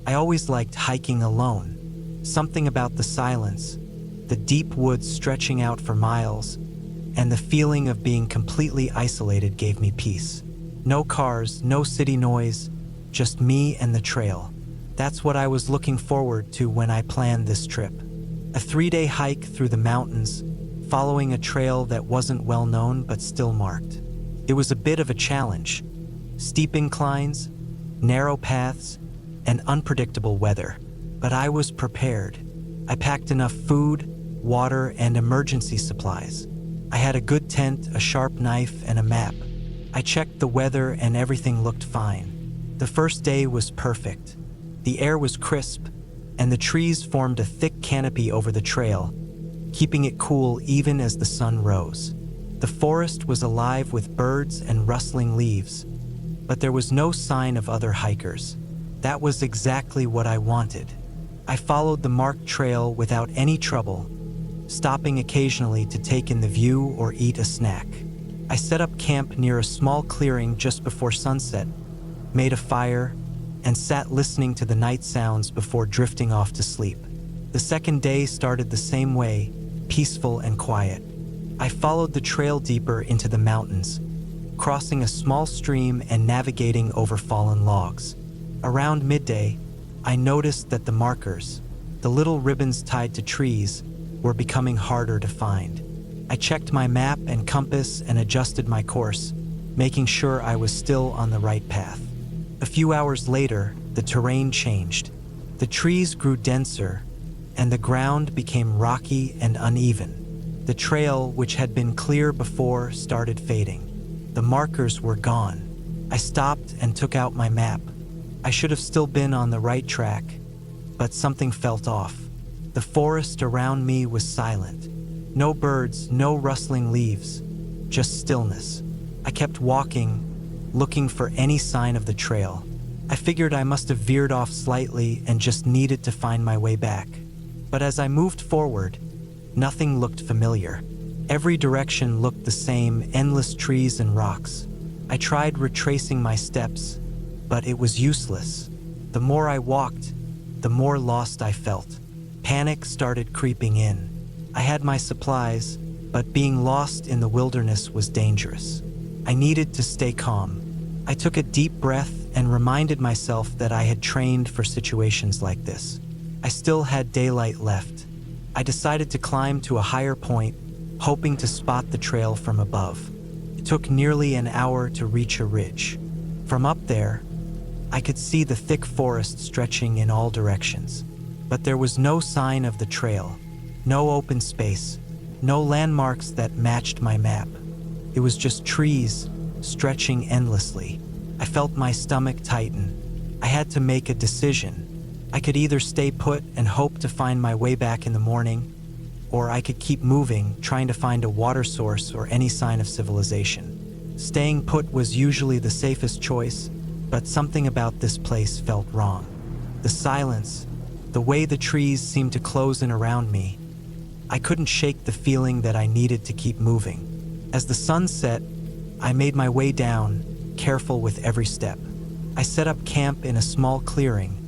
I always liked hiking alone. Something about the silence, the deep woods stretching out for miles, and the feeling of being completely isolated gave me peace. No cars, no city noise, just me and the trail. That's what I was looking forward to when I planned this trip. A 3-day hike through the mountains, following a trail that wasn't well known but still marked. It was a bit of a challenge. Steep inclines, narrow paths, and unpredictable weather. But I was prepared. I packed enough food, water, and emergency supplies. I had a good tent, a sharp knife, and a map. I checked the weather and everything looked fine. The first day was perfect. The air was crisp, and the trees formed a thick canopy over the trail, keeping it cool even as the sun rose. The forest was alive with birds and rustling leaves, but there was no sign of other hikers. That was exactly what I wanted. I followed the marked trail without any trouble, stopping occasionally to take in the view or eat a snack. I set up camp near a small clearing just before sunset, made a fire, and sat listening to the night sounds before drifting off to sleep. The second day started the same way, peaceful and quiet. I followed the trail deeper into the mountains, crossing a small stream and navigating over fallen logs. Around midday, I noticed that the markers, the little ribbons tied to trees, were becoming harder to find. I checked my map and compass and adjusted my course, making sure I was still on the right path. A few hours later, the terrain changed. The trees grew denser, and the ground became rocky and uneven. The trail, which had been clear before, started fading. The markers were gone. I stopped and took out my map. I should have still been on the right track, but something felt off. The forest around me was silent. No birds, no rustling leaves, just stillness. I kept walking, looking for any sign of the trail. I figured I must have veered off slightly and just needed to find my way back. But as I moved forward, nothing looked familiar. Every direction looked the same, endless trees and rocks. I tried retracing my steps, but it was useless. The more I walked, the more lost I felt. Panic started creeping in. I had my supplies, but being lost in the wilderness was dangerous. I needed to stay calm. I took a deep breath and reminded myself that I had trained for situations like this. I still had daylight left. I decided to climb to a higher point, hoping to spot the trail from above. It took nearly an hour to reach a ridge. From up there, I could see the thick forest stretching in all directions. But there was no sign of the trail, no open space, no landmarks that matched my map. It was just trees stretching endlessly. I felt my stomach tighten. I had to make a decision. I could either stay put and hope to find my way back in the morning, or I could keep moving, trying to find a water source or any sign of civilization. Staying put was usually the safest choice, but something about this place felt wrong. The silence, the way the trees seemed to close in around me, I couldn't shake the feeling that I needed to keep moving. As the sun set, I made my way down, careful with every step. I set up camp in a small clearing,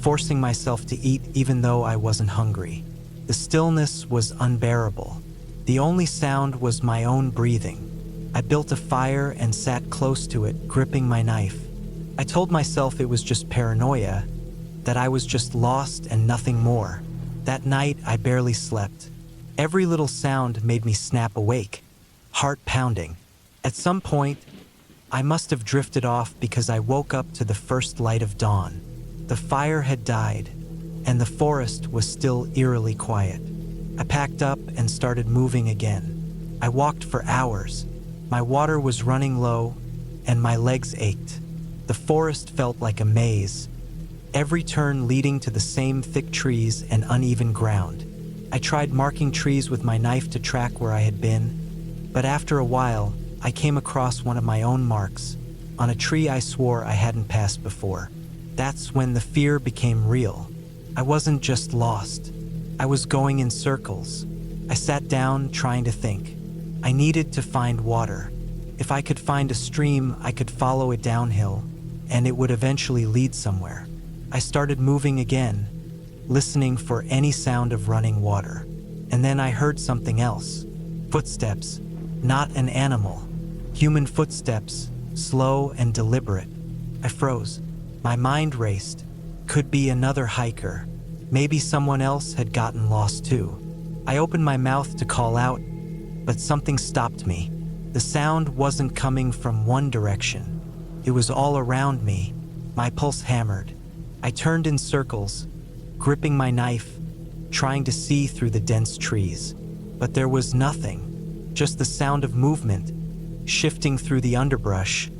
forcing myself to eat even though I wasn't hungry. The stillness was unbearable. The only sound was my own breathing. I built a fire and sat close to it, gripping my knife. I told myself it was just paranoia, that I was just lost and nothing more. That night, I barely slept. Every little sound made me snap awake, heart pounding. At some point, I must have drifted off because I woke up to the first light of dawn. The fire had died, and the forest was still eerily quiet. I packed up and started moving again. I walked for hours. My water was running low, and my legs ached. The forest felt like a maze, every turn leading to the same thick trees and uneven ground. I tried marking trees with my knife to track where I had been, but after a while, I came across one of my own marks, on a tree I swore I hadn't passed before. That's when the fear became real. I wasn't just lost. I was going in circles. I sat down, trying to think. I needed to find water. If I could find a stream, I could follow it downhill, and it would eventually lead somewhere. I started moving again, listening for any sound of running water. And then I heard something else. Footsteps, not an animal. Human footsteps, slow and deliberate. I froze. My mind raced. Could be another hiker. Maybe someone else had gotten lost too. I opened my mouth to call out, but something stopped me. The sound wasn't coming from one direction. It was all around me. My pulse hammered. I turned in circles, gripping my knife, trying to see through the dense trees. But there was nothing, just the sound of movement, shifting through the underbrush,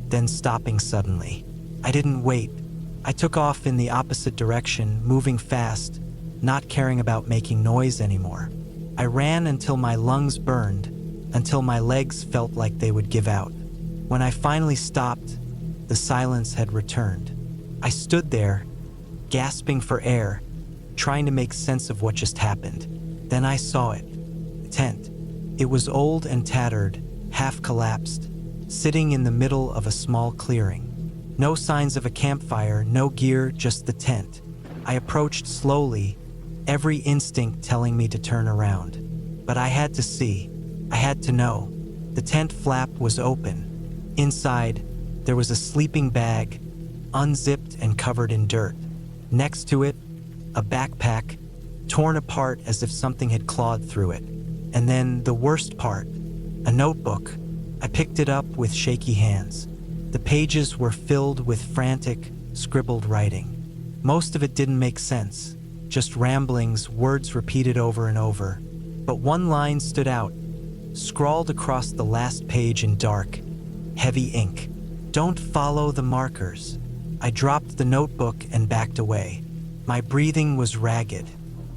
then stopping suddenly. I didn't wait. I took off in the opposite direction, moving fast, not caring about making noise anymore. I ran until my lungs burned, until my legs felt like they would give out. When I finally stopped, the silence had returned. I stood there, gasping for air, trying to make sense of what just happened. Then I saw it. The tent. It was old and tattered, half collapsed, sitting in the middle of a small clearing. No signs of a campfire, no gear, just the tent. I approached slowly, every instinct telling me to turn around. But I had to see. I had to know. The tent flap was open. Inside, there was a sleeping bag, unzipped and covered in dirt. Next to it, a backpack, torn apart as if something had clawed through it. And then the worst part, a notebook. I picked it up with shaky hands. The pages were filled with frantic, scribbled writing. Most of it didn't make sense, just ramblings, words repeated over and over. But one line stood out, scrawled across the last page in dark, heavy ink. Don't follow the markers. I dropped the notebook and backed away. My breathing was ragged.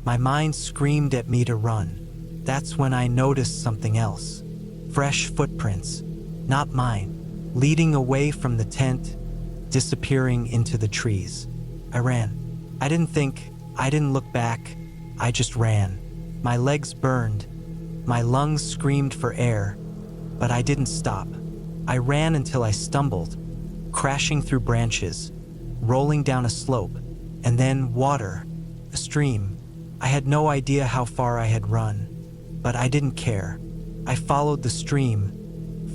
My mind screamed at me to run. That's when I noticed something else. Fresh footprints, not mine, leading away from the tent, disappearing into the trees. I ran. I didn't think, I didn't look back. I just ran. My legs burned. My lungs screamed for air, but I didn't stop. I ran until I stumbled, crashing through branches, rolling down a slope, and then water, a stream. I had no idea how far I had run, but I didn't care. I followed the stream,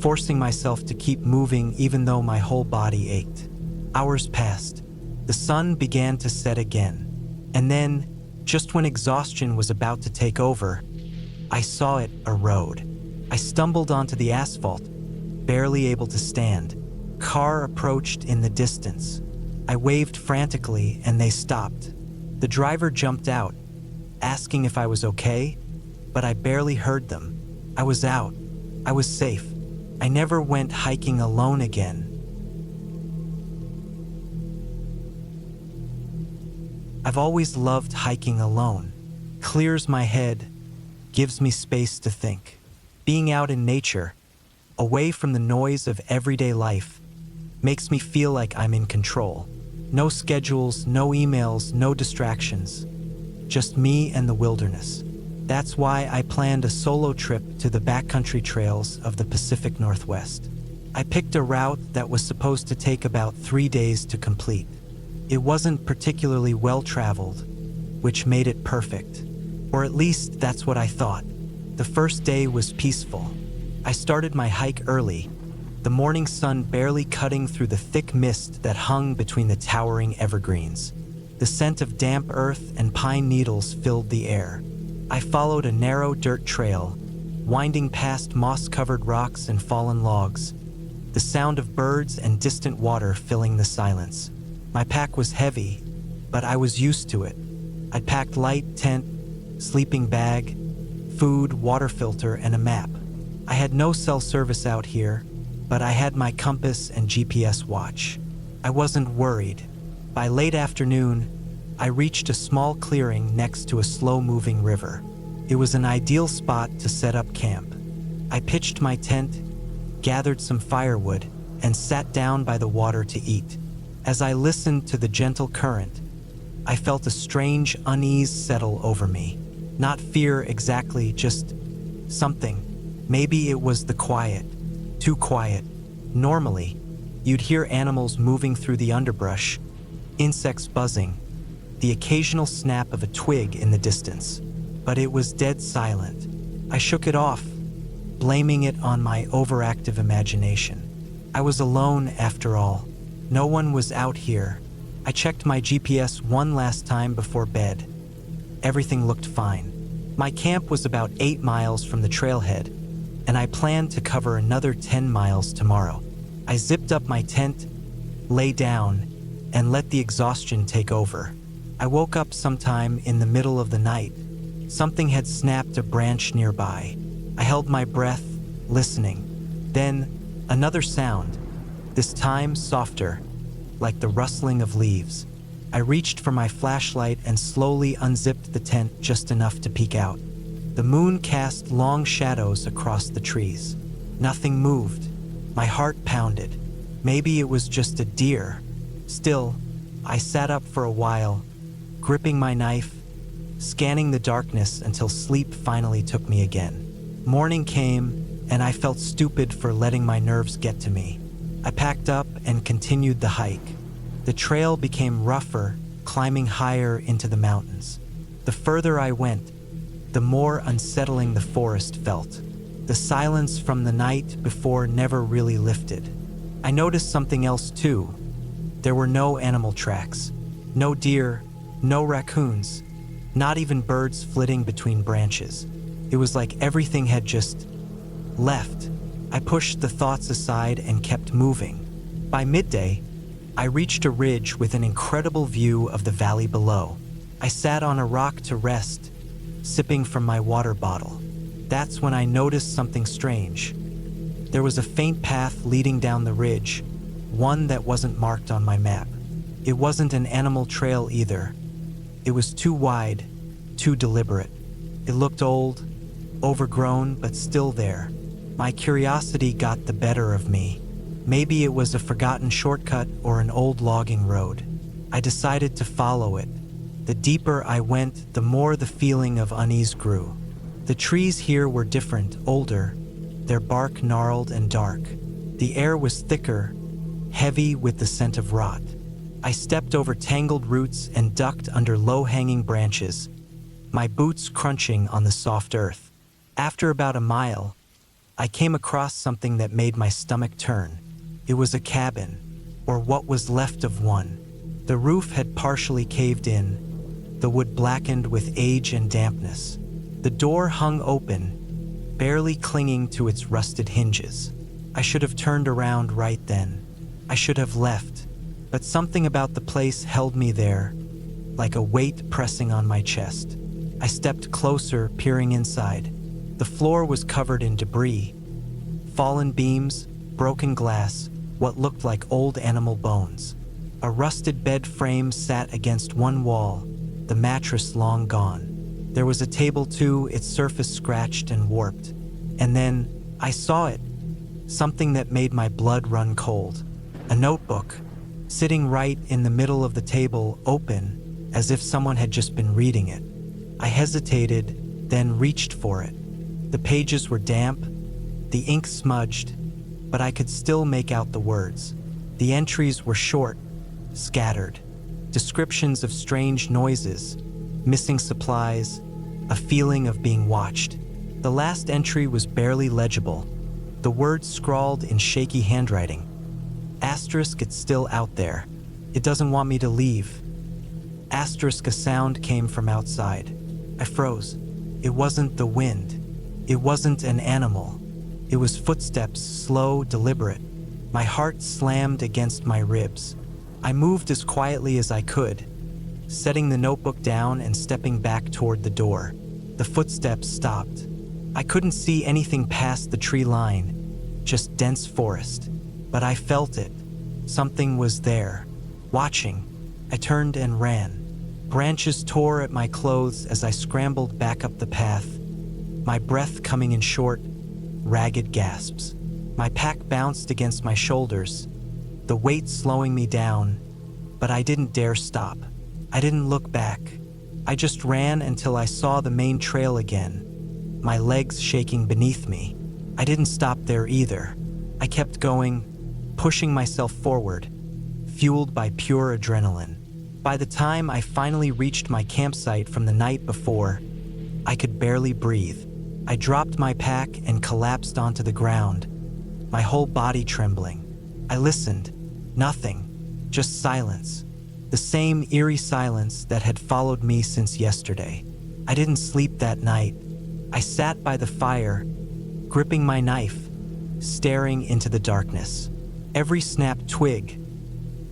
forcing myself to keep moving even though my whole body ached. Hours passed. The sun began to set again. And then, just when exhaustion was about to take over, I saw it, a road. I stumbled onto the asphalt, barely able to stand. Car approached in the distance. I waved frantically and they stopped. The driver jumped out, asking if I was okay, but I barely heard them. I was out. I was safe. I never went hiking alone again. I've always loved hiking alone. Clears my head, gives me space to think. Being out in nature, away from the noise of everyday life, makes me feel like I'm in control. No schedules, no emails, no distractions. Just me and the wilderness. That's why I planned a solo trip to the backcountry trails of the Pacific Northwest. I picked a route that was supposed to take about 3 days to complete. It wasn't particularly well-traveled, which made it perfect. Or at least that's what I thought. The first day was peaceful. I started my hike early, the morning sun barely cutting through the thick mist that hung between the towering evergreens. The scent of damp earth and pine needles filled the air. I followed a narrow dirt trail, winding past moss-covered rocks and fallen logs, the sound of birds and distant water filling the silence. My pack was heavy, but I was used to it. I'd packed light, tent, sleeping bag, food, water filter, and a map. I had no cell service out here, but I had my compass and GPS watch. I wasn't worried. By late afternoon, I reached a small clearing next to a slow-moving river. It was an ideal spot to set up camp. I pitched my tent, gathered some firewood, and sat down by the water to eat. As I listened to the gentle current, I felt a strange unease settle over me. Not fear exactly, just something. Maybe it was the quiet. Too quiet. Normally, you'd hear animals moving through the underbrush, insects buzzing, the occasional snap of a twig in the distance. But it was dead silent. I shook it off, blaming it on my overactive imagination. I was alone after all. No one was out here. I checked my GPS one last time before bed. Everything looked fine. My camp was about 8 miles from the trailhead, and I planned to cover another 10 miles tomorrow. I zipped up my tent, lay down, and let the exhaustion take over. I woke up sometime in the middle of the night. Something had snapped a branch nearby. I held my breath, listening. Then, another sound, this time softer, like the rustling of leaves. I reached for my flashlight and slowly unzipped the tent just enough to peek out. The moon cast long shadows across the trees. Nothing moved. My heart pounded. Maybe it was just a deer. Still, I sat up for a while, gripping my knife, scanning the darkness until sleep finally took me again. Morning came, and I felt stupid for letting my nerves get to me. I packed up and continued the hike. The trail became rougher, climbing higher into the mountains. The further I went, the more unsettling the forest felt. The silence from the night before never really lifted. I noticed something else too. There were no animal tracks. No deer, no raccoons, not even birds flitting between branches. It was like everything had just left. I pushed the thoughts aside and kept moving. By midday, I reached a ridge with an incredible view of the valley below. I sat on a rock to rest, sipping from my water bottle. That's when I noticed something strange. There was a faint path leading down the ridge, one that wasn't marked on my map. It wasn't an animal trail either. It was too wide, too deliberate. It looked old, overgrown, but still there. My curiosity got the better of me. Maybe it was a forgotten shortcut or an old logging road. I decided to follow it. The deeper I went, the more the feeling of unease grew. The trees here were different, older, their bark gnarled and dark. The air was thicker, heavy with the scent of rot. I stepped over tangled roots and ducked under low-hanging branches, my boots crunching on the soft earth. After about a mile, I came across something that made my stomach turn. It was a cabin, or what was left of one. The roof had partially caved in, the wood blackened with age and dampness. The door hung open, barely clinging to its rusted hinges. I should have turned around right then. I should have left, but something about the place held me there, like a weight pressing on my chest. I stepped closer, peering inside. The floor was covered in debris, fallen beams, broken glass, what looked like old animal bones. A rusted bed frame sat against one wall, the mattress long gone. There was a table too, its surface scratched and warped. And then I saw it, something that made my blood run cold. A notebook, sitting right in the middle of the table, open, as if someone had just been reading it. I hesitated, then reached for it. The pages were damp, the ink smudged, but I could still make out the words. The entries were short, scattered. Descriptions of strange noises, missing supplies, a feeling of being watched. The last entry was barely legible, the words scrawled in shaky handwriting. Asterisk, it's still out there. It doesn't want me to leave. Asterisk, a sound came from outside. I froze. It wasn't the wind. It wasn't an animal. It was footsteps, slow, deliberate. My heart slammed against my ribs. I moved as quietly as I could, setting the notebook down and stepping back toward the door. The footsteps stopped. I couldn't see anything past the tree line, just dense forest. But I felt it. Something was there, watching. I turned and ran. Branches tore at my clothes as I scrambled back up the path, my breath coming in short, ragged gasps. My pack bounced against my shoulders, the weight slowing me down, but I didn't dare stop. I didn't look back. I just ran until I saw the main trail again, my legs shaking beneath me. I didn't stop there either. I kept going, pushing myself forward, fueled by pure adrenaline. By the time I finally reached my campsite from the night before, I could barely breathe. I dropped my pack and collapsed onto the ground, my whole body trembling. I listened. Nothing. Just silence. The same eerie silence that had followed me since yesterday. I didn't sleep that night. I sat by the fire, gripping my knife, staring into the darkness. Every snapped twig,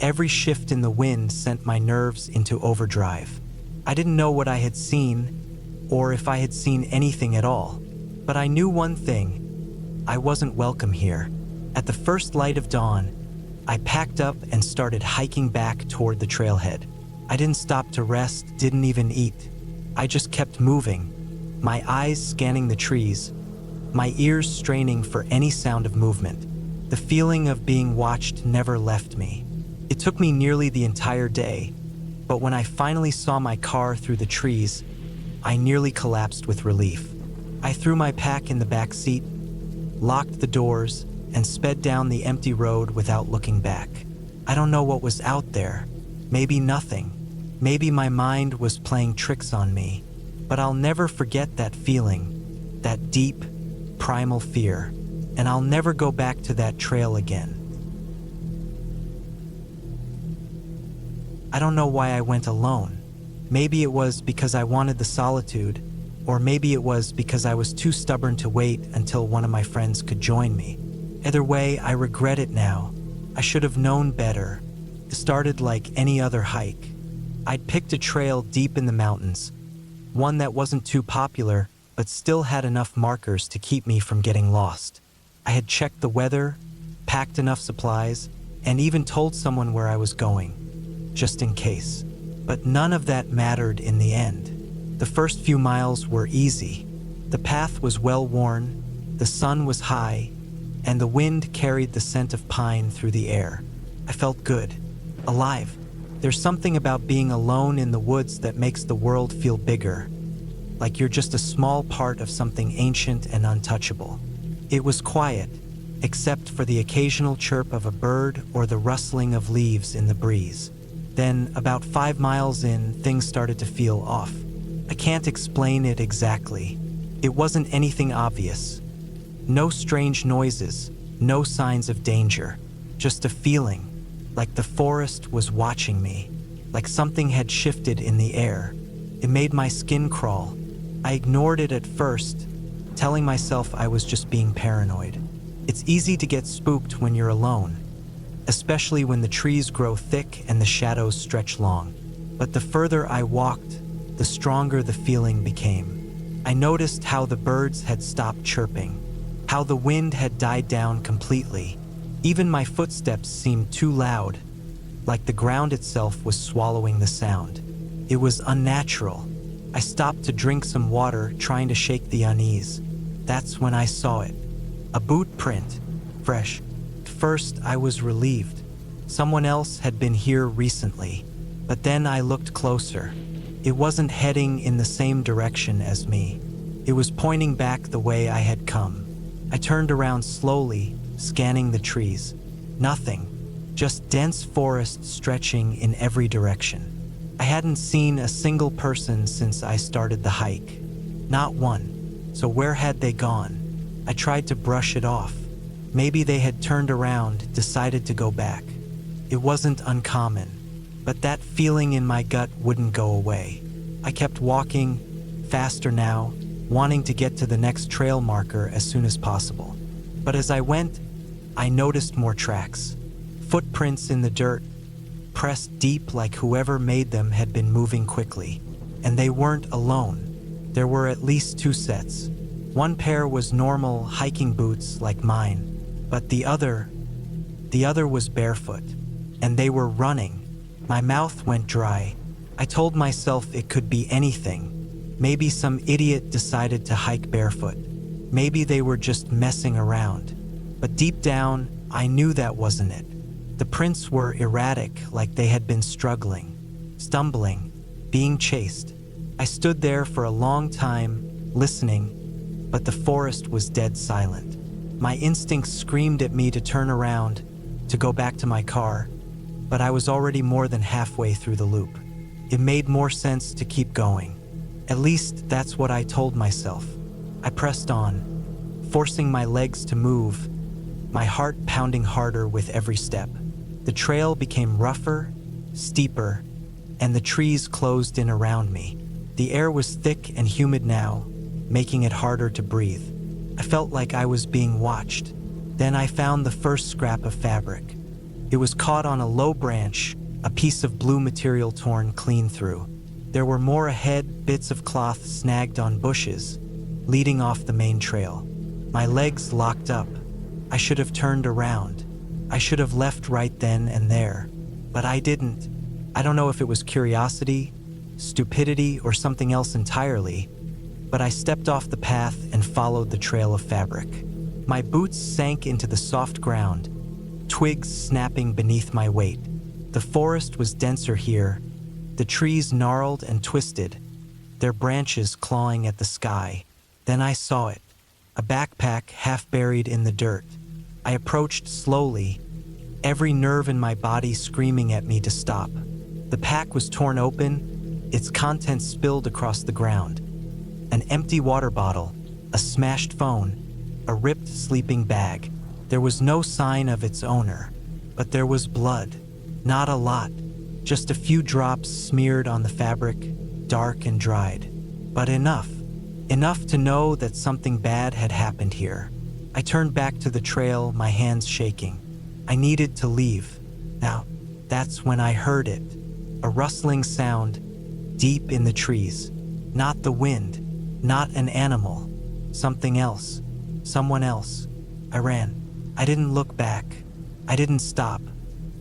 every shift in the wind sent my nerves into overdrive. I didn't know what I had seen, or if I had seen anything at all. But I knew one thing: I wasn't welcome here. At the first light of dawn, I packed up and started hiking back toward the trailhead. I didn't stop to rest, didn't even eat. I just kept moving, my eyes scanning the trees, my ears straining for any sound of movement. The feeling of being watched never left me. It took me nearly the entire day, but when I finally saw my car through the trees, I nearly collapsed with relief. I threw my pack in the back seat, locked the doors, and sped down the empty road without looking back. I don't know what was out there. Maybe nothing. Maybe my mind was playing tricks on me. But I'll never forget that feeling, that deep, primal fear, and I'll never go back to that trail again. I don't know why I went alone. Maybe it was because I wanted the solitude, or maybe it was because I was too stubborn to wait until one of my friends could join me. Either way, I regret it now. I should have known better. It started like any other hike. I'd picked a trail deep in the mountains, one that wasn't too popular, but still had enough markers to keep me from getting lost. I had checked the weather, packed enough supplies, and even told someone where I was going, just in case. But none of that mattered in the end. The first few miles were easy. The path was well worn, the sun was high, and the wind carried the scent of pine through the air. I felt good, alive. There's something about being alone in the woods that makes the world feel bigger, like you're just a small part of something ancient and untouchable. It was quiet, except for the occasional chirp of a bird or the rustling of leaves in the breeze. Then, about 5 miles in, things started to feel off. I can't explain it exactly. It wasn't anything obvious. No strange noises, no signs of danger, just a feeling, like the forest was watching me, like something had shifted in the air. It made my skin crawl. I ignored it at first, telling myself I was just being paranoid. It's easy to get spooked when you're alone, especially when the trees grow thick and the shadows stretch long. But the further I walked, the stronger the feeling became. I noticed how the birds had stopped chirping, how the wind had died down completely. Even my footsteps seemed too loud, like the ground itself was swallowing the sound. It was unnatural. I stopped to drink some water, trying to shake the unease. That's when I saw it. A boot print, fresh. At first, I was relieved. Someone else had been here recently. But then I looked closer. It wasn't heading in the same direction as me. It was pointing back the way I had come. I turned around slowly, scanning the trees. Nothing, just dense forest stretching in every direction. I hadn't seen a single person since I started the hike. Not one. So where had they gone? I tried to brush it off. Maybe they had turned around, decided to go back. It wasn't uncommon, but that feeling in my gut wouldn't go away. I kept walking, faster now, wanting to get to the next trail marker as soon as possible. But as I went, I noticed more tracks. Footprints in the dirt, pressed deep like whoever made them had been moving quickly. And they weren't alone. There were at least 2 sets. One pair was normal hiking boots like mine, but the other was barefoot. And they were running. My mouth went dry. I told myself it could be anything. Maybe some idiot decided to hike barefoot. Maybe they were just messing around. But deep down, I knew that wasn't it. The prints were erratic, like they had been struggling, stumbling, being chased. I stood there for a long time, listening, but the forest was dead silent. My instincts screamed at me to turn around, to go back to my car. but I was already more than halfway through the loop. It made more sense to keep going. At least that's what I told myself. I pressed on, forcing my legs to move, my heart pounding harder with every step. The trail became rougher, steeper, and the trees closed in around me. The air was thick and humid now, making it harder to breathe. I felt like I was being watched. Then I found the first scrap of fabric. It was caught on a low branch, a piece of blue material torn clean through. There were more ahead, bits of cloth snagged on bushes, leading off the main trail. My legs locked up. I should have turned around. I should have left right then and there. But I didn't. I don't know if it was curiosity, stupidity, or something else entirely, but I stepped off the path and followed the trail of fabric. My boots sank into the soft ground, twigs snapping beneath my weight. The forest was denser here, the trees gnarled and twisted, their branches clawing at the sky. Then I saw it, a backpack half buried in the dirt. I approached slowly, every nerve in my body screaming at me to stop. The pack was torn open, its contents spilled across the ground. An empty water bottle, a smashed phone, a ripped sleeping bag. There was no sign of its owner, but there was blood. Not a lot, just a few drops smeared on the fabric, dark and dried. But enough to know that something bad had happened here. I turned back to the trail, my hands shaking. I needed to leave. Now, that's when I heard it. A rustling sound, deep in the trees. Not the wind, not an animal. Something else. Someone else. I ran. I didn't look back. I didn't stop.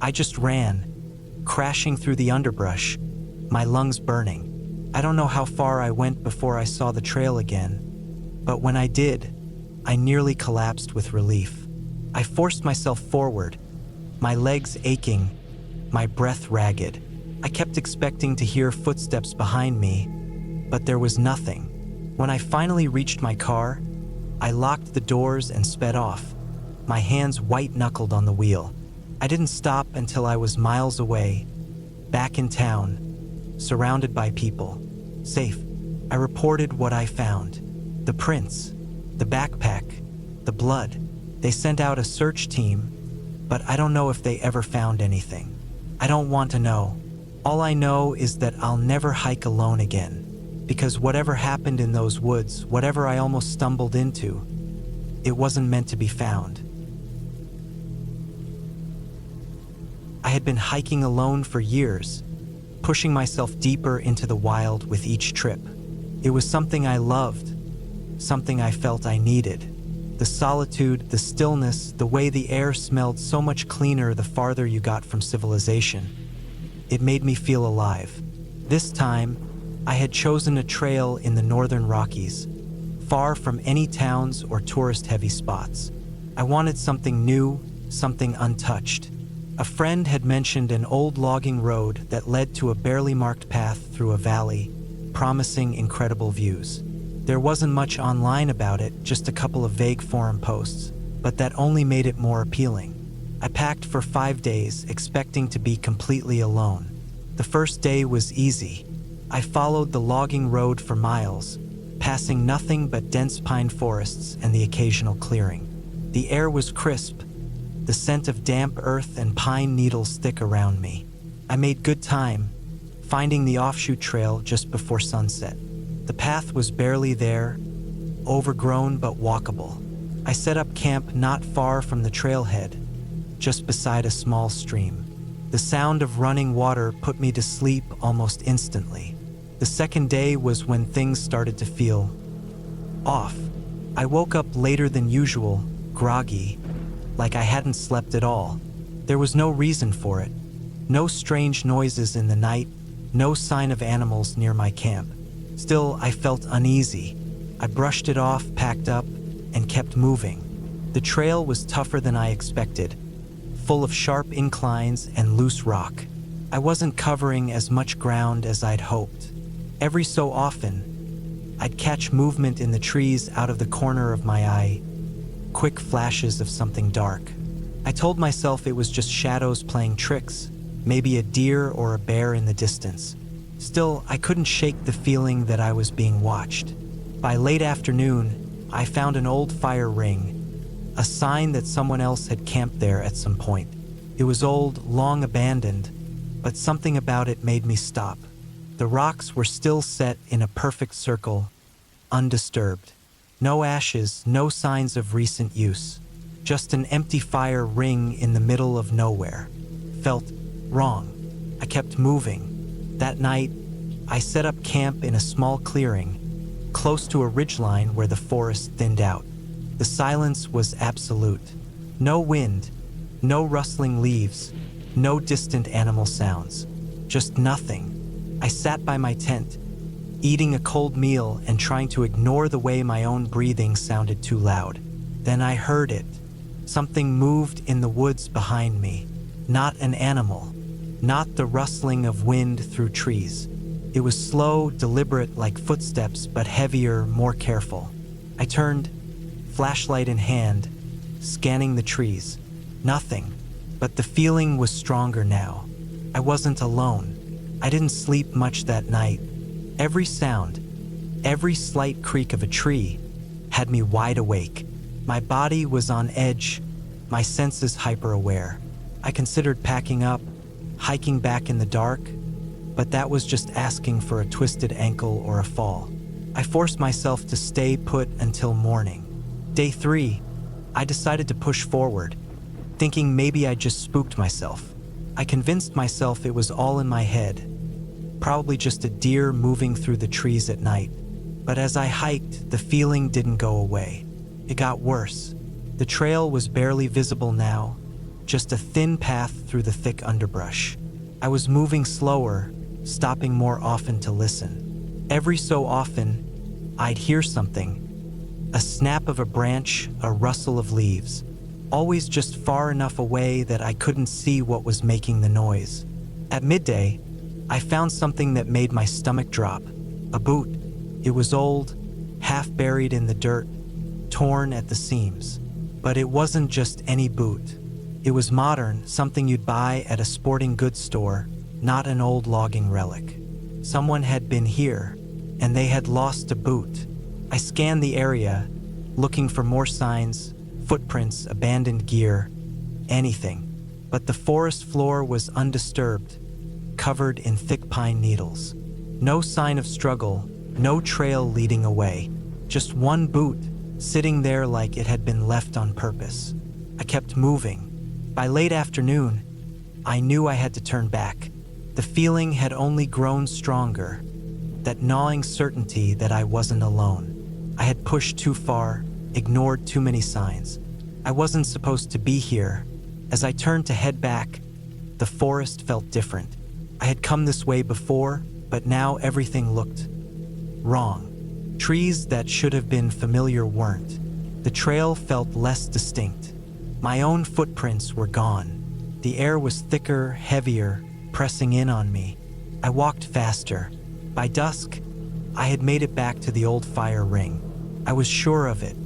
I just ran, crashing through the underbrush, my lungs burning. I don't know how far I went before I saw the trail again, but when I did, I nearly collapsed with relief. I forced myself forward, my legs aching, my breath ragged. I kept expecting to hear footsteps behind me, but there was nothing. When I finally reached my car, I locked the doors and sped off, my hands white-knuckled on the wheel. I didn't stop until I was miles away, back in town, surrounded by people, safe. I reported what I found. The prints, the backpack, the blood. They sent out a search team, but I don't know if they ever found anything. I don't want to know. All I know is that I'll never hike alone again, because whatever happened in those woods, whatever I almost stumbled into, it wasn't meant to be found. I had been hiking alone for years, pushing myself deeper into the wild with each trip. It was something I loved, something I felt I needed. The solitude, the stillness, the way the air smelled so much cleaner the farther you got from civilization. It made me feel alive. This time, I had chosen a trail in the northern Rockies, far from any towns or tourist-heavy spots. I wanted something new, something untouched. A friend had mentioned an old logging road that led to a barely marked path through a valley, promising incredible views. There wasn't much online about it, just a couple of vague forum posts, but that only made it more appealing. I packed for 5 days, expecting to be completely alone. The first day was easy. I followed the logging road for miles, passing nothing but dense pine forests and the occasional clearing. The air was crisp, the scent of damp earth and pine needles thick around me. I made good time, finding the offshoot trail just before sunset. The path was barely there, overgrown but walkable. I set up camp not far from the trailhead, just beside a small stream. The sound of running water put me to sleep almost instantly. The second day was when things started to feel off. I woke up later than usual, groggy, like I hadn't slept at all. There was no reason for it. No strange noises in the night, no sign of animals near my camp. Still, I felt uneasy. I brushed it off, packed up, and kept moving. The trail was tougher than I expected, full of sharp inclines and loose rock. I wasn't covering as much ground as I'd hoped. Every so often, I'd catch movement in the trees out of the corner of my eye, quick flashes of something dark. I told myself it was just shadows playing tricks, maybe a deer or a bear in the distance. Still, I couldn't shake the feeling that I was being watched. By late afternoon, I found an old fire ring, a sign that someone else had camped there at some point. It was old, long abandoned, but something about it made me stop. The rocks were still set in a perfect circle, undisturbed. No ashes, no signs of recent use. Just an empty fire ring in the middle of nowhere. Felt wrong. I kept moving. That night, I set up camp in a small clearing, close to a ridgeline where the forest thinned out. The silence was absolute. No wind, no rustling leaves, no distant animal sounds. Just nothing. I sat by my tent, eating a cold meal and trying to ignore the way my own breathing sounded too loud. Then I heard it. Something moved in the woods behind me. Not an animal. Not the rustling of wind through trees. It was slow, deliberate, like footsteps, but heavier, more careful. I turned, flashlight in hand, scanning the trees. Nothing. But the feeling was stronger now. I wasn't alone. I didn't sleep much that night. Every sound, every slight creak of a tree had me wide awake. My body was on edge, my senses hyper-aware. I considered packing up, hiking back in the dark, but that was just asking for a twisted ankle or a fall. I forced myself to stay put until morning. Day 3, I decided to push forward, thinking maybe I just spooked myself. I convinced myself it was all in my head, probably just a deer moving through the trees at night. But as I hiked, the feeling didn't go away. It got worse. The trail was barely visible now, just a thin path through the thick underbrush. I was moving slower, stopping more often to listen. Every so often, I'd hear something, a snap of a branch, a rustle of leaves, always just far enough away that I couldn't see what was making the noise. At midday, I found something that made my stomach drop, a boot. It was old, half buried in the dirt, torn at the seams. But it wasn't just any boot. It was modern, something you'd buy at a sporting goods store, not an old logging relic. Someone had been here, and they had lost a boot. I scanned the area, looking for more signs, footprints, abandoned gear, anything. But the forest floor was undisturbed, covered in thick pine needles. No sign of struggle, no trail leading away. Just one boot, sitting there like it had been left on purpose. I kept moving. By late afternoon, I knew I had to turn back. The feeling had only grown stronger, that gnawing certainty that I wasn't alone. I had pushed too far, ignored too many signs. I wasn't supposed to be here. As I turned to head back, the forest felt different. I had come this way before, but now everything looked wrong. Trees that should have been familiar weren't. The trail felt less distinct. My own footprints were gone. The air was thicker, heavier, pressing in on me. I walked faster. By dusk, I had made it back to the old fire ring. I was sure of it,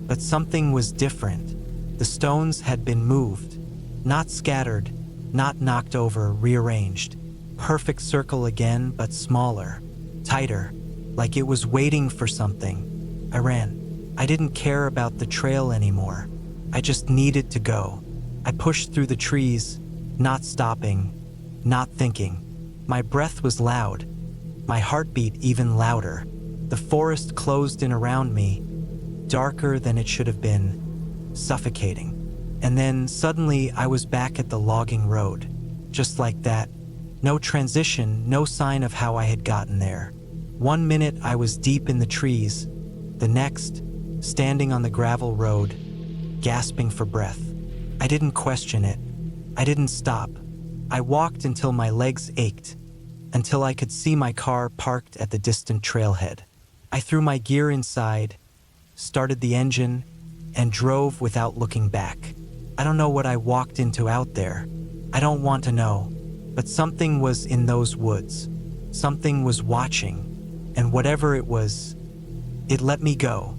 but something was different. The stones had been moved, not scattered, not knocked over, rearranged. Perfect circle again, but smaller, tighter, like it was waiting for something. I ran. I didn't care about the trail anymore. I just needed to go. I pushed through the trees, not stopping, not thinking. My breath was loud, my heartbeat even louder. The forest closed in around me, darker than it should have been, suffocating. And then suddenly I was back at the logging road, just like that. No transition, no sign of how I had gotten there. 1 minute I was deep in the trees, the next, standing on the gravel road, gasping for breath. I didn't question it. I didn't stop. I walked until my legs ached, until I could see my car parked at the distant trailhead. I threw my gear inside, started the engine, and drove without looking back. I don't know what I walked into out there. I don't want to know. But something was in those woods. Something was watching. And whatever it was, it let me go.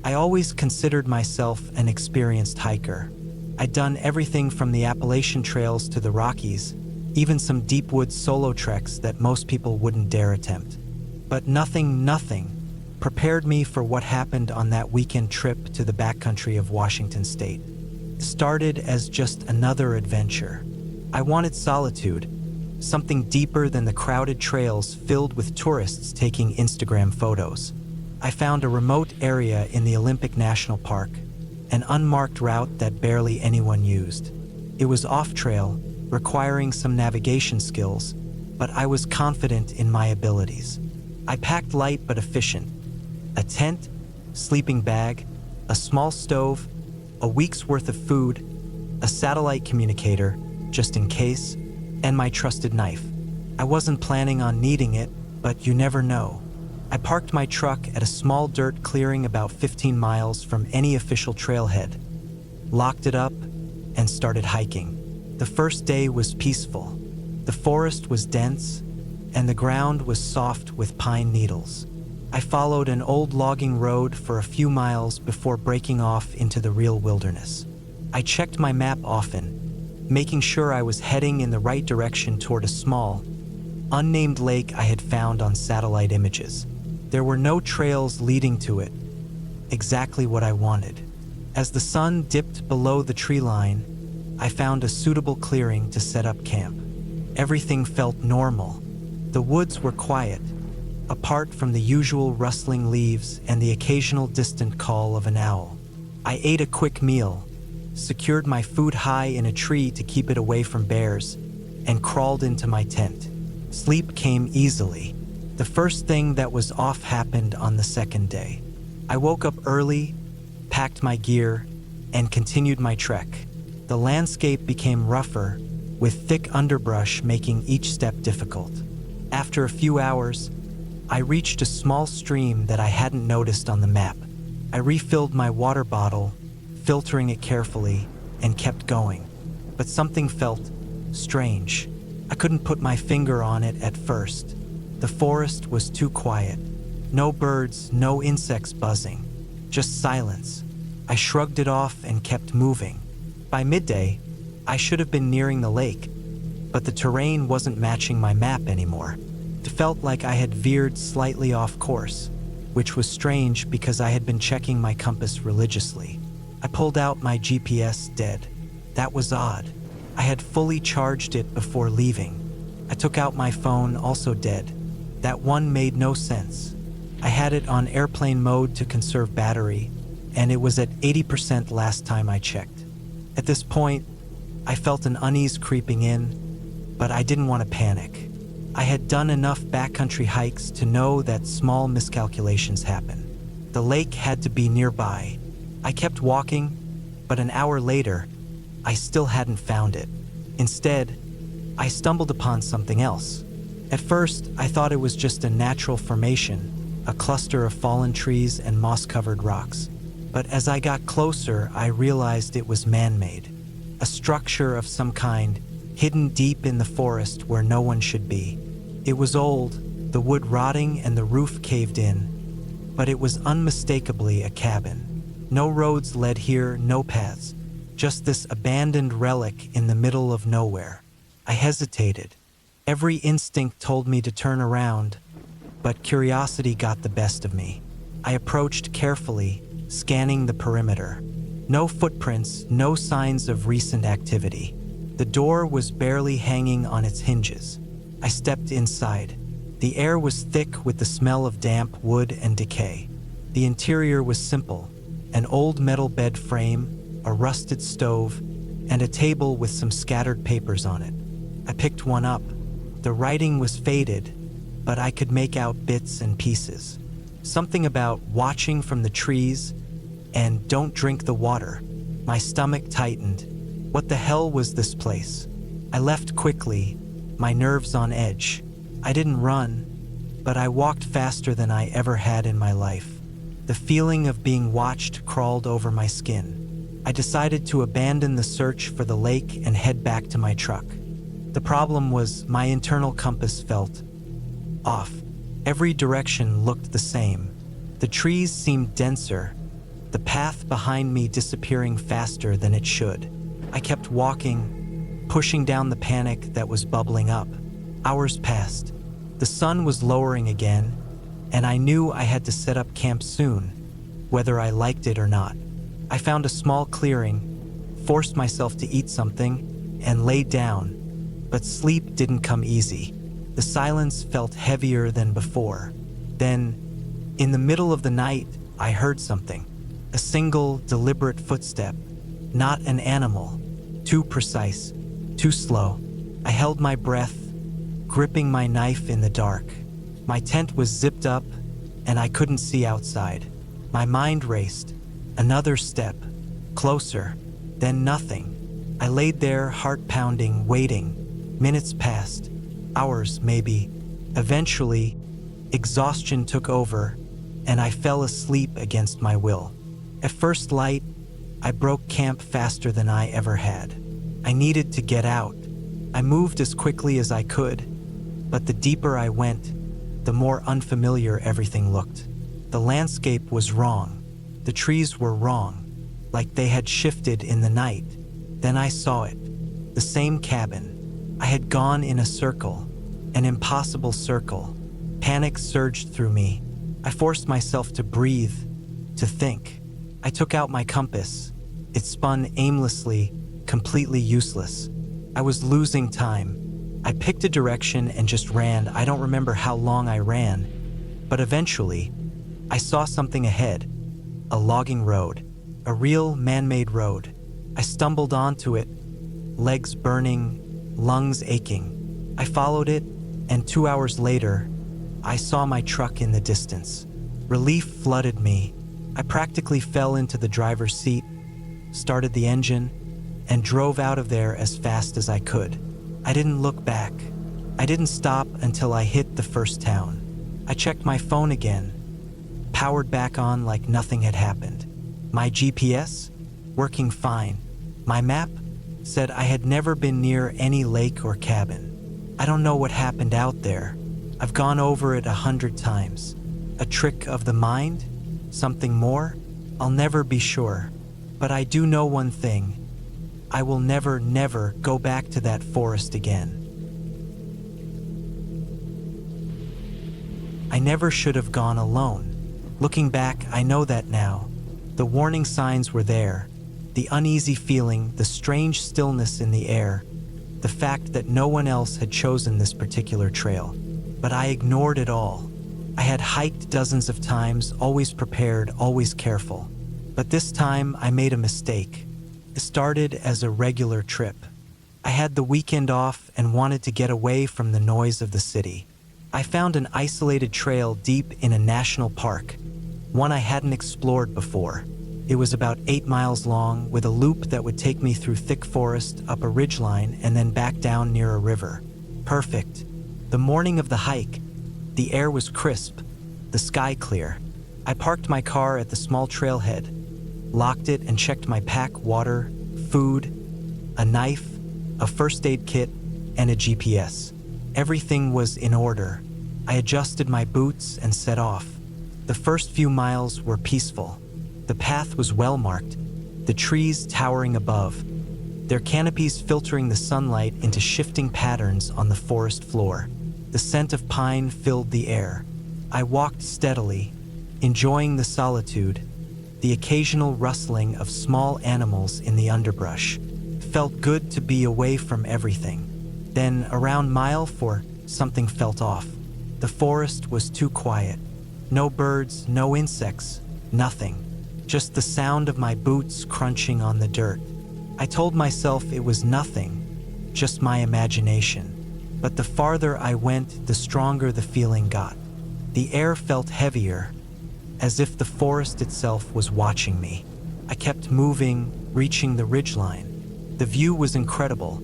I always considered myself an experienced hiker. I'd done everything from the Appalachian trails to the Rockies, even some deep woods solo treks that most people wouldn't dare attempt. But nothing prepared me for what happened on that weekend trip to the backcountry of Washington State. It started as just another adventure. I wanted solitude, something deeper than the crowded trails filled with tourists taking Instagram photos. I found a remote area in the Olympic National Park, an unmarked route that barely anyone used. It was off-trail, requiring some navigation skills, but I was confident in my abilities. I packed light but efficient: a tent, sleeping bag, a small stove, a week's worth of food, a satellite communicator, just in case, and my trusted knife. I wasn't planning on needing it, but you never know. I parked my truck at a small dirt clearing about 15 miles from any official trailhead, locked it up, and started hiking. The first day was peaceful. The forest was dense, and the ground was soft with pine needles. I followed an old logging road for a few miles before breaking off into the real wilderness. I checked my map often, making sure I was heading in the right direction toward a small, unnamed lake I had found on satellite images. There were no trails leading to it, exactly what I wanted. As the sun dipped below the tree line, I found a suitable clearing to set up camp. Everything felt normal. The woods were quiet, apart from the usual rustling leaves and the occasional distant call of an owl. I ate a quick meal, secured my food high in a tree to keep it away from bears, and crawled into my tent. Sleep came easily. The first thing that was off happened on the second day. I woke up early, packed my gear, and continued my trek. The landscape became rougher, with thick underbrush making each step difficult. After a few hours, I reached a small stream that I hadn't noticed on the map. I refilled my water bottle, filtering it carefully, and kept going. But something felt strange. I couldn't put my finger on it at first. The forest was too quiet. No birds, no insects buzzing, just silence. I shrugged it off and kept moving. By midday, I should have been nearing the lake, but the terrain wasn't matching my map anymore. It felt like I had veered slightly off course, which was strange because I had been checking my compass religiously. I pulled out my GPS dead. That was odd. I had fully charged it before leaving. I took out my phone, also dead. That one made no sense. I had it on airplane mode to conserve battery, and it was at 80% last time I checked. At this point, I felt an unease creeping in, but I didn't want to panic. I had done enough backcountry hikes to know that small miscalculations happen. The lake had to be nearby. I kept walking, but an hour later, I still hadn't found it. Instead, I stumbled upon something else. At first, I thought it was just a natural formation, a cluster of fallen trees and moss-covered rocks. But as I got closer, I realized it was man-made. A structure of some kind, hidden deep in the forest where no one should be. It was old, the wood rotting and the roof caved in, but it was unmistakably a cabin. No roads led here, no paths, just this abandoned relic in the middle of nowhere. I hesitated. Every instinct told me to turn around, but curiosity got the best of me. I approached carefully, scanning the perimeter. No footprints, no signs of recent activity. The door was barely hanging on its hinges. I stepped inside. The air was thick with the smell of damp wood and decay. The interior was simple: an old metal bed frame, a rusted stove, and a table with some scattered papers on it. I picked one up. The writing was faded, but I could make out bits and pieces. Something about watching from the trees and don't drink the water. My stomach tightened. What the hell was this place? I left quickly, my nerves on edge. I didn't run, but I walked faster than I ever had in my life. The feeling of being watched crawled over my skin. I decided to abandon the search for the lake and head back to my truck. The problem was my internal compass felt off. Every direction looked the same. The trees seemed denser, the path behind me disappearing faster than it should. I kept walking, pushing down the panic that was bubbling up. Hours passed. The sun was lowering again, and I knew I had to set up camp soon, whether I liked it or not. I found a small clearing, forced myself to eat something, and laid down, but sleep didn't come easy. The silence felt heavier than before. Then, in the middle of the night, I heard something. A single, deliberate footstep. Not an animal. Too precise. Too slow. I held my breath, gripping my knife in the dark. My tent was zipped up, and I couldn't see outside. My mind raced. Another step. Closer. Then nothing. I laid there, heart pounding, waiting. Minutes passed. Hours, maybe. Eventually, exhaustion took over, and I fell asleep against my will. At first light, I broke camp faster than I ever had. I needed to get out. I moved as quickly as I could, but the deeper I went, the more unfamiliar everything looked. The landscape was wrong. The trees were wrong, like they had shifted in the night. Then I saw it. The same cabin. I had gone in a circle, an impossible circle. Panic surged through me. I forced myself to breathe, to think. I took out my compass. It spun aimlessly, completely useless. I was losing time. I picked a direction and just ran. I don't remember how long I ran, but eventually, I saw something ahead. A logging road. A real man-made road. I stumbled onto it, legs burning, lungs aching. I followed it, and 2 hours later, I saw my truck in the distance. Relief flooded me. I practically fell into the driver's seat, started the engine, and drove out of there as fast as I could. I didn't look back. I didn't stop until I hit the first town. I checked my phone again, powered back on like nothing had happened. My GPS? Working fine. My map said I had never been near any lake or cabin. I don't know what happened out there. I've gone over it 100 times. A trick of the mind? Something more? I'll never be sure. But I do know one thing. I will never, never go back to that forest again. I never should have gone alone. Looking back, I know that now. The warning signs were there. The uneasy feeling, the strange stillness in the air, the fact that no one else had chosen this particular trail. But I ignored it all. I had hiked dozens of times, always prepared, always careful. But this time, I made a mistake. It started as a regular trip. I had the weekend off and wanted to get away from the noise of the city. I found an isolated trail deep in a national park, one I hadn't explored before. It was about 8 miles long, with a loop that would take me through thick forest, up a ridgeline, and then back down near a river. Perfect. The morning of the hike, the air was crisp, the sky clear. I parked my car at the small trailhead, locked it, and checked my pack: water, food, a knife, a first aid kit, and a GPS. Everything was in order. I adjusted my boots and set off. The first few miles were peaceful. The path was well marked, the trees towering above, their canopies filtering the sunlight into shifting patterns on the forest floor. The scent of pine filled the air. I walked steadily, enjoying the solitude, the occasional rustling of small animals in the underbrush. Felt good to be away from everything. Then, around mile 4, something felt off. The forest was too quiet. No birds, no insects, nothing. Just the sound of my boots crunching on the dirt. I told myself it was nothing, just my imagination. But the farther I went, the stronger the feeling got. The air felt heavier, as if the forest itself was watching me. I kept moving, reaching the ridgeline. The view was incredible.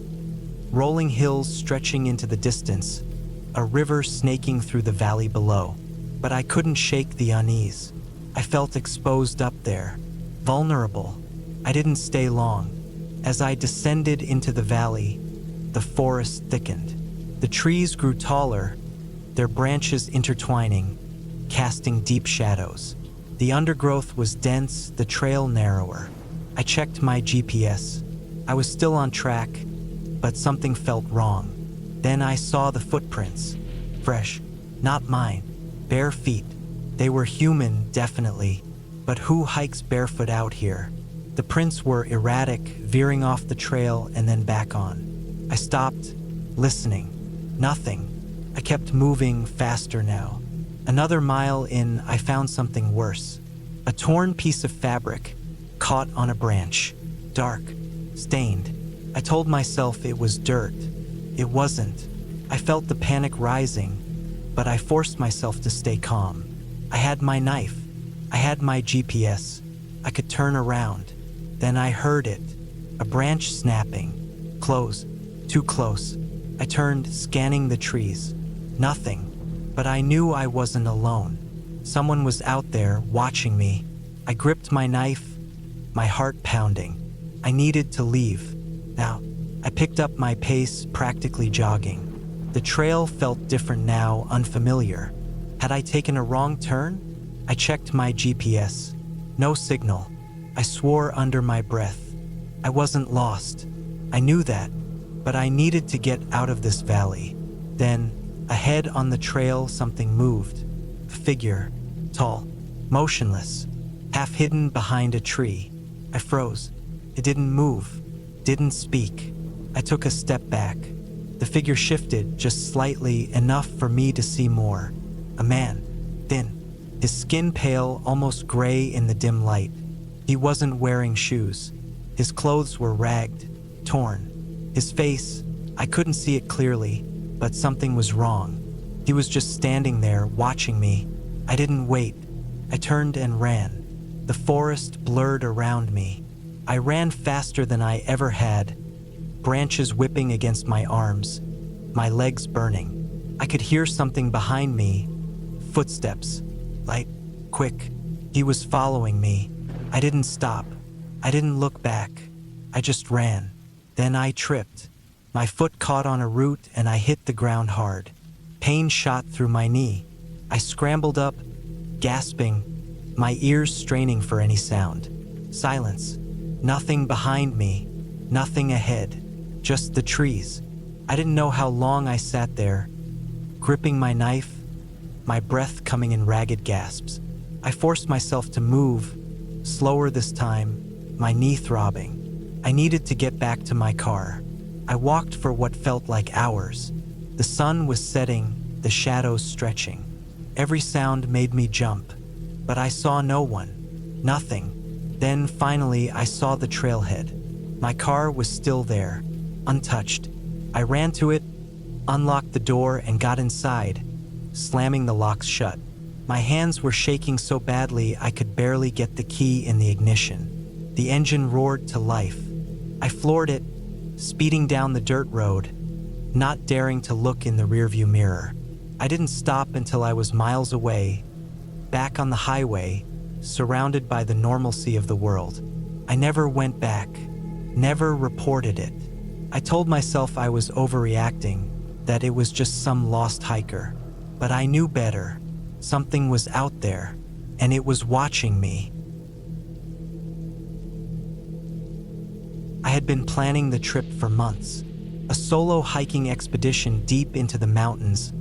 Rolling hills stretching into the distance, a river snaking through the valley below. But I couldn't shake the unease. I felt exposed up there, vulnerable. I didn't stay long. As I descended into the valley, the forest thickened. The trees grew taller, their branches intertwining, casting deep shadows. The undergrowth was dense, the trail narrower. I checked my GPS. I was still on track, but something felt wrong. Then I saw the footprints. Fresh, not mine. Bare feet. They were human, definitely, but who hikes barefoot out here? The prints were erratic, veering off the trail and then back on. I stopped, listening. Nothing. I kept moving faster now. Another mile in, I found something worse. A torn piece of fabric, caught on a branch. Dark, stained. I told myself it was dirt. It wasn't. I felt the panic rising, but I forced myself to stay calm. I had my knife. I had my GPS. I could turn around. Then I heard it. A branch snapping. Close. Too close. I turned, scanning the trees. Nothing. But I knew I wasn't alone. Someone was out there, watching me. I gripped my knife, my heart pounding. I needed to leave. Now, I picked up my pace, practically jogging. The trail felt different now, unfamiliar. Had I taken a wrong turn? I checked my GPS. No signal. I swore under my breath. I wasn't lost. I knew that, but I needed to get out of this valley. Then, ahead on the trail, something moved. A figure, tall, motionless, half hidden behind a tree. I froze. It didn't move, didn't speak. I took a step back. The figure shifted just slightly, enough for me to see more. A man, thin, his skin pale, almost gray in the dim light. He wasn't wearing shoes. His clothes were ragged, torn. His face, I couldn't see it clearly, but something was wrong. He was just standing there, watching me. I didn't wait. I turned and ran. The forest blurred around me. I ran faster than I ever had, branches whipping against my arms, my legs burning. I could hear something behind me. Footsteps. Light. Quick. He was following me. I didn't stop. I didn't look back. I just ran. Then I tripped. My foot caught on a root and I hit the ground hard. Pain shot through my knee. I scrambled up, gasping, my ears straining for any sound. Silence. Nothing behind me. Nothing ahead. Just the trees. I didn't know how long I sat there, gripping my knife, my breath coming in ragged gasps. I forced myself to move, slower this time, my knee throbbing. I needed to get back to my car. I walked for what felt like hours. The sun was setting, the shadows stretching. Every sound made me jump, but I saw no one. Nothing. Then finally I saw the trailhead. My car was still there, untouched. I ran to it, unlocked the door and got inside, slamming the locks shut. My hands were shaking so badly I could barely get the key in the ignition. The engine roared to life. I floored it, speeding down the dirt road, not daring to look in the rearview mirror. I didn't stop until I was miles away, back on the highway, surrounded by the normalcy of the world. I never went back, never reported it. I told myself I was overreacting, that it was just some lost hiker. But I knew better. Something was out there, and it was watching me. I had been planning the trip for months. A solo hiking expedition deep into the mountains,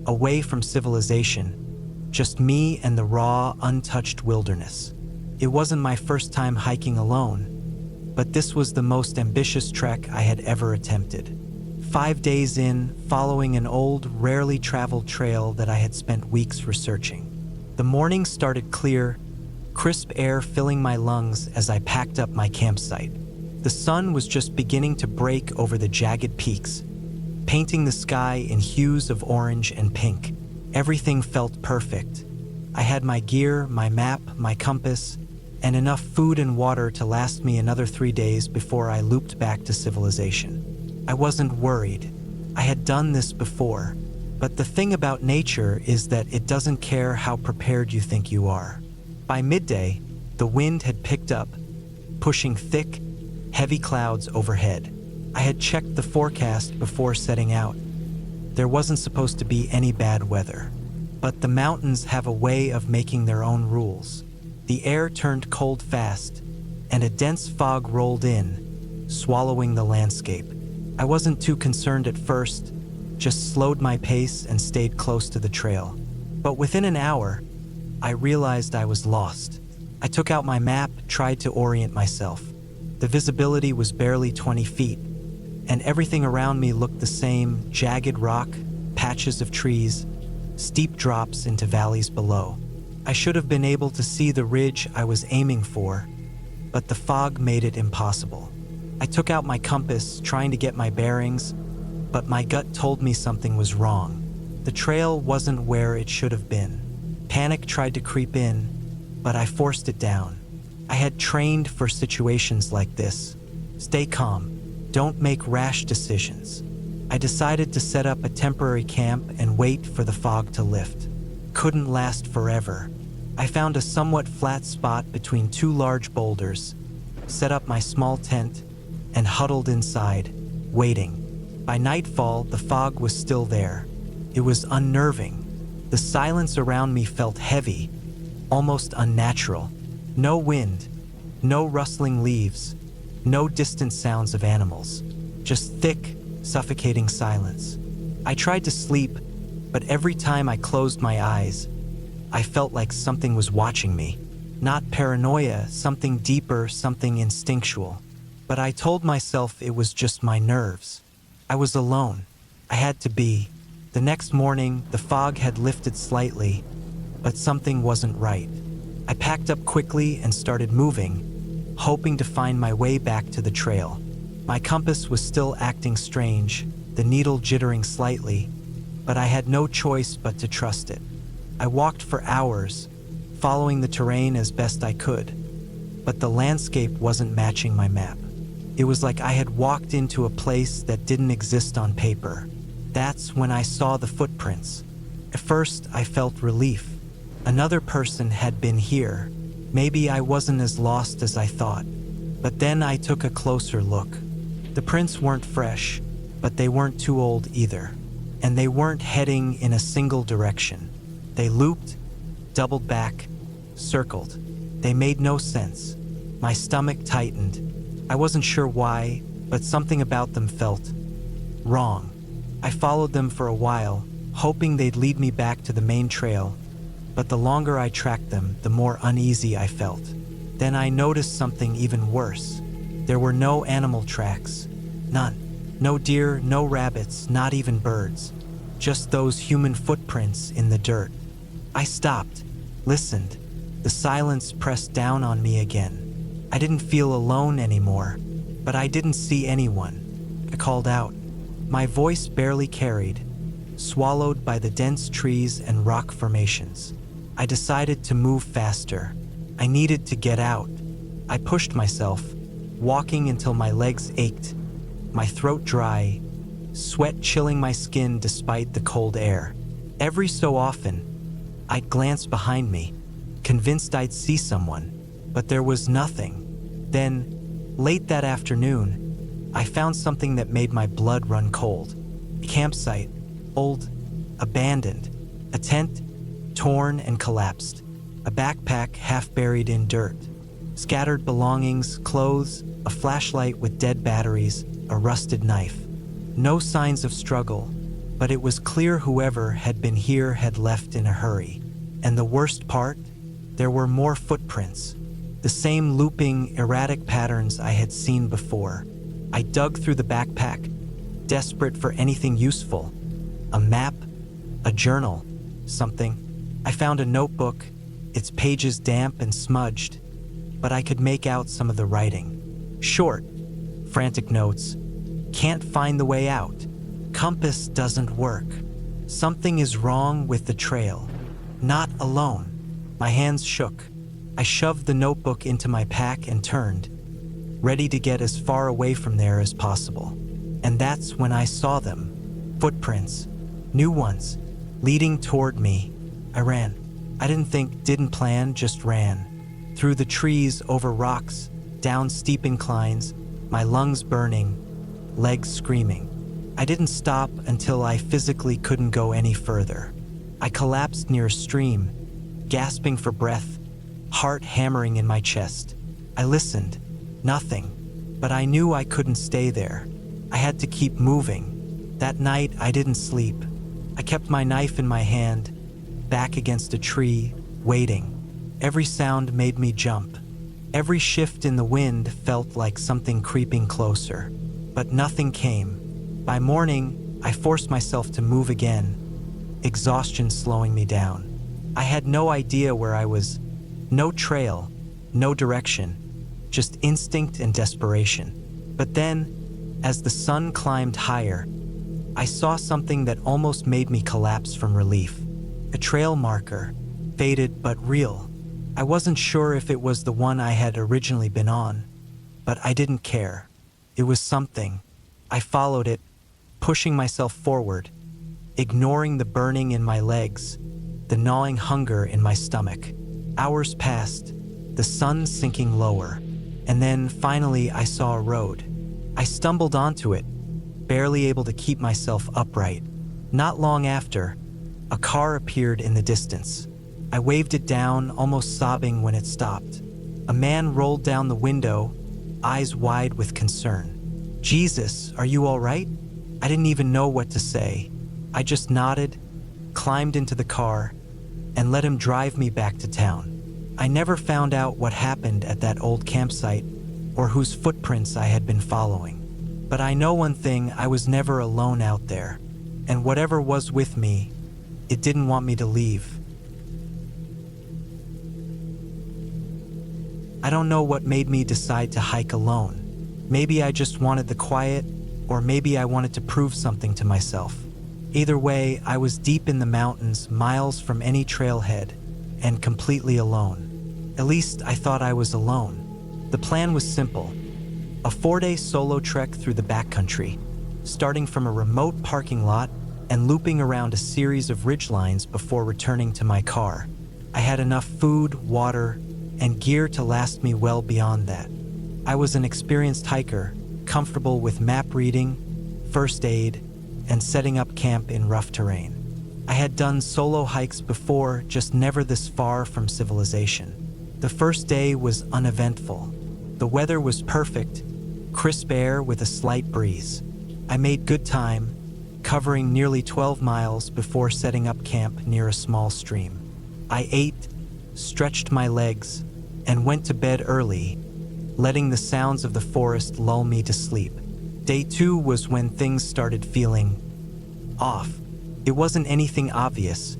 away from civilization, just me and the raw, untouched wilderness. It wasn't my first time hiking alone, but this was the most ambitious trek I had ever attempted. 5 days in, following an old, rarely traveled trail that I had spent weeks researching. The morning started clear, crisp air filling my lungs as I packed up my campsite. The sun was just beginning to break over the jagged peaks, painting the sky in hues of orange and pink. Everything felt perfect. I had my gear, my map, my compass, and enough food and water to last me another 3 days before I looped back to civilization. I wasn't worried. I had done this before. But the thing about nature is that it doesn't care how prepared you think you are. By midday, the wind had picked up, pushing thick, heavy clouds overhead. I had checked the forecast before setting out. There wasn't supposed to be any bad weather. But the mountains have a way of making their own rules. The air turned cold fast, and a dense fog rolled in, swallowing the landscape. I wasn't too concerned at first, just slowed my pace and stayed close to the trail. But within an hour, I realized I was lost. I took out my map, tried to orient myself. The visibility was barely 20 feet, and everything around me looked the same: jagged rock, patches of trees, steep drops into valleys below. I should have been able to see the ridge I was aiming for, but the fog made it impossible. I took out my compass, trying to get my bearings, but my gut told me something was wrong. The trail wasn't where it should have been. Panic tried to creep in, but I forced it down. I had trained for situations like this. Stay calm. Don't make rash decisions. I decided to set up a temporary camp and wait for the fog to lift. Couldn't last forever. I found a somewhat flat spot between two large boulders, set up my small tent, and huddled inside, waiting. By nightfall, the fog was still there. It was unnerving. The silence around me felt heavy, almost unnatural. No wind, no rustling leaves, no distant sounds of animals. Just thick, suffocating silence. I tried to sleep, but every time I closed my eyes, I felt like something was watching me. Not paranoia, something deeper, something instinctual. But I told myself it was just my nerves. I was alone. I had to be. The next morning, the fog had lifted slightly, but something wasn't right. I packed up quickly and started moving, hoping to find my way back to the trail. My compass was still acting strange, the needle jittering slightly, but I had no choice but to trust it. I walked for hours, following the terrain as best I could, but the landscape wasn't matching my map. It was like I had walked into a place that didn't exist on paper. That's when I saw the footprints. At first, I felt relief. Another person had been here. Maybe I wasn't as lost as I thought. But then I took a closer look. The prints weren't fresh, but they weren't too old either. And they weren't heading in a single direction. They looped, doubled back, circled. They made no sense. My stomach tightened. I wasn't sure why, but something about them felt wrong. I followed them for a while, hoping they'd lead me back to the main trail, but the longer I tracked them, the more uneasy I felt. Then I noticed something even worse. There were no animal tracks. None. No deer, no rabbits, not even birds. Just those human footprints in the dirt. I stopped, listened. The silence pressed down on me again. I didn't feel alone anymore, but I didn't see anyone. I called out. My voice barely carried, swallowed by the dense trees and rock formations. I decided to move faster. I needed to get out. I pushed myself, walking until my legs ached, my throat dry, sweat chilling my skin despite the cold air. Every so often, I'd glance behind me, convinced I'd see someone, but there was nothing. Then, late that afternoon, I found something that made my blood run cold. A campsite, old, abandoned. A tent, torn and collapsed. A backpack half buried in dirt. Scattered belongings, clothes, a flashlight with dead batteries, a rusted knife. No signs of struggle, but it was clear whoever had been here had left in a hurry. And the worst part? There were more footprints. The same looping, erratic patterns I had seen before. I dug through the backpack, desperate for anything useful. A map, a journal, something. I found a notebook, its pages damp and smudged, but I could make out some of the writing. Short, frantic notes. Can't find the way out. Compass doesn't work. Something is wrong with the trail. Not alone. My hands shook. I shoved the notebook into my pack and turned, ready to get as far away from there as possible. And that's when I saw them. Footprints. New ones. Leading toward me. I ran. I didn't think, didn't plan, just ran. Through the trees, over rocks, down steep inclines, my lungs burning, legs screaming. I didn't stop until I physically couldn't go any further. I collapsed near a stream, gasping for breath, heart hammering in my chest. I listened. Nothing. but I knew I couldn't stay there. I had to keep moving. That night, I didn't sleep. I kept my knife in my hand, back against a tree, waiting. Every sound made me jump. Every shift in the wind felt like something creeping closer. But nothing came. By morning, I forced myself to move again, exhaustion slowing me down. I had no idea where I was. No trail, no direction, just instinct and desperation. But then, as the sun climbed higher, I saw something that almost made me collapse from relief. A trail marker, faded but real. I wasn't sure if it was the one I had originally been on, but I didn't care. It was something. I followed it, pushing myself forward, ignoring the burning in my legs, the gnawing hunger in my stomach. Hours passed, the sun sinking lower, and then finally I saw a road. I stumbled onto it, barely able to keep myself upright. Not long after, a car appeared in the distance. I waved it down, almost sobbing when it stopped. A man rolled down the window, eyes wide with concern. "Jesus, are you all right?" I didn't even know what to say. I just nodded, climbed into the car, and let him drive me back to town. I never found out what happened at that old campsite or whose footprints I had been following. But I know one thing, I was never alone out there. And whatever was with me, it didn't want me to leave. I don't know what made me decide to hike alone. Maybe I just wanted the quiet, or maybe I wanted to prove something to myself. Either way, I was deep in the mountains, miles from any trailhead, and completely alone. At least I thought I was alone. The plan was simple. A 4-day solo trek through the backcountry, starting from a remote parking lot and looping around a series of ridgelines before returning to my car. I had enough food, water, and gear to last me well beyond that. I was an experienced hiker, comfortable with map reading, first aid, and setting up camp in rough terrain. I had done solo hikes before, just never this far from civilization. The first day was uneventful. The weather was perfect, crisp air with a slight breeze. I made good time, covering nearly 12 miles before setting up camp near a small stream. I ate, stretched my legs, and went to bed early, letting the sounds of the forest lull me to sleep. Day 2 was when things started feeling off. It wasn't anything obvious,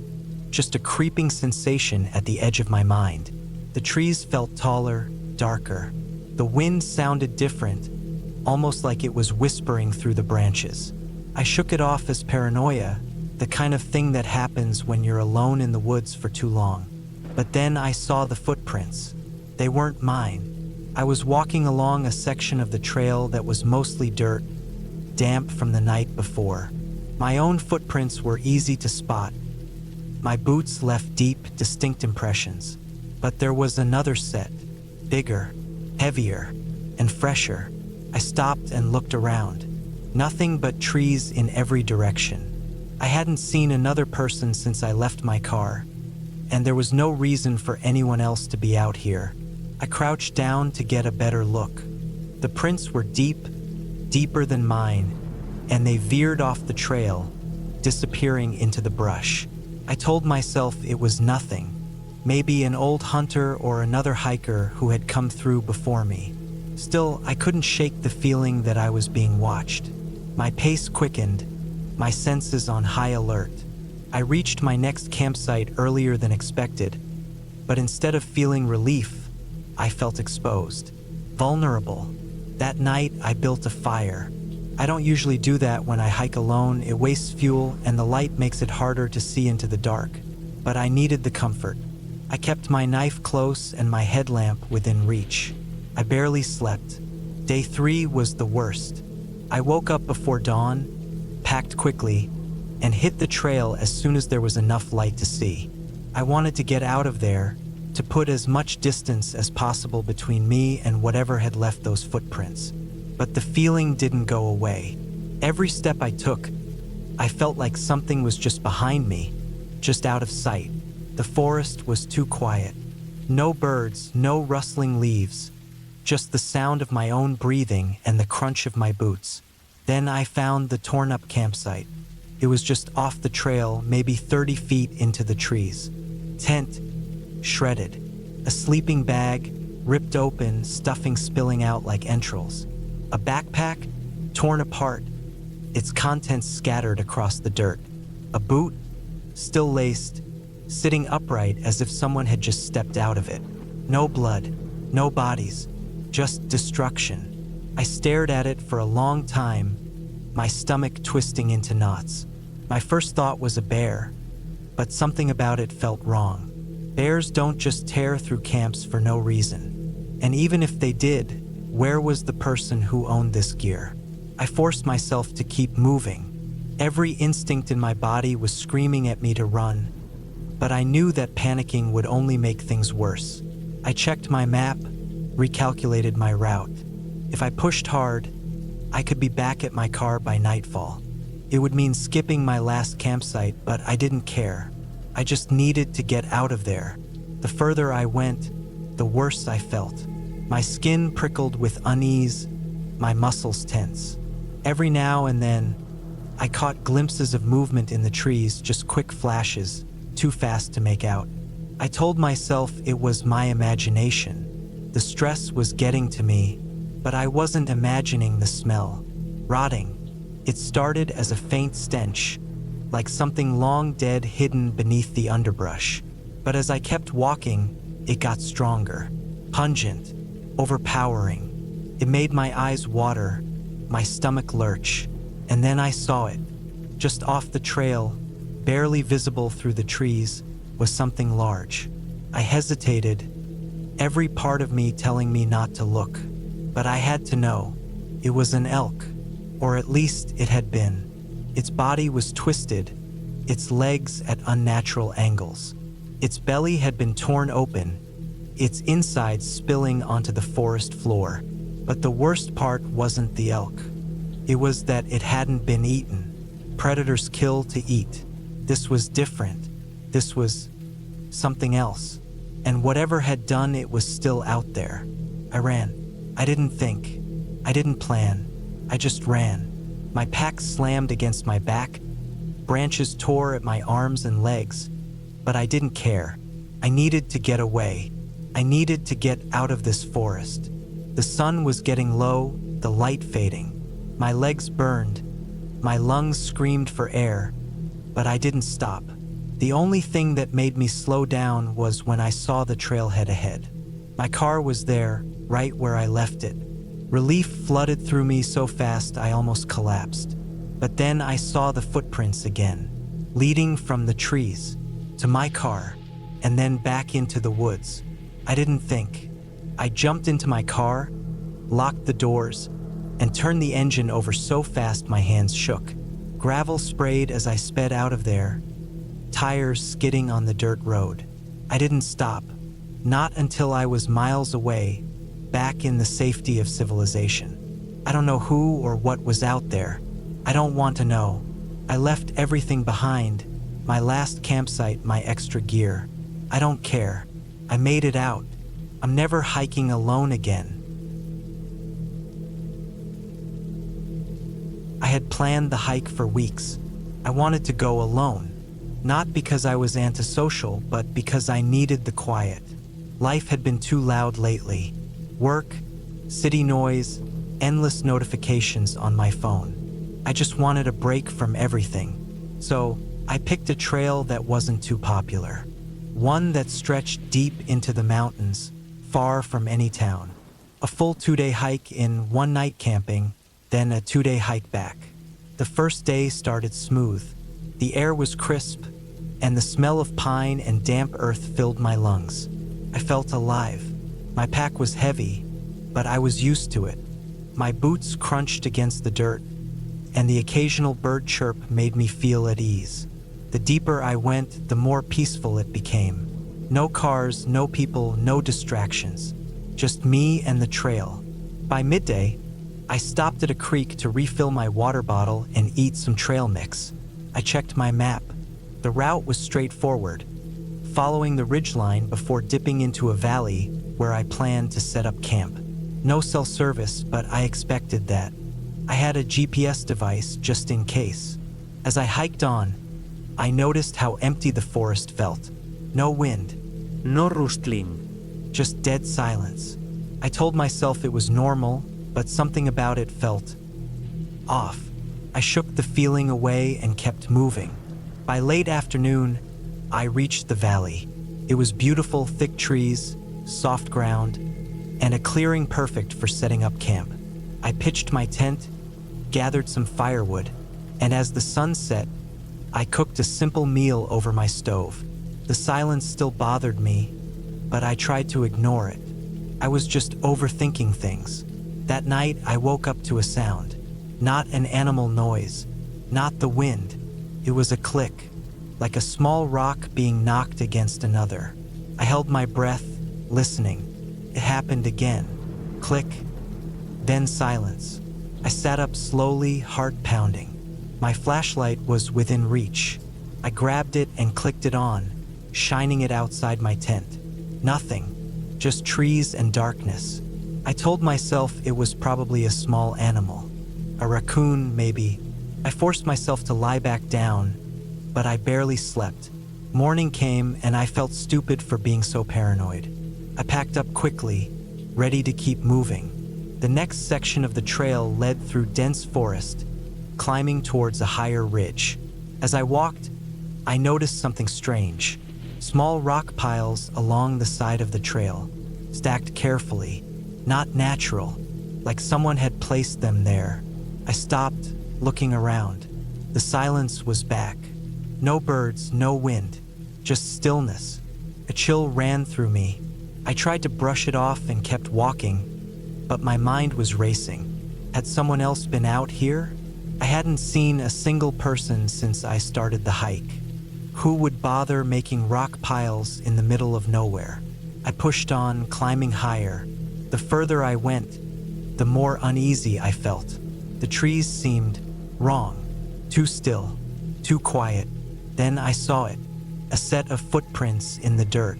just a creeping sensation at the edge of my mind. The trees felt taller, darker. The wind sounded different, almost like it was whispering through the branches. I shook it off as paranoia, the kind of thing that happens when you're alone in the woods for too long. But then I saw the footprints. They weren't mine. I was walking along a section of the trail that was mostly dirt, damp from the night before. My own footprints were easy to spot. My boots left deep, distinct impressions. But there was another set, bigger, heavier, and fresher. I stopped and looked around. Nothing but trees in every direction. I hadn't seen another person since I left my car, and there was no reason for anyone else to be out here. I crouched down to get a better look. The prints were deep, deeper than mine, and they veered off the trail, disappearing into the brush. I told myself it was nothing, maybe an old hunter or another hiker who had come through before me. Still, I couldn't shake the feeling that I was being watched. My pace quickened, my senses on high alert. I reached my next campsite earlier than expected, but instead of feeling relief, I felt exposed, vulnerable. That night, I built a fire. I don't usually do that when I hike alone. It wastes fuel and the light makes it harder to see into the dark. But I needed the comfort. I kept my knife close and my headlamp within reach. I barely slept. Day 3 was the worst. I woke up before dawn, packed quickly, and hit the trail as soon as there was enough light to see. I wanted to get out of there, to put as much distance as possible between me and whatever had left those footprints. But the feeling didn't go away. Every step I took, I felt like something was just behind me, just out of sight. The forest was too quiet. No birds, no rustling leaves, just the sound of my own breathing and the crunch of my boots. Then I found the torn-up campsite. It was just off the trail, maybe 30 feet into the trees. Tent, shredded. A sleeping bag, ripped open, stuffing spilling out like entrails. A backpack, torn apart, its contents scattered across the dirt. A boot, still laced, sitting upright as if someone had just stepped out of it. No blood, no bodies, just destruction. I stared at it for a long time, my stomach twisting into knots. My first thought was a bear, but something about it felt wrong. Bears don't just tear through camps for no reason. And even if they did, where was the person who owned this gear? I forced myself to keep moving. Every instinct in my body was screaming at me to run, but I knew that panicking would only make things worse. I checked my map, recalculated my route. If I pushed hard, I could be back at my car by nightfall. It would mean skipping my last campsite, but I didn't care. I just needed to get out of there. The further I went, the worse I felt. My skin prickled with unease, my muscles tense. Every now and then, I caught glimpses of movement in the trees, just quick flashes, too fast to make out. I told myself it was my imagination. The stress was getting to me, but I wasn't imagining the smell. Rotting. It started as a faint stench, like something long dead hidden beneath the underbrush. But as I kept walking, it got stronger, pungent, overpowering. It made my eyes water, my stomach lurch, and then I saw it. Just off the trail, barely visible through the trees, was something large. I hesitated, every part of me telling me not to look. But I had to know. It was an elk, or at least it had been. Its body was twisted, its legs at unnatural angles. Its belly had been torn open, its insides spilling onto the forest floor. But the worst part wasn't the elk. It was that it hadn't been eaten. Predators kill to eat. This was different. This was something else. And whatever had done it was still out there. I ran. I didn't think. I didn't plan. I just ran. My pack slammed against my back. Branches tore at my arms and legs. But I didn't care. I needed to get away. I needed to get out of this forest. The sun was getting low, the light fading. My legs burned. My lungs screamed for air. But I didn't stop. The only thing that made me slow down was when I saw the trailhead ahead. My car was there, right where I left it. Relief flooded through me so fast I almost collapsed. But then I saw the footprints again, leading from the trees to my car, and then back into the woods. I didn't think. I jumped into my car, locked the doors, and turned the engine over so fast my hands shook. Gravel sprayed as I sped out of there, tires skidding on the dirt road. I didn't stop, not until I was miles away, back in the safety of civilization. I don't know who or what was out there. I don't want to know. I left everything behind, my last campsite, my extra gear. I don't care. I made it out. I'm never hiking alone again. I had planned the hike for weeks. I wanted to go alone, not because I was antisocial, but because I needed the quiet. Life had been too loud lately. Work, city noise, endless notifications on my phone. I just wanted a break from everything. So I picked a trail that wasn't too popular. One that stretched deep into the mountains, far from any town. A full 2-day hike in one night camping, then a 2-day hike back. The first day started smooth. The air was crisp, and the smell of pine and damp earth filled my lungs. I felt alive. My pack was heavy, but I was used to it. My boots crunched against the dirt, and the occasional bird chirp made me feel at ease. The deeper I went, the more peaceful it became. No cars, no people, no distractions. Just me and the trail. By midday, I stopped at a creek to refill my water bottle and eat some trail mix. I checked my map. The route was straightforward, following the ridgeline before dipping into a valley where I planned to set up camp. No cell service, but I expected that. I had a GPS device just in case. As I hiked on, I noticed how empty the forest felt. No wind. No rustling. Just dead silence. I told myself it was normal, but something about it felt off. I shook the feeling away and kept moving. By late afternoon, I reached the valley. It was beautiful, thick trees, soft ground, and a clearing perfect for setting up camp. I pitched my tent, gathered some firewood, and as the sun set, I cooked a simple meal over my stove. The silence still bothered me, but I tried to ignore it. I was just overthinking things. That night, I woke up to a sound. Not an animal noise, not the wind. It was a click, like a small rock being knocked against another. I held my breath, listening. It happened again. Click, then silence. I sat up slowly, heart pounding. My flashlight was within reach. I grabbed it and clicked it on, shining it outside my tent. Nothing, just trees and darkness. I told myself it was probably a small animal. A raccoon, maybe. I forced myself to lie back down, but I barely slept. Morning came and I felt stupid for being so paranoid. I packed up quickly, ready to keep moving. The next section of the trail led through dense forest, climbing towards a higher ridge. As I walked, I noticed something strange. Small rock piles along the side of the trail, stacked carefully, not natural, like someone had placed them there. I stopped, looking around. The silence was back. No birds, no wind, just stillness. A chill ran through me. I tried to brush it off and kept walking, but my mind was racing. Had someone else been out here? I hadn't seen a single person since I started the hike. Who would bother making rock piles in the middle of nowhere? I pushed on, climbing higher. The further I went, the more uneasy I felt. The trees seemed wrong, too still, too quiet. Then I saw it, a set of footprints in the dirt.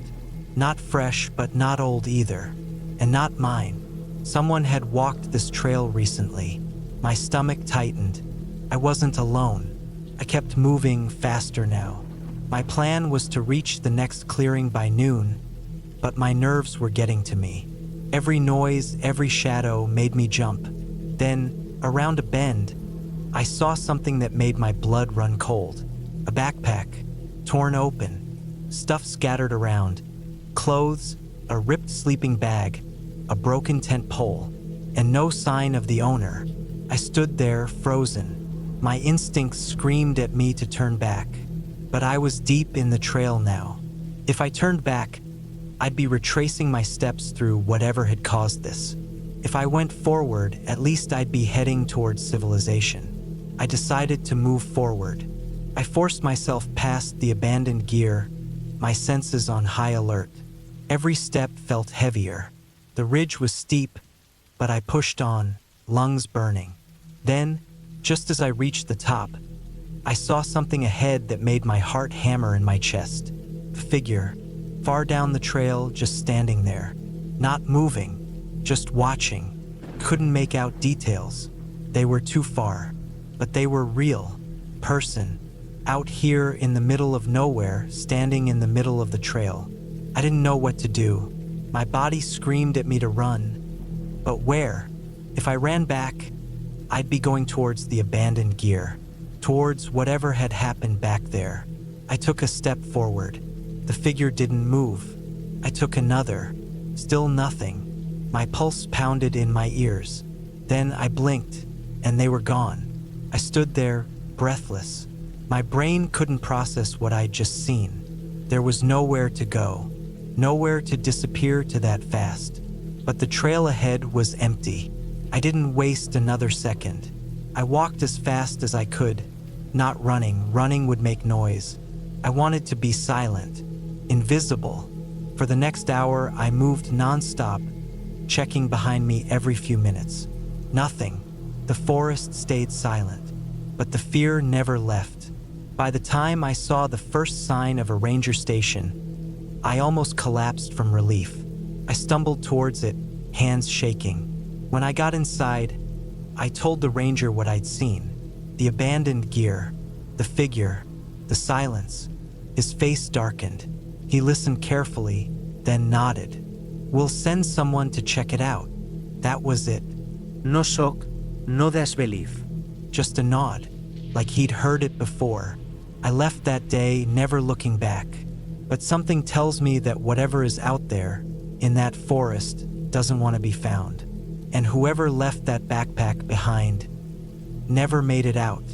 Not fresh, but not old either, and not mine. Someone had walked this trail recently. My stomach tightened. I wasn't alone. I kept moving faster now. My plan was to reach the next clearing by noon, but my nerves were getting to me. Every noise, every shadow made me jump. Then, around a bend, I saw something that made my blood run cold. A backpack, torn open, stuff scattered around, clothes, a ripped sleeping bag, a broken tent pole, and no sign of the owner. I stood there, frozen. My instincts screamed at me to turn back, but I was deep in the trail now. If I turned back, I'd be retracing my steps through whatever had caused this. If I went forward, at least I'd be heading towards civilization. I decided to move forward. I forced myself past the abandoned gear, my senses on high alert. Every step felt heavier. The ridge was steep, but I pushed on, lungs burning. Then, just as I reached the top, I saw something ahead that made my heart hammer in my chest. A figure, far down the trail, just standing there. Not moving, just watching. Couldn't make out details. They were too far, but they were real. Person, out here in the middle of nowhere, standing in the middle of the trail. I didn't know what to do. My body screamed at me to run. But where? If I ran back, I'd be going towards the abandoned gear, towards whatever had happened back there. I took a step forward. The figure didn't move. I took another. Still nothing. My pulse pounded in my ears. Then I blinked, and they were gone. I stood there, breathless. My brain couldn't process what I'd just seen. There was nowhere to go, nowhere to disappear to that fast. But the trail ahead was empty. I didn't waste another second. I walked as fast as I could, not running. Running would make noise. I wanted to be silent, invisible. For the next hour, I moved nonstop, checking behind me every few minutes. Nothing. The forest stayed silent, but the fear never left. By the time I saw the first sign of a ranger station, I almost collapsed from relief. I stumbled towards it, hands shaking. When I got inside, I told the ranger what I'd seen. The abandoned gear, the figure, the silence. His face darkened. He listened carefully, then nodded. "We'll send someone to check it out." That was it. No shock, no disbelief. Just a nod, like he'd heard it before. I left that day, never looking back. But something tells me that whatever is out there, in that forest, doesn't want to be found. And whoever left that backpack behind never made it out.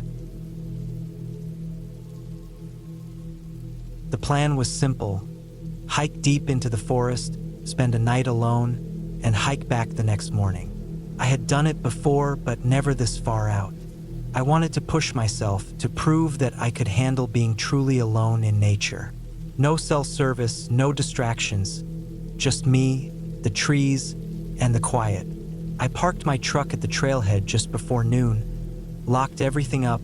The plan was simple. Hike deep into the forest, spend a night alone, and hike back the next morning. I had done it before, but never this far out. I wanted to push myself to prove that I could handle being truly alone in nature. No cell service, no distractions, just me, the trees, and the quiet. I parked my truck at the trailhead just before noon, locked everything up,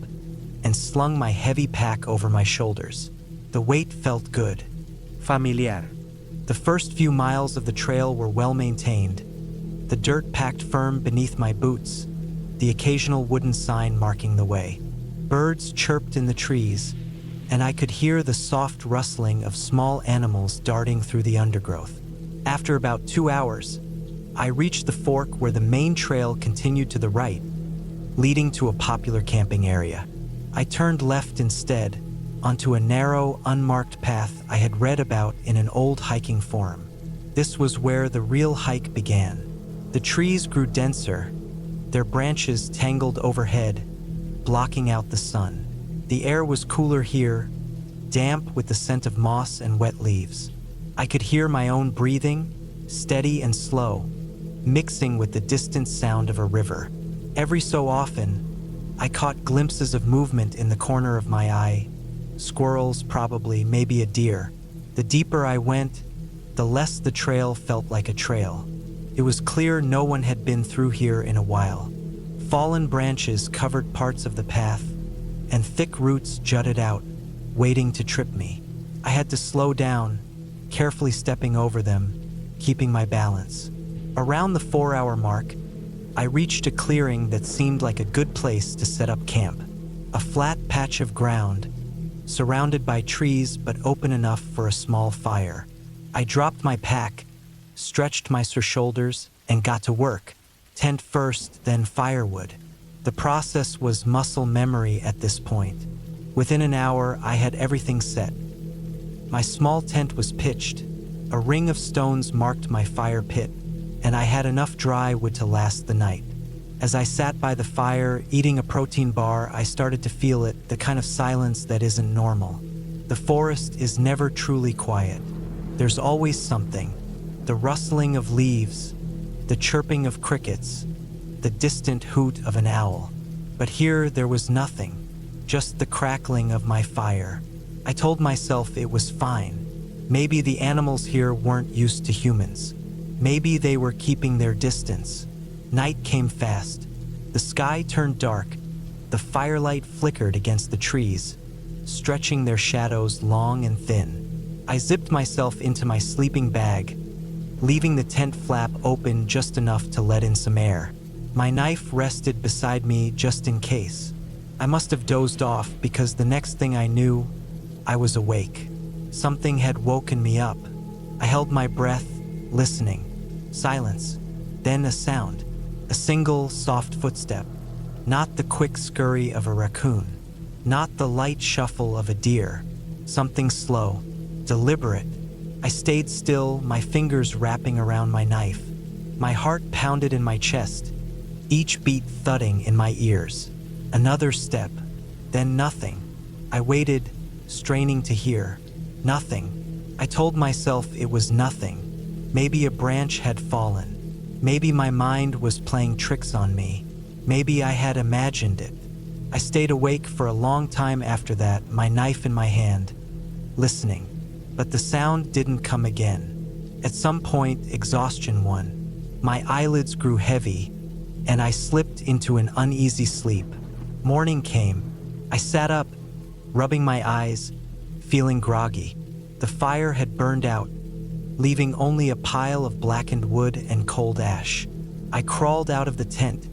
and slung my heavy pack over my shoulders. The weight felt good. Familiar. The first few miles of the trail were well maintained, the dirt packed firm beneath my boots, the occasional wooden sign marking the way. Birds chirped in the trees, and I could hear the soft rustling of small animals darting through the undergrowth. After about 2 hours, I reached the fork where the main trail continued to the right, leading to a popular camping area. I turned left instead, onto a narrow, unmarked path I had read about in an old hiking forum. This was where the real hike began. The trees grew denser, their branches tangled overhead, blocking out the sun. The air was cooler here, damp with the scent of moss and wet leaves. I could hear my own breathing, steady and slow, mixing with the distant sound of a river. Every so often, I caught glimpses of movement in the corner of my eye. Squirrels, probably, maybe a deer. The deeper I went, the less the trail felt like a trail. It was clear no one had been through here in a while. Fallen branches covered parts of the path, and thick roots jutted out, waiting to trip me. I had to slow down, carefully stepping over them, keeping my balance. Around the 4-hour mark, I reached a clearing that seemed like a good place to set up camp. A flat patch of ground, surrounded by trees but open enough for a small fire. I dropped my pack, stretched my shoulders, and got to work. Tent first, then firewood. The process was muscle memory at this point. Within an hour, I had everything set. My small tent was pitched, a ring of stones marked my fire pit, and I had enough dry wood to last the night. As I sat by the fire, eating a protein bar, I started to feel it, the kind of silence that isn't normal. The forest is never truly quiet. There's always something. The rustling of leaves, the chirping of crickets, the distant hoot of an owl. But here there was nothing, just the crackling of my fire. I told myself it was fine. Maybe the animals here weren't used to humans. Maybe they were keeping their distance. Night came fast. The sky turned dark. The firelight flickered against the trees, stretching their shadows long and thin. I zipped myself into my sleeping bag, leaving the tent flap open just enough to let in some air. My knife rested beside me just in case. I must have dozed off because the next thing I knew, I was awake. Something had woken me up. I held my breath, listening. Silence. Then a sound. A single, soft footstep. Not the quick scurry of a raccoon. Not the light shuffle of a deer. Something slow, deliberate. I stayed still, my fingers wrapping around my knife. My heart pounded in my chest, each beat thudding in my ears. Another step, then nothing. I waited, straining to hear. Nothing. I told myself it was nothing. Maybe a branch had fallen. Maybe my mind was playing tricks on me. Maybe I had imagined it. I stayed awake for a long time after that, my knife in my hand, listening. But the sound didn't come again. At some point, exhaustion won. My eyelids grew heavy, and I slipped into an uneasy sleep. Morning came. I sat up, rubbing my eyes, feeling groggy. The fire had burned out, leaving only a pile of blackened wood and cold ash. I crawled out of the tent,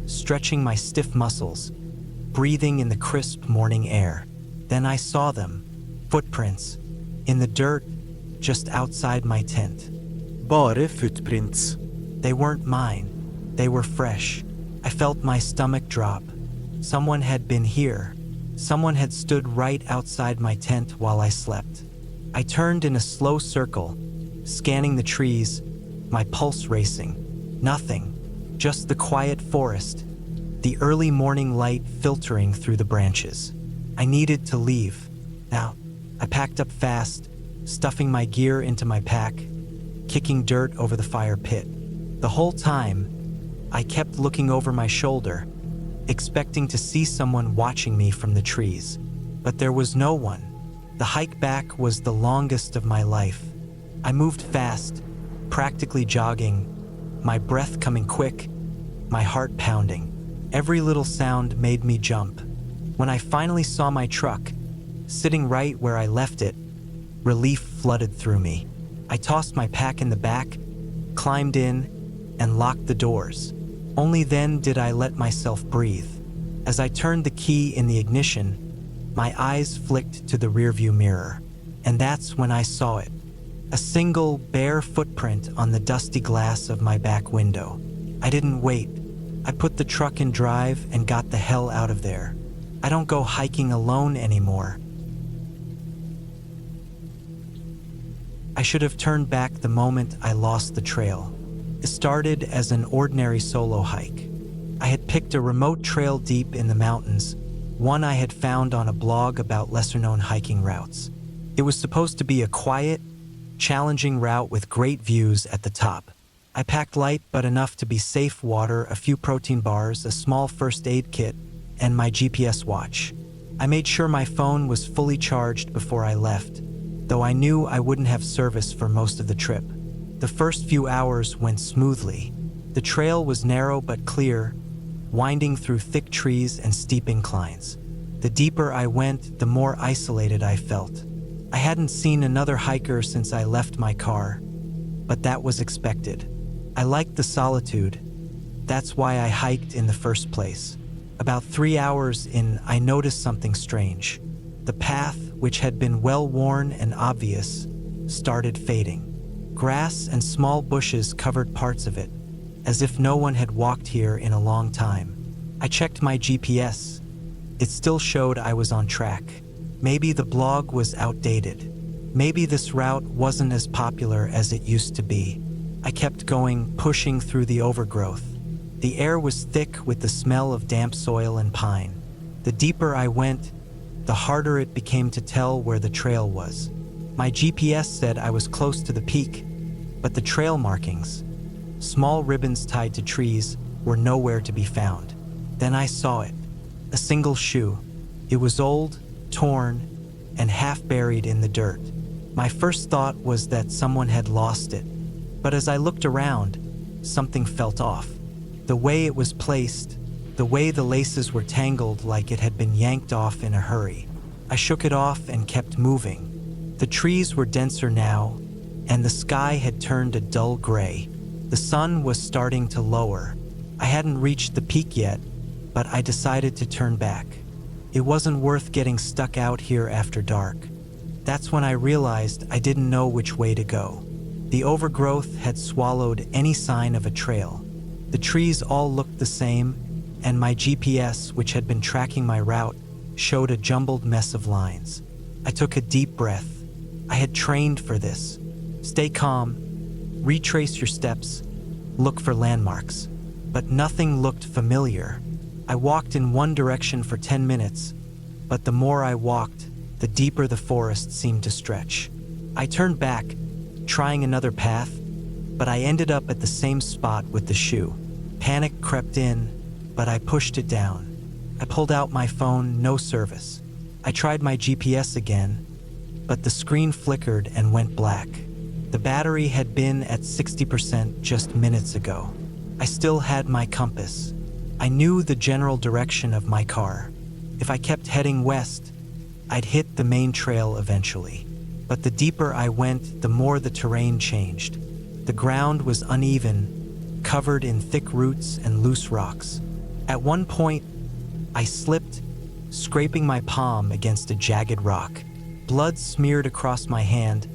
stretching my stiff muscles, breathing in the crisp morning air. Then I saw them, footprints, in the dirt just outside my tent. Bare footprints. They weren't mine. They were fresh. I felt my stomach drop. Someone had been here. Someone had stood right outside my tent while I slept. I turned in a slow circle, scanning the trees, my pulse racing. Nothing, just the quiet forest, the early morning light filtering through the branches. I needed to leave. Now, I packed up fast, stuffing my gear into my pack, kicking dirt over the fire pit. The whole time, I kept looking over my shoulder, expecting to see someone watching me from the trees. But there was no one. The hike back was the longest of my life. I moved fast, practically jogging, my breath coming quick, my heart pounding. Every little sound made me jump. When I finally saw my truck, sitting right where I left it, relief flooded through me. I tossed my pack in the back, climbed in, and locked the doors. Only then did I let myself breathe. As I turned the key in the ignition, my eyes flicked to the rearview mirror. And that's when I saw it. A single, bare footprint on the dusty glass of my back window. I didn't wait. I put the truck in drive and got the hell out of there. I don't go hiking alone anymore. I should have turned back the moment I lost the trail. It started as an ordinary solo hike. I had picked a remote trail deep in the mountains, one I had found on a blog about lesser-known hiking routes. It was supposed to be a quiet, challenging route with great views at the top. I packed light but enough to be safe: water, a few protein bars, a small first aid kit, and my GPS watch. I made sure my phone was fully charged before I left, though I knew I wouldn't have service for most of the trip. The first few hours went smoothly. The trail was narrow but clear, winding through thick trees and steep inclines. The deeper I went, the more isolated I felt. I hadn't seen another hiker since I left my car, but that was expected. I liked the solitude. That's why I hiked in the first place. About 3 hours in, I noticed something strange. The path, which had been well-worn and obvious, started fading. Grass and small bushes covered parts of it, as if no one had walked here in a long time. I checked my GPS. It still showed I was on track. Maybe the blog was outdated. Maybe this route wasn't as popular as it used to be. I kept going, pushing through the overgrowth. The air was thick with the smell of damp soil and pine. The deeper I went, the harder it became to tell where the trail was. My GPS said I was close to the peak, but the trail markings, small ribbons tied to trees, were nowhere to be found. Then I saw it. A single shoe. It was old, torn, and half buried in the dirt. My first thought was that someone had lost it, but as I looked around, something felt off. The way it was placed, the way the laces were tangled like it had been yanked off in a hurry. I shook it off and kept moving. The trees were denser now, and the sky had turned a dull gray. The sun was starting to lower. I hadn't reached the peak yet, but I decided to turn back. It wasn't worth getting stuck out here after dark. That's when I realized I didn't know which way to go. The overgrowth had swallowed any sign of a trail. The trees all looked the same, and my GPS, which had been tracking my route, showed a jumbled mess of lines. I took a deep breath. I had trained for this. Stay calm, retrace your steps, look for landmarks. But nothing looked familiar. I walked in one direction for 10 minutes, but the more I walked, the deeper the forest seemed to stretch. I turned back, trying another path, but I ended up at the same spot with the shoe. Panic crept in, but I pushed it down. I pulled out my phone, no service. I tried my GPS again, but the screen flickered and went black. The battery had been at 60% just minutes ago. I still had my compass. I knew the general direction of my car. If I kept heading west, I'd hit the main trail eventually. But the deeper I went, the more the terrain changed. The ground was uneven, covered in thick roots and loose rocks. At one point, I slipped, scraping my palm against a jagged rock. Blood smeared across my hand,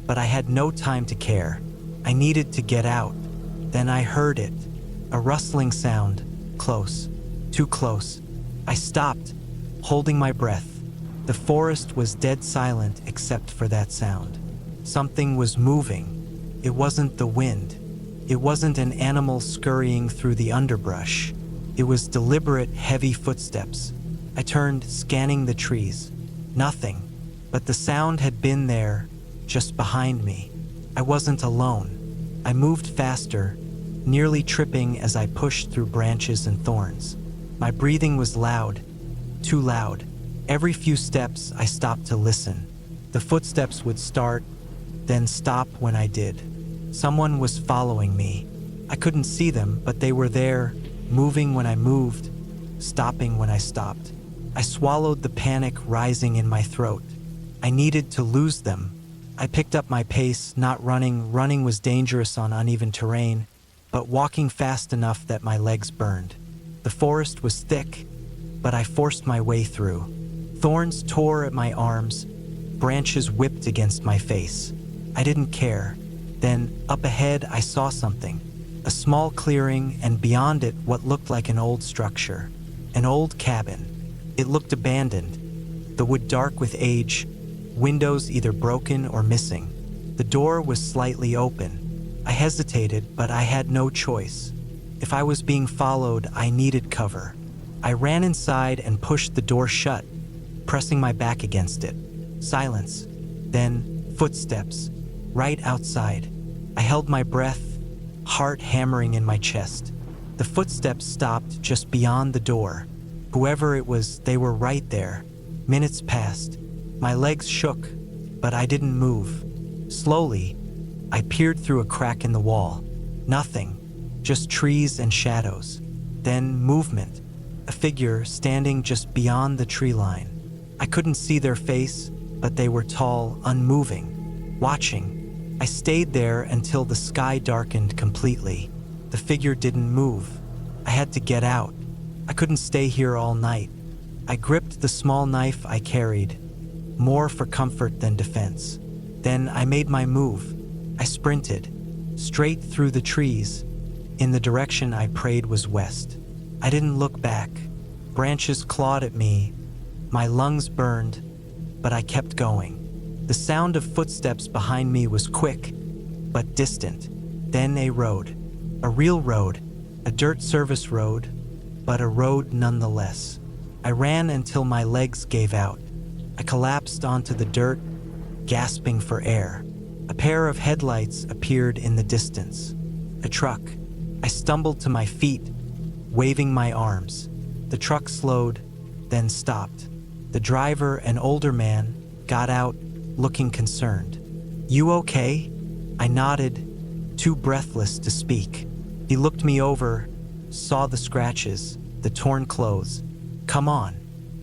but I had no time to care. I needed to get out. Then I heard it, a rustling sound, close, too close. I stopped, holding my breath. The forest was dead silent except for that sound. Something was moving. It wasn't the wind. It wasn't an animal scurrying through the underbrush. It was deliberate, heavy footsteps. I turned, scanning the trees. Nothing, but the sound had been there, just behind me. I wasn't alone. I moved faster, nearly tripping as I pushed through branches and thorns. My breathing was loud, too loud. Every few steps, I stopped to listen. The footsteps would start, then stop when I did. Someone was following me. I couldn't see them, but they were there, moving when I moved, stopping when I stopped. I swallowed the panic rising in my throat. I needed to lose them. I picked up my pace, not running. Running was dangerous on uneven terrain, but walking fast enough that my legs burned. The forest was thick, but I forced my way through. Thorns tore at my arms, branches whipped against my face. I didn't care. Then, up ahead, I saw something. A small clearing, and beyond it, what looked like an old structure. An old cabin. It looked abandoned. The wood dark with age, windows either broken or missing. The door was slightly open. I hesitated, but I had no choice. If I was being followed, I needed cover. I ran inside and pushed the door shut, pressing my back against it. Silence. Then, footsteps. Right outside. I held my breath, heart hammering in my chest. The footsteps stopped just beyond the door. Whoever it was, they were right there. Minutes passed. My legs shook, but I didn't move. Slowly, I peered through a crack in the wall. Nothing, just trees and shadows. Then movement. A figure standing just beyond the tree line. I couldn't see their face, but they were tall, unmoving, watching. I stayed there until the sky darkened completely. The figure didn't move. I had to get out. I couldn't stay here all night. I gripped the small knife I carried, more for comfort than defense. Then I made my move. I sprinted, straight through the trees, in the direction I prayed was west. I didn't look back. Branches clawed at me. My lungs burned, but I kept going. The sound of footsteps behind me was quick, but distant. Then a road. A real road. A dirt service road, but a road nonetheless. I ran until my legs gave out. I collapsed onto the dirt, gasping for air. A pair of headlights appeared in the distance. A truck. I stumbled to my feet, waving my arms. The truck slowed, then stopped. The driver, an older man, got out, looking concerned. "You okay?" I nodded, too breathless to speak. He looked me over, saw the scratches, the torn clothes. "Come on,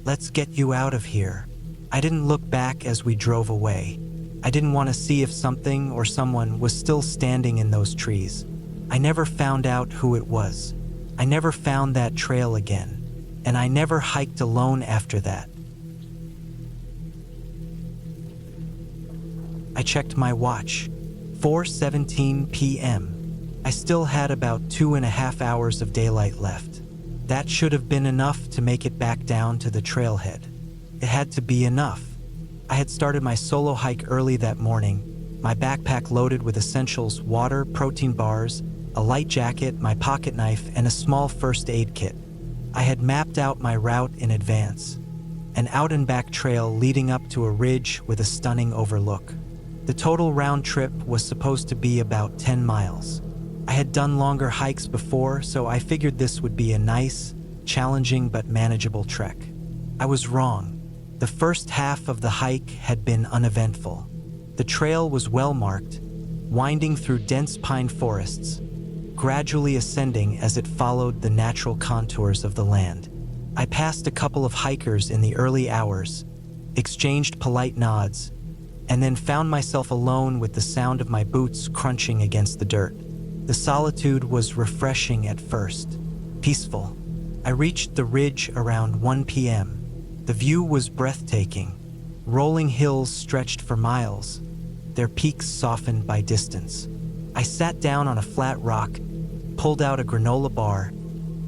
let's get you out of here." I didn't look back as we drove away. I didn't want to see if something or someone was still standing in those trees. I never found out who it was. I never found that trail again, and I never hiked alone after that. I checked my watch. 4:17 p.m. I still had about 2.5 hours of daylight left. That should have been enough to make it back down to the trailhead. It had to be enough. I had started my solo hike early that morning, my backpack loaded with essentials: water, protein bars, a light jacket, my pocket knife, and a small first aid kit. I had mapped out my route in advance, an out-and-back trail leading up to a ridge with a stunning overlook. The total round trip was supposed to be about 10 miles. I had done longer hikes before, so I figured this would be a nice, challenging but manageable trek. I was wrong. The first half of the hike had been uneventful. The trail was well marked, winding through dense pine forests, gradually ascending as it followed the natural contours of the land. I passed a couple of hikers in the early hours, exchanged polite nods, and then found myself alone with the sound of my boots crunching against the dirt. The solitude was refreshing at first, peaceful. I reached the ridge around 1 p.m. The view was breathtaking. Rolling hills stretched for miles, their peaks softened by distance. I sat down on a flat rock, pulled out a granola bar,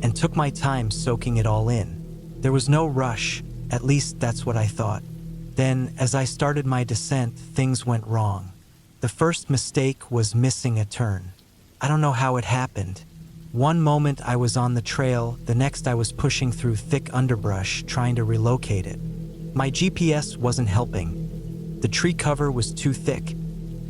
and took my time soaking it all in. There was no rush, at least that's what I thought. Then, as I started my descent, things went wrong. The first mistake was missing a turn. I don't know how it happened. One moment I was on the trail, the next I was pushing through thick underbrush trying to relocate it. My GPS wasn't helping. The tree cover was too thick,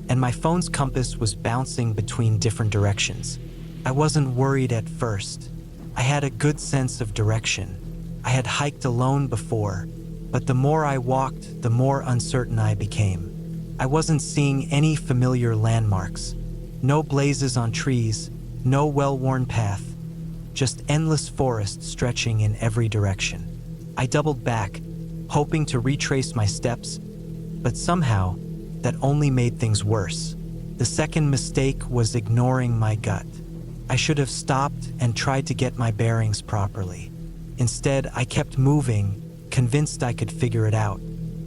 and my phone's compass was bouncing between different directions. I wasn't worried at first. I had a good sense of direction. I had hiked alone before, but the more I walked, the more uncertain I became. I wasn't seeing any familiar landmarks. No blazes on trees, no well-worn path, just endless forest stretching in every direction. I doubled back, hoping to retrace my steps, but somehow that only made things worse. The second mistake was ignoring my gut. I should have stopped and tried to get my bearings properly. Instead, I kept moving, convinced I could figure it out.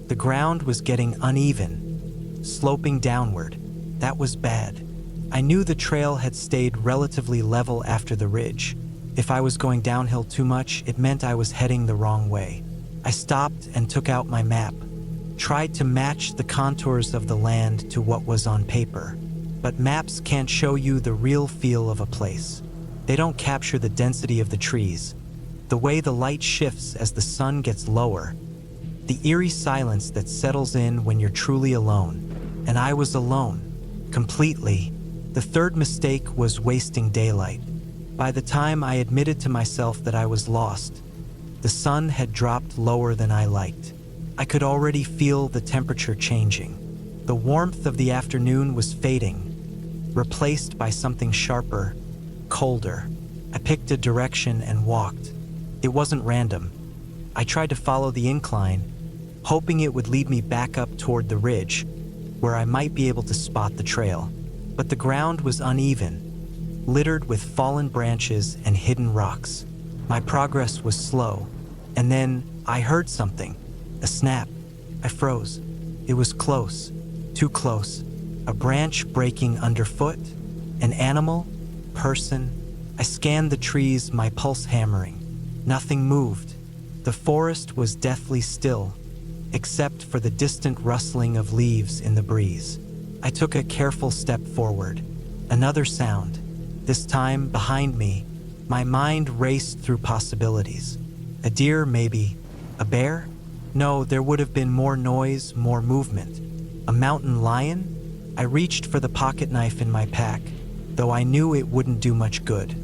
The ground was getting uneven, sloping downward. That was bad. I knew the trail had stayed relatively level after the ridge. If I was going downhill too much, it meant I was heading the wrong way. I stopped and took out my map, tried to match the contours of the land to what was on paper. But maps can't show you the real feel of a place. They don't capture the density of the trees, the way the light shifts as the sun gets lower, the eerie silence that settles in when you're truly alone. And I was alone, completely. The third mistake was wasting daylight. By the time I admitted to myself that I was lost, the sun had dropped lower than I liked. I could already feel the temperature changing. The warmth of the afternoon was fading, replaced by something sharper, colder. I picked a direction and walked. It wasn't random. I tried to follow the incline, hoping it would lead me back up toward the ridge, where I might be able to spot the trail. But the ground was uneven, littered with fallen branches and hidden rocks. My progress was slow, and then I heard something, a snap. I froze. It was close, too close. A branch breaking underfoot, an animal, person. I scanned the trees, my pulse hammering. Nothing moved. The forest was deathly still, except for the distant rustling of leaves in the breeze. I took a careful step forward. Another sound. This time, behind me, my mind raced through possibilities. A deer, maybe. A bear? No, there would have been more noise, more movement. A mountain lion? I reached for the pocket knife in my pack, though I knew it wouldn't do much good.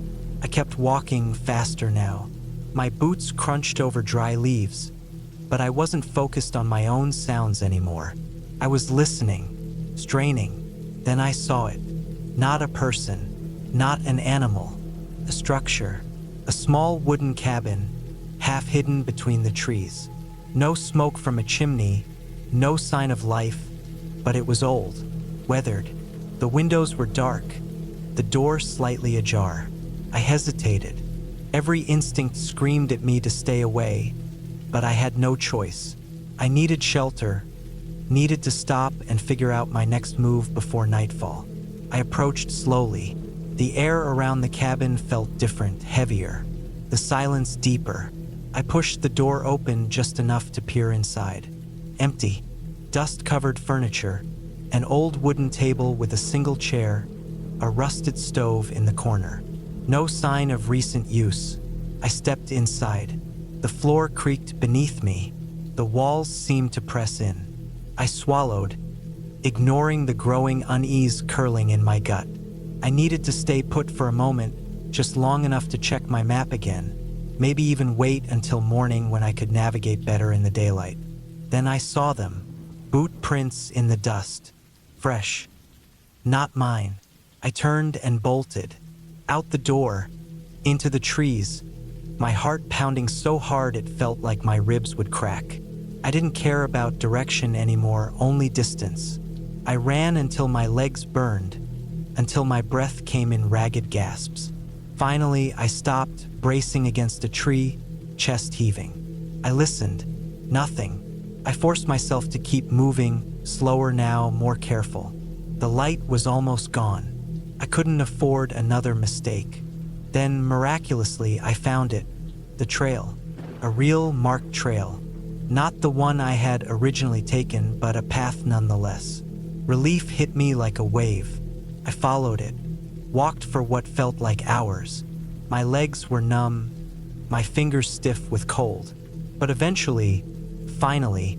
I kept walking faster now. My boots crunched over dry leaves, but I wasn't focused on my own sounds anymore. I was listening, straining. Then I saw it. Not a person, not an animal. A structure, a small wooden cabin, half hidden between the trees. No smoke from a chimney, no sign of life, but it was old, weathered. The windows were dark, the door slightly ajar. I hesitated. Every instinct screamed at me to stay away, but I had no choice. I needed shelter, needed to stop and figure out my next move before nightfall. I approached slowly. The air around the cabin felt different, heavier, the silence deeper. I pushed the door open just enough to peer inside. Empty, dust-covered furniture, an old wooden table with a single chair, a rusted stove in the corner. No sign of recent use. I stepped inside. The floor creaked beneath me. The walls seemed to press in. I swallowed, ignoring the growing unease curling in my gut. I needed to stay put for a moment, just long enough to check my map again, maybe even wait until morning when I could navigate better in the daylight. Then I saw them, boot prints in the dust, fresh, not mine. I turned and bolted, out the door, into the trees, my heart pounding so hard it felt like my ribs would crack. I didn't care about direction anymore, only distance. I ran until my legs burned, until my breath came in ragged gasps. Finally, I stopped, bracing against a tree, chest heaving. I listened. Nothing. I forced myself to keep moving, slower now, more careful. The light was almost gone. I couldn't afford another mistake. Then, miraculously, I found it. The trail. A real marked trail. Not the one I had originally taken, but a path nonetheless. Relief hit me like a wave. I followed it. Walked for what felt like hours. My legs were numb, my fingers stiff with cold. But eventually, finally,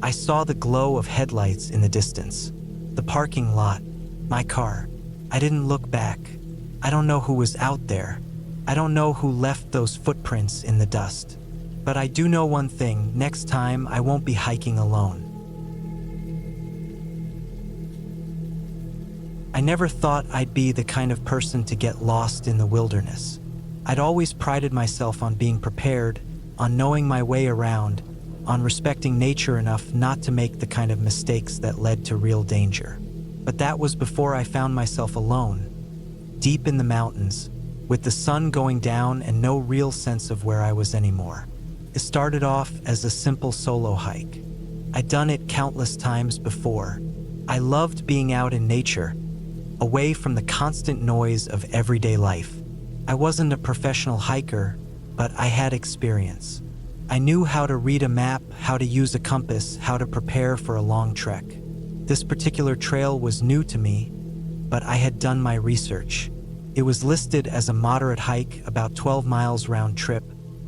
I saw the glow of headlights in the distance. The parking lot. My car. I didn't look back. I don't know who was out there. I don't know who left those footprints in the dust. But I do know one thing: next time I won't be hiking alone. I never thought I'd be the kind of person to get lost in the wilderness. I'd always prided myself on being prepared, on knowing my way around, on respecting nature enough not to make the kind of mistakes that led to real danger. But that was before I found myself alone, deep in the mountains, with the sun going down and no real sense of where I was anymore. It started off as a simple solo hike. I'd done it countless times before. I loved being out in nature, away from the constant noise of everyday life. I wasn't a professional hiker, but I had experience. I knew how to read a map, how to use a compass, how to prepare for a long trek. This particular trail was new to me, but I had done my research. It was listed as a moderate hike, about 12 miles round trip,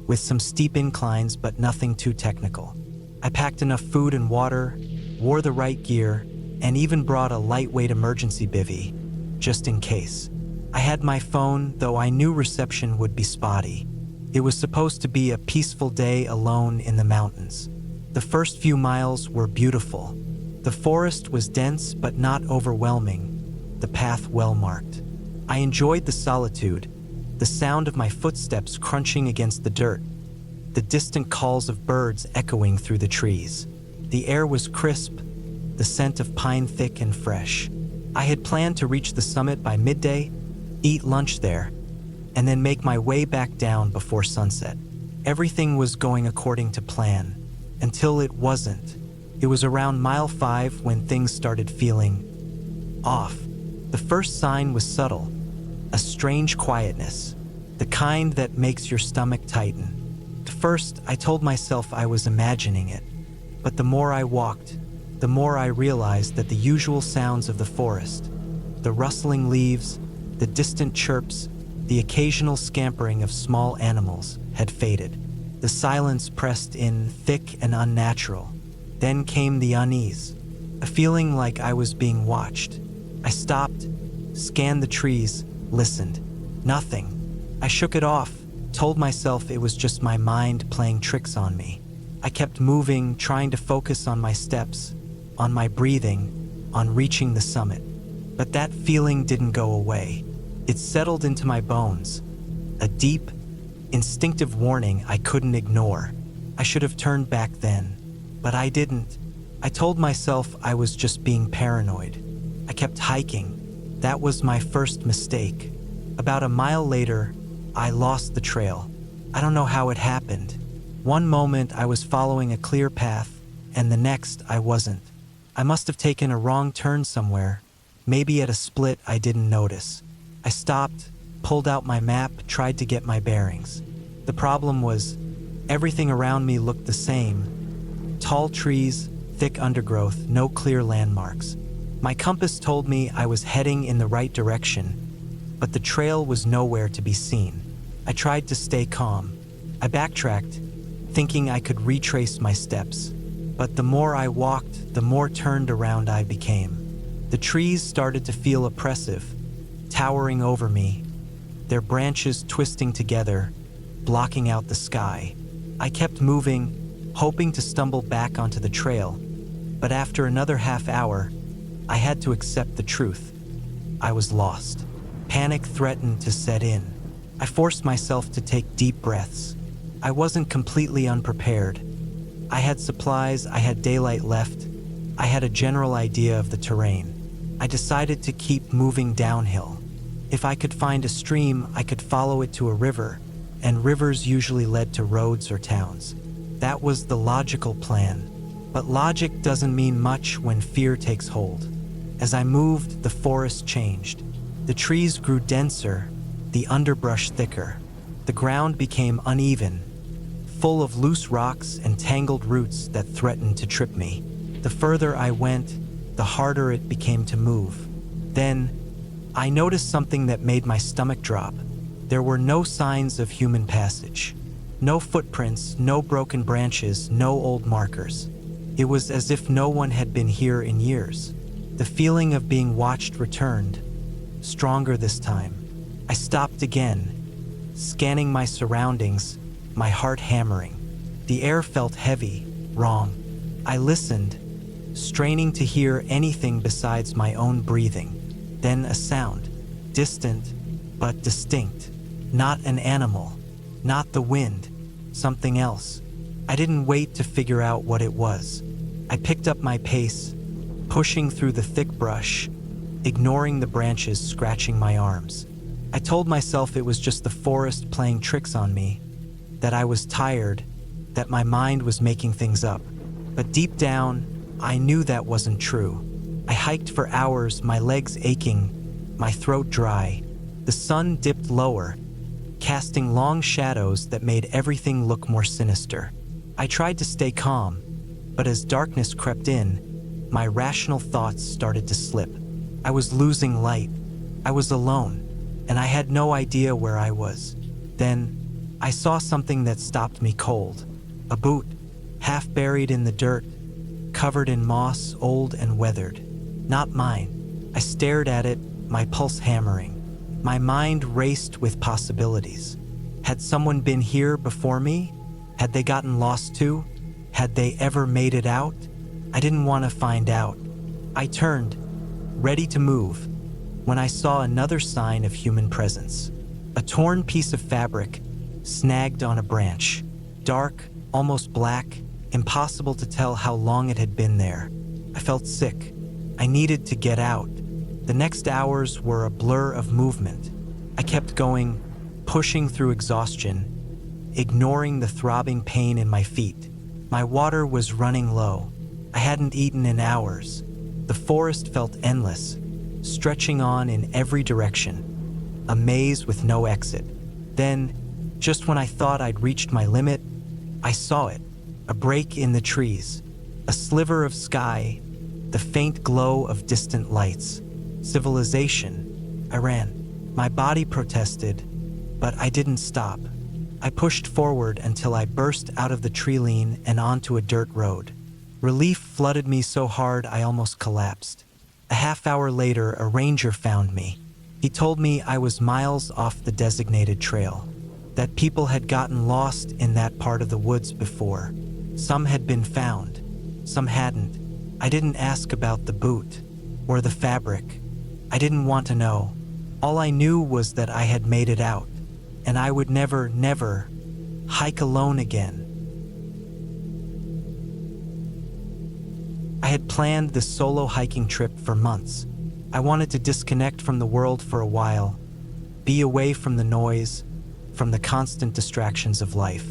with some steep inclines but nothing too technical. I packed enough food and water, wore the right gear, and even brought a lightweight emergency bivvy, just in case. I had my phone, though I knew reception would be spotty. It was supposed to be a peaceful day alone in the mountains. The first few miles were beautiful. The forest was dense but not overwhelming, the path well marked. I enjoyed the solitude, the sound of my footsteps crunching against the dirt, the distant calls of birds echoing through the trees. The air was crisp, the scent of pine thick and fresh. I had planned to reach the summit by midday, eat lunch there, and then make my way back down before sunset. Everything was going according to plan, until it wasn't. It was around mile 5 when things started feeling off. The first sign was subtle, a strange quietness, the kind that makes your stomach tighten. At first, I told myself I was imagining it, but the more I walked, the more I realized that the usual sounds of the forest, the rustling leaves, the distant chirps, the occasional scampering of small animals, had faded. The silence pressed in, thick and unnatural. Then came the unease, a feeling like I was being watched. I stopped, scanned the trees, listened. Nothing. I shook it off, told myself it was just my mind playing tricks on me. I kept moving, trying to focus on my steps, on my breathing, on reaching the summit. But that feeling didn't go away. It settled into my bones, a deep, instinctive warning I couldn't ignore. I should have turned back then, but I didn't. I told myself I was just being paranoid. I kept hiking. That was my first mistake. About a mile later, I lost the trail. I don't know how it happened. One moment I was following a clear path, and the next I wasn't. I must have taken a wrong turn somewhere, maybe at a split I didn't notice. I stopped, pulled out my map, tried to get my bearings. The problem was, everything around me looked the same. Tall trees, thick undergrowth, no clear landmarks. My compass told me I was heading in the right direction, but the trail was nowhere to be seen. I tried to stay calm. I backtracked, thinking I could retrace my steps. But the more I walked, the more turned around I became. The trees started to feel oppressive, towering over me, their branches twisting together, blocking out the sky. I kept moving, hoping to stumble back onto the trail, but after another half hour, I had to accept the truth. I was lost. Panic threatened to set in. I forced myself to take deep breaths. I wasn't completely unprepared. I had supplies, I had daylight left, I had a general idea of the terrain. I decided to keep moving downhill. If I could find a stream, I could follow it to a river, and rivers usually led to roads or towns. That was the logical plan. But logic doesn't mean much when fear takes hold. As I moved, the forest changed. The trees grew denser, the underbrush thicker. The ground became uneven, full of loose rocks and tangled roots that threatened to trip me. The further I went, the harder it became to move. Then, I noticed something that made my stomach drop. There were no signs of human passage. No footprints, no broken branches, no old markers. It was as if no one had been here in years. The feeling of being watched returned, stronger this time. I stopped again, scanning my surroundings, my heart hammering. The air felt heavy, wrong. I listened, straining to hear anything besides my own breathing. Then a sound, distant but distinct. Not an animal, not the wind, something else. I didn't wait to figure out what it was. I picked up my pace, pushing through the thick brush, ignoring the branches scratching my arms. I told myself it was just the forest playing tricks on me, that I was tired, that my mind was making things up. But deep down, I knew that wasn't true. I hiked for hours, my legs aching, my throat dry. The sun dipped lower, casting long shadows that made everything look more sinister. I tried to stay calm, but as darkness crept in, my rational thoughts started to slip. I was losing light. I was alone, and I had no idea where I was. Then, I saw something that stopped me cold. A boot, half buried in the dirt, covered in moss, old and weathered. Not mine. I stared at it, my pulse hammering. My mind raced with possibilities. Had someone been here before me? Had they gotten lost too? Had they ever made it out? I didn't want to find out. I turned, ready to move, when I saw another sign of human presence. A torn piece of fabric, snagged on a branch. Dark, almost black, impossible to tell how long it had been there. I felt sick. I needed to get out. The next hours were a blur of movement. I kept going, pushing through exhaustion, ignoring the throbbing pain in my feet. My water was running low. I hadn't eaten in hours. The forest felt endless, stretching on in every direction, a maze with no exit. Then, just when I thought I'd reached my limit, I saw it, a break in the trees, a sliver of sky, the faint glow of distant lights. Civilization. I ran. My body protested, but I didn't stop. I pushed forward until I burst out of the tree line and onto a dirt road. Relief flooded me so hard I almost collapsed. A half hour later, a ranger found me. He told me I was miles off the designated trail, that people had gotten lost in that part of the woods before. Some had been found, some hadn't. I didn't ask about the boot or the fabric. I didn't want to know. All I knew was that I had made it out, and I would never, never hike alone again. I had planned this solo hiking trip for months. I wanted to disconnect from the world for a while, be away from the noise, from the constant distractions of life.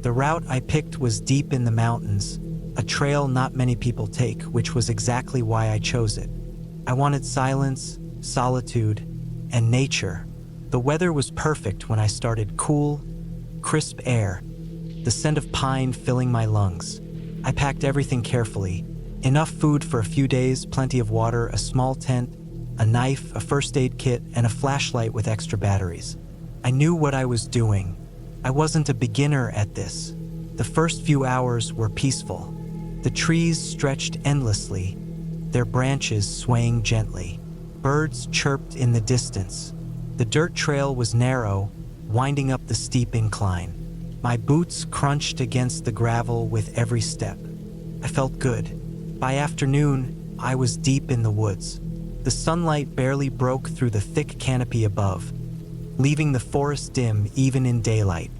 The route I picked was deep in the mountains, a trail not many people take, which was exactly why I chose it. I wanted silence, solitude, and nature. The weather was perfect when I started. Cool, crisp air, the scent of pine filling my lungs. I packed everything carefully. Enough food for a few days, plenty of water, a small tent, a knife, a first aid kit, and a flashlight with extra batteries. I knew what I was doing. I wasn't a beginner at this. The first few hours were peaceful. The trees stretched endlessly, their branches swaying gently. Birds chirped in the distance. The dirt trail was narrow, winding up the steep incline. My boots crunched against the gravel with every step. I felt good. By afternoon, I was deep in the woods. The sunlight barely broke through the thick canopy above, leaving the forest dim even in daylight.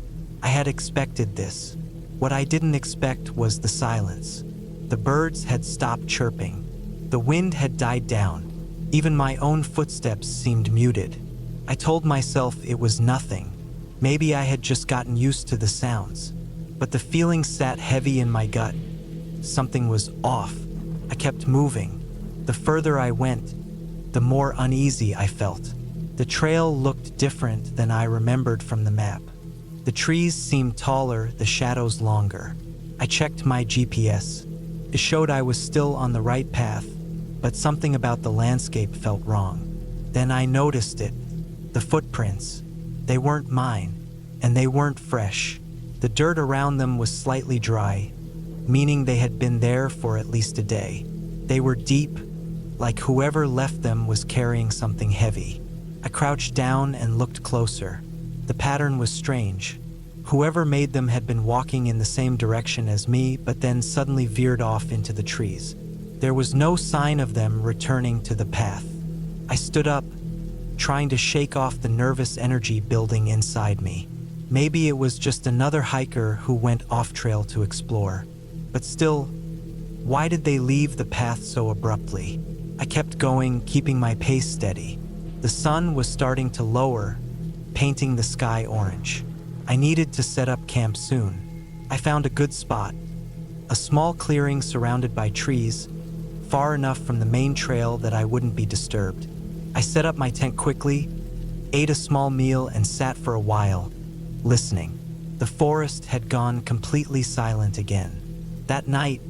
I had expected this. What I didn't expect was the silence. The birds had stopped chirping. The wind had died down. Even my own footsteps seemed muted. I told myself it was nothing. Maybe I had just gotten used to the sounds. But the feeling sat heavy in my gut. Something was off. I kept moving. The further I went, the more uneasy I felt. The trail looked different than I remembered from the map. The trees seemed taller, the shadows longer. I checked my GPS. It showed I was still on the right path, but something about the landscape felt wrong. Then I noticed it. The footprints. They weren't mine, and they weren't fresh. The dirt around them was slightly dry, meaning they had been there for at least a day. They were deep, like whoever left them was carrying something heavy. I crouched down and looked closer. The pattern was strange. Whoever made them had been walking in the same direction as me, but then suddenly veered off into the trees. There was no sign of them returning to the path. I stood up, trying to shake off the nervous energy building inside me. Maybe it was just another hiker who went off-trail to explore. But still, why did they leave the path so abruptly? I kept going, keeping my pace steady. The sun was starting to lower, painting the sky orange. I needed to set up camp soon. I found a good spot. A small clearing surrounded by trees, far enough from the main trail that I wouldn't be disturbed. I set up my tent quickly, ate a small meal, and sat for a while, listening. The forest had gone completely silent again. That night,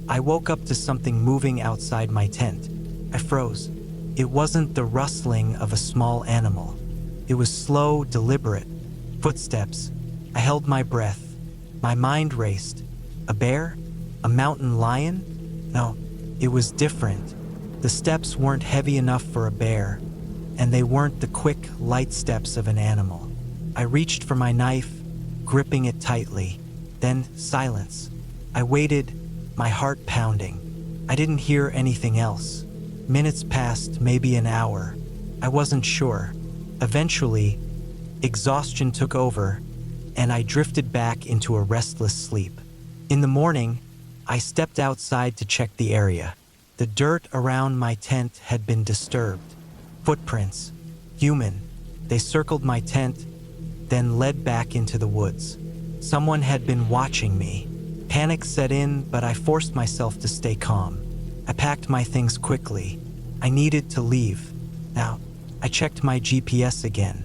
I woke up to something moving outside my tent. I froze. It wasn't the rustling of a small animal. It was slow, deliberate. Footsteps. I held my breath. My mind raced. A bear? A mountain lion? No, it was different. The steps weren't heavy enough for a bear, and they weren't the quick, light steps of an animal. I reached for my knife, gripping it tightly. Then silence. I waited, my heart pounding. I didn't hear anything else. Minutes passed, maybe an hour. I wasn't sure. Eventually, exhaustion took over, and I drifted back into a restless sleep. In the morning, I stepped outside to check the area. The dirt around my tent had been disturbed. Footprints. Human. They circled my tent, then led back into the woods. Someone had been watching me. Panic set in, but I forced myself to stay calm. I packed my things quickly. I needed to leave. Now, I checked my GPS again.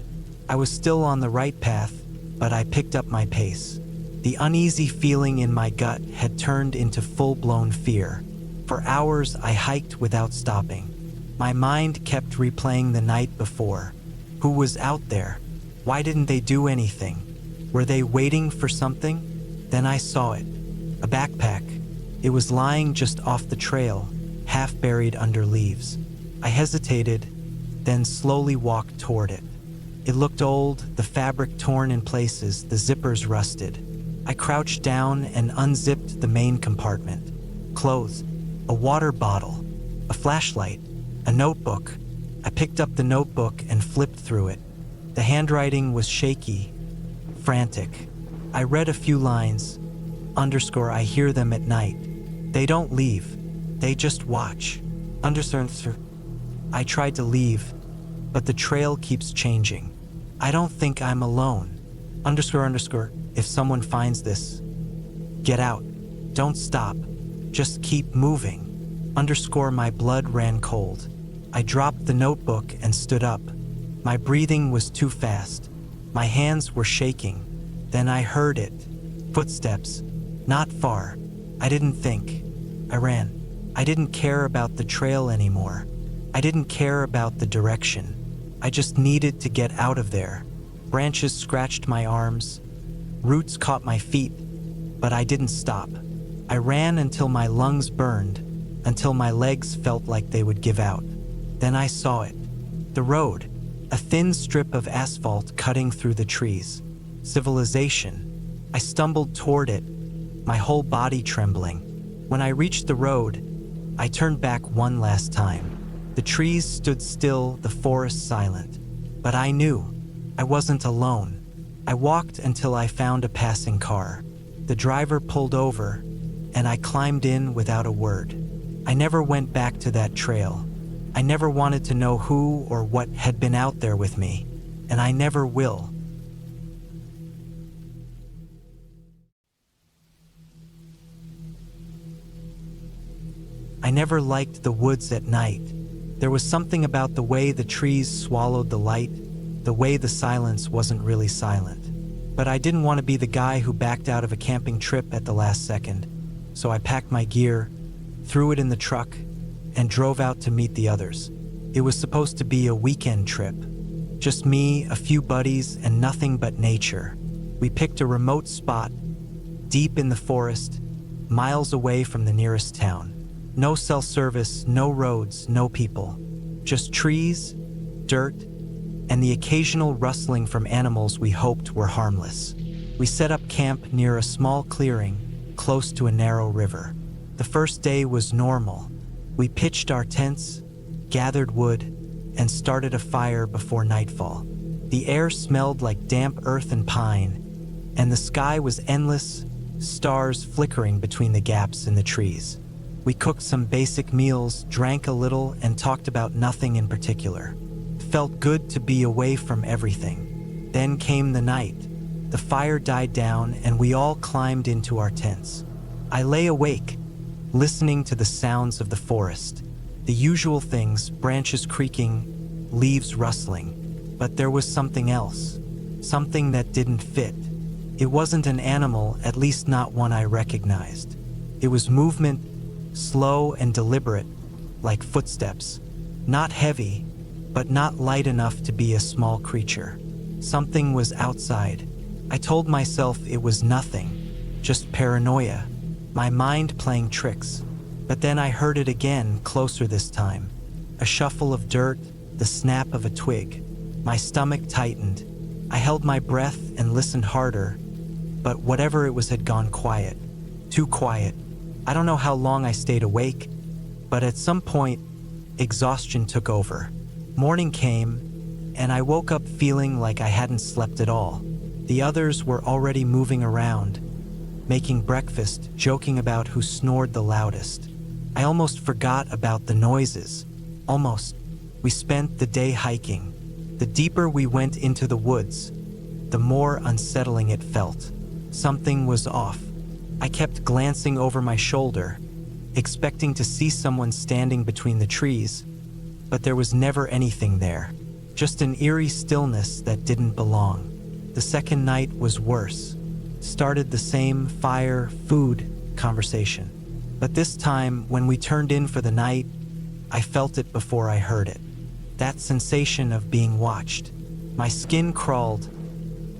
I was still on the right path, but I picked up my pace. The uneasy feeling in my gut had turned into full-blown fear. For hours, I hiked without stopping. My mind kept replaying the night before. Who was out there? Why didn't they do anything? Were they waiting for something? Then I saw it. A backpack. It was lying just off the trail, half buried under leaves. I hesitated, then slowly walked toward it. It looked old, the fabric torn in places, the zippers rusted. I crouched down and unzipped the main compartment. Clothes, a water bottle, a flashlight, a notebook. I picked up the notebook and flipped through it. The handwriting was shaky, frantic. I read a few lines. I hear them at night. They don't leave. They just watch. I tried to leave, but the trail keeps changing. I don't think I'm alone. If someone finds this, get out. Don't stop. Just keep moving. My blood ran cold. I dropped the notebook and stood up. My breathing was too fast. My hands were shaking. Then I heard it. Footsteps. Not far. I didn't think. I ran. I didn't care about the trail anymore. I didn't care about the direction. I just needed to get out of there. Branches scratched my arms. Roots caught my feet, but I didn't stop. I ran until my lungs burned, until my legs felt like they would give out. Then I saw it. The road. A thin strip of asphalt cutting through the trees. Civilization. I stumbled toward it, my whole body trembling. When I reached the road, I turned back one last time. The trees stood still, the forest silent. But I knew I wasn't alone. I walked until I found a passing car. The driver pulled over, and I climbed in without a word. I never went back to that trail. I never wanted to know who or what had been out there with me, and I never will. I never liked the woods at night. There was something about the way the trees swallowed the light, the way the silence wasn't really silent. But I didn't want to be the guy who backed out of a camping trip at the last second, so I packed my gear, threw it in the truck, and drove out to meet the others. It was supposed to be a weekend trip. Just me, a few buddies, and nothing but nature. We picked a remote spot, deep in the forest, miles away from the nearest town. No cell service, no roads, no people. Just trees, dirt, and the occasional rustling from animals we hoped were harmless. We set up camp near a small clearing, close to a narrow river. The first day was normal. We pitched our tents, gathered wood, and started a fire before nightfall. The air smelled like damp earth and pine, and the sky was endless, stars flickering between the gaps in the trees. We cooked some basic meals, drank a little, and talked about nothing in particular. Felt good to be away from everything. Then came the night. The fire died down and we all climbed into our tents. I lay awake, listening to the sounds of the forest. The usual things, branches creaking, leaves rustling. But there was something else. Something that didn't fit. It wasn't an animal, at least not one I recognized. It was movement, slow and deliberate, like footsteps. Not heavy, but not light enough to be a small creature. Something was outside. I told myself it was nothing, just paranoia, my mind playing tricks. But then I heard it again, closer this time. A shuffle of dirt, the snap of a twig. My stomach tightened. I held my breath and listened harder, but whatever it was had gone quiet. Too quiet. I don't know how long I stayed awake, but at some point, exhaustion took over. Morning came, and I woke up feeling like I hadn't slept at all. The others were already moving around, making breakfast, joking about who snored the loudest. I almost forgot about the noises. Almost. We spent the day hiking. The deeper we went into the woods, the more unsettling it felt. Something was off. I kept glancing over my shoulder, expecting to see someone standing between the trees, but there was never anything there. Just an eerie stillness that didn't belong. The second night was worse. Started the same fire, food conversation. But this time, when we turned in for the night, I felt it before I heard it. That sensation of being watched. My skin crawled,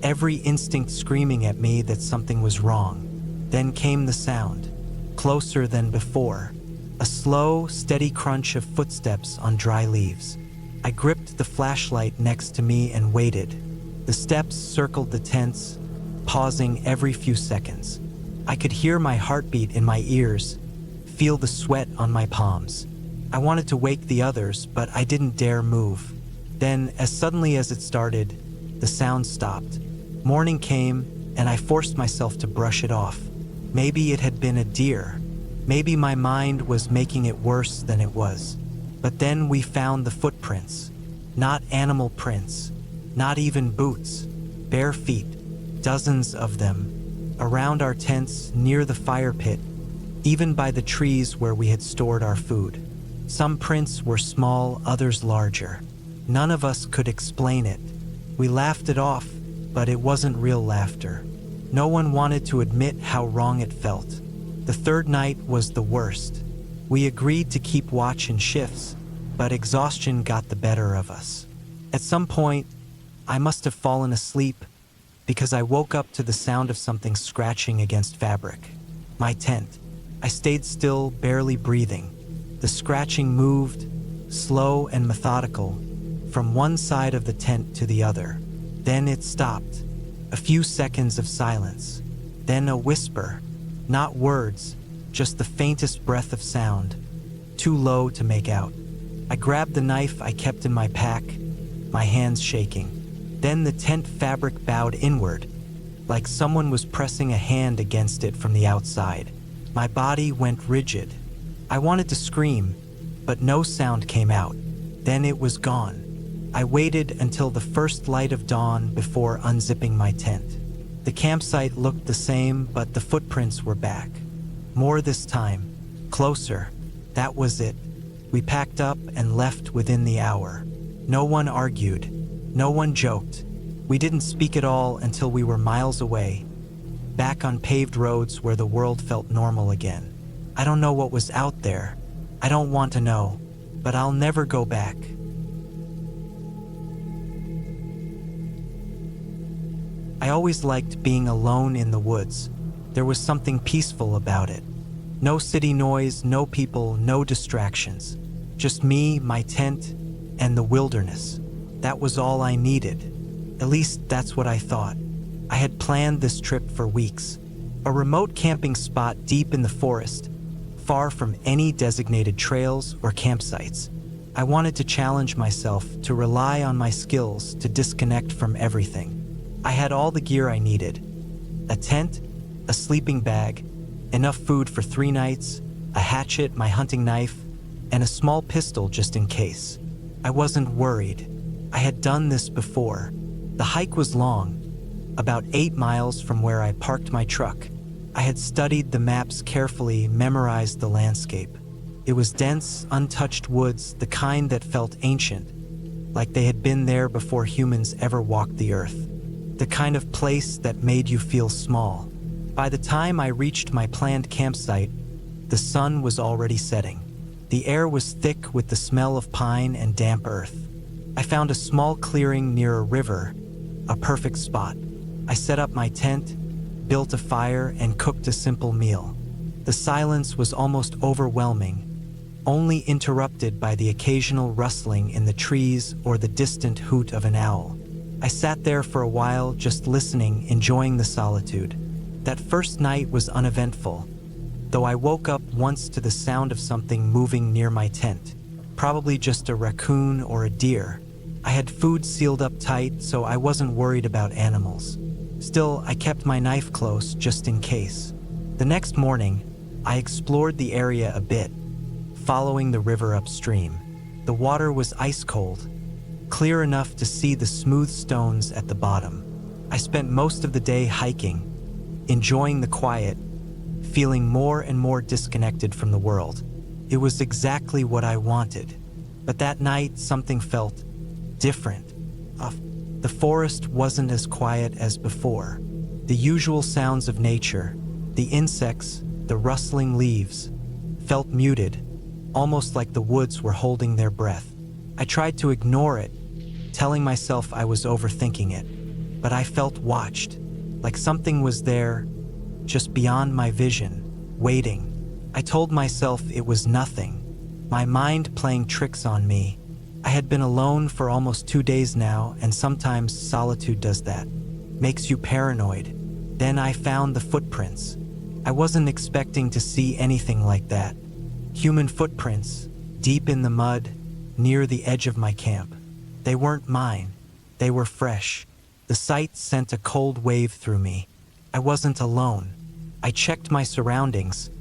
every instinct screaming at me that something was wrong. Then came the sound, closer than before. A slow, steady crunch of footsteps on dry leaves. I gripped the flashlight next to me and waited. The steps circled the tents, pausing every few seconds. I could hear my heartbeat in my ears, feel the sweat on my palms. I wanted to wake the others, but I didn't dare move. Then, as suddenly as it started, the sound stopped. Morning came, and I forced myself to brush it off. Maybe it had been a deer. Maybe my mind was making it worse than it was. But then we found the footprints. Not animal prints, not even boots. Bare feet, dozens of them, around our tents, near the fire pit, even by the trees where we had stored our food. Some prints were small, others larger. None of us could explain it. We laughed it off, but it wasn't real laughter. No one wanted to admit how wrong it felt. The third night was the worst. We agreed to keep watch in shifts, but exhaustion got the better of us. At some point, I must have fallen asleep because I woke up to the sound of something scratching against fabric. My tent. I stayed still, barely breathing. The scratching moved, slow and methodical, from one side of the tent to the other. Then it stopped. A few seconds of silence. Then a whisper. Not words, just the faintest breath of sound, too low to make out. I grabbed the knife I kept in my pack, my hands shaking. Then the tent fabric bowed inward, like someone was pressing a hand against it from the outside. My body went rigid. I wanted to scream, but no sound came out. Then it was gone. I waited until the first light of dawn before unzipping my tent. The campsite looked the same, but the footprints were back. More this time. Closer. That was it. We packed up and left within the hour. No one argued. No one joked. We didn't speak at all until we were miles away, back on paved roads where the world felt normal again. I don't know what was out there. I don't want to know, but I'll never go back. I always liked being alone in the woods. There was something peaceful about it. No city noise, no people, no distractions. Just me, my tent, and the wilderness. That was all I needed. At least that's what I thought. I had planned this trip for weeks. A remote camping spot deep in the forest, far from any designated trails or campsites. I wanted to challenge myself, to rely on my skills, to disconnect from everything. I had all the gear I needed. A tent, a sleeping bag, enough food for 3 nights, a hatchet, my hunting knife, and a small pistol just in case. I wasn't worried. I had done this before. The hike was long, about 8 miles from where I parked my truck. I had studied the maps carefully, memorized the landscape. It was dense, untouched woods, the kind that felt ancient, like they had been there before humans ever walked the earth. The kind of place that made you feel small. By the time I reached my planned campsite, the sun was already setting. The air was thick with the smell of pine and damp earth. I found a small clearing near a river, a perfect spot. I set up my tent, built a fire, and cooked a simple meal. The silence was almost overwhelming, only interrupted by the occasional rustling in the trees or the distant hoot of an owl. I sat there for a while, just listening, enjoying the solitude. That first night was uneventful, though I woke up once to the sound of something moving near my tent, probably just a raccoon or a deer. I had food sealed up tight, so I wasn't worried about animals. Still, I kept my knife close just in case. The next morning, I explored the area a bit, following the river upstream. The water was ice cold, clear enough to see the smooth stones at the bottom. I spent most of the day hiking, enjoying the quiet, feeling more and more disconnected from the world. It was exactly what I wanted. But that night, something felt different. The forest wasn't as quiet as before. The usual sounds of nature, the insects, the rustling leaves, felt muted, almost like the woods were holding their breath. I tried to ignore it, telling myself I was overthinking it, but I felt watched, like something was there, just beyond my vision, waiting. I told myself it was nothing, my mind playing tricks on me. I had been alone for almost 2 days now, and sometimes solitude does that, makes you paranoid. Then I found the footprints. I wasn't expecting to see anything like that. Human footprints, deep in the mud, near the edge of my camp. They weren't mine. They were fresh. The sight sent a cold wave through me. I wasn't alone. I checked my surroundings,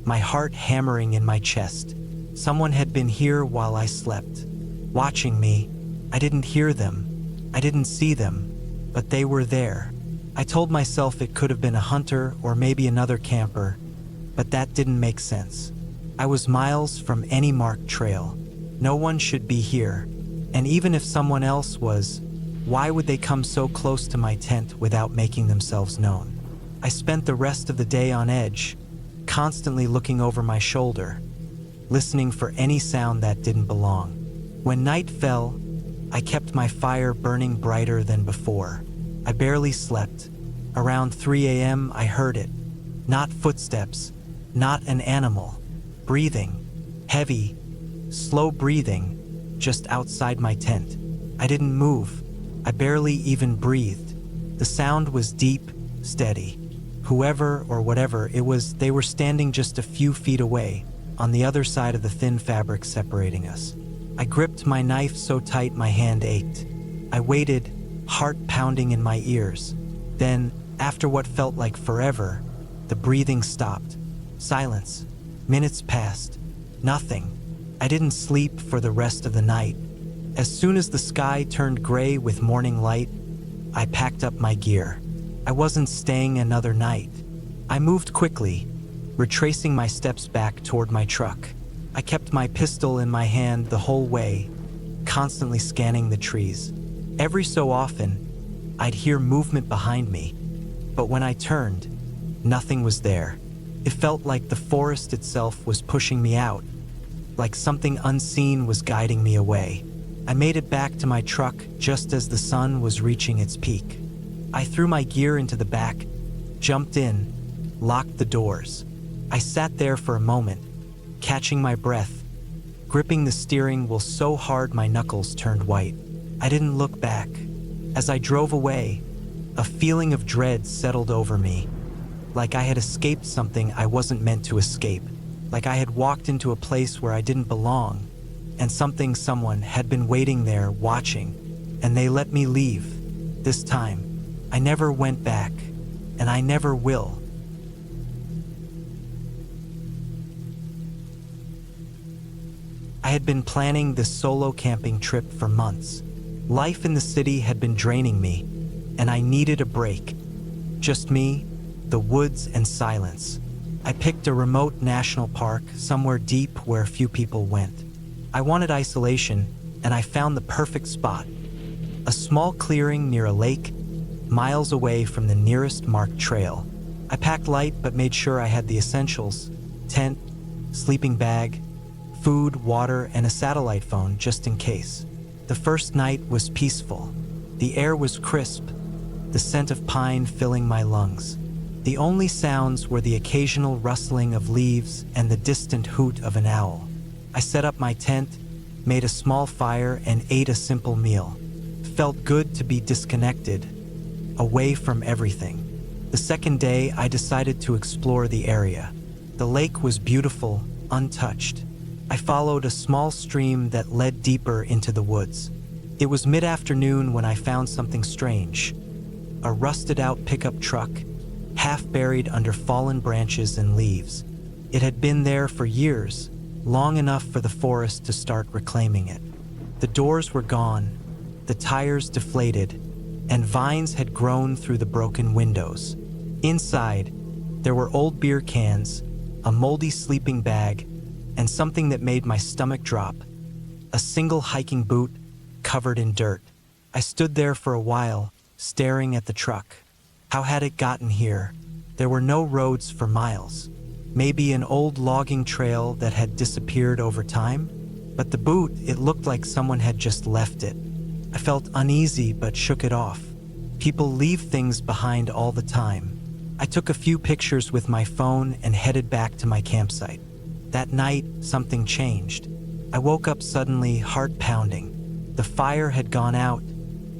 my heart hammering in my chest. Someone had been here while I slept, watching me. I didn't hear them. I didn't see them, but they were there. I told myself it could have been a hunter or maybe another camper, but that didn't make sense. I was miles from any marked trail. No one should be here. And even if someone else was, why would they come so close to my tent without making themselves known? I spent the rest of the day on edge, constantly looking over my shoulder, listening for any sound that didn't belong. When night fell, I kept my fire burning brighter than before. I barely slept. Around 3 a.m. I heard it. Not footsteps, not an animal. Breathing. Heavy, slow breathing, just outside my tent. I didn't move. I barely even breathed. The sound was deep, steady. Whoever or whatever it was, they were standing just a few feet away, on the other side of the thin fabric separating us. I gripped my knife so tight my hand ached. I waited, heart pounding in my ears. Then, after what felt like forever, the breathing stopped. Silence. Minutes passed. Nothing. I didn't sleep for the rest of the night. As soon as the sky turned gray with morning light, I packed up my gear. I wasn't staying another night. I moved quickly, retracing my steps back toward my truck. I kept my pistol in my hand the whole way, constantly scanning the trees. Every so often, I'd hear movement behind me, but when I turned, nothing was there. It felt like the forest itself was pushing me out, like something unseen was guiding me away. I made it back to my truck just as the sun was reaching its peak. I threw my gear into the back, jumped in, locked the doors. I sat there for a moment, catching my breath, gripping the steering wheel so hard my knuckles turned white. I didn't look back. As I drove away, a feeling of dread settled over me, like I had escaped something I wasn't meant to escape, like I had walked into a place where I didn't belong, and someone had been waiting there watching, and they let me leave. This time, I never went back, and I never will. I had been planning this solo camping trip for months. Life in the city had been draining me, and I needed a break. Just me, the woods, and silence. I picked a remote national park somewhere deep where few people went. I wanted isolation, and I found the perfect spot. A small clearing near a lake, miles away from the nearest marked trail. I packed light but made sure I had the essentials: tent, sleeping bag, food, water, and a satellite phone just in case. The first night was peaceful. The air was crisp, the scent of pine filling my lungs. The only sounds were the occasional rustling of leaves and the distant hoot of an owl. I set up my tent, made a small fire, and ate a simple meal. It felt good to be disconnected, away from everything. The second day, I decided to explore the area. The lake was beautiful, untouched. I followed a small stream that led deeper into the woods. It was mid-afternoon when I found something strange. A rusted-out pickup truck, half buried under fallen branches and leaves. It had been there for years, long enough for the forest to start reclaiming it. The doors were gone, the tires deflated, and vines had grown through the broken windows. Inside, there were old beer cans, a moldy sleeping bag, and something that made my stomach drop: a single hiking boot covered in dirt. I stood there for a while, staring at the truck. How had it gotten here? There were no roads for miles. Maybe an old logging trail that had disappeared over time? But the boot, it looked like someone had just left it. I felt uneasy but shook it off. People leave things behind all the time. I took a few pictures with my phone and headed back to my campsite. That night, something changed. I woke up suddenly, heart pounding. The fire had gone out,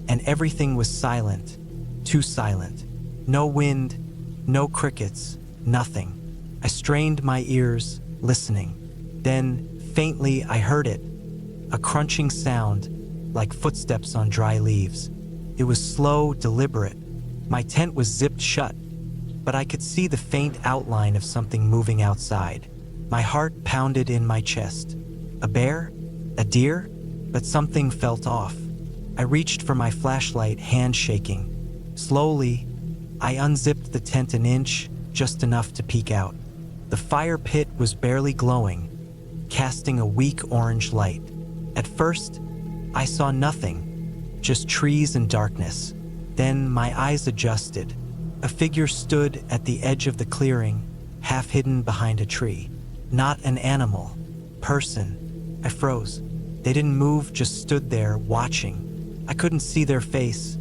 and everything was silent. Too silent. No wind, no crickets, nothing. I strained my ears, listening. Then, faintly, I heard it. A crunching sound, like footsteps on dry leaves. It was slow, deliberate. My tent was zipped shut, but I could see the faint outline of something moving outside. My heart pounded in my chest. A bear? A deer? But something felt off. I reached for my flashlight, hand shaking. Slowly, I unzipped the tent an inch, just enough to peek out. The fire pit was barely glowing, casting a weak orange light. At first, I saw nothing, just trees and darkness. Then my eyes adjusted. A figure stood at the edge of the clearing, half hidden behind a tree. Not an animal, person. I froze. They didn't move, just stood there, watching. I couldn't see their face,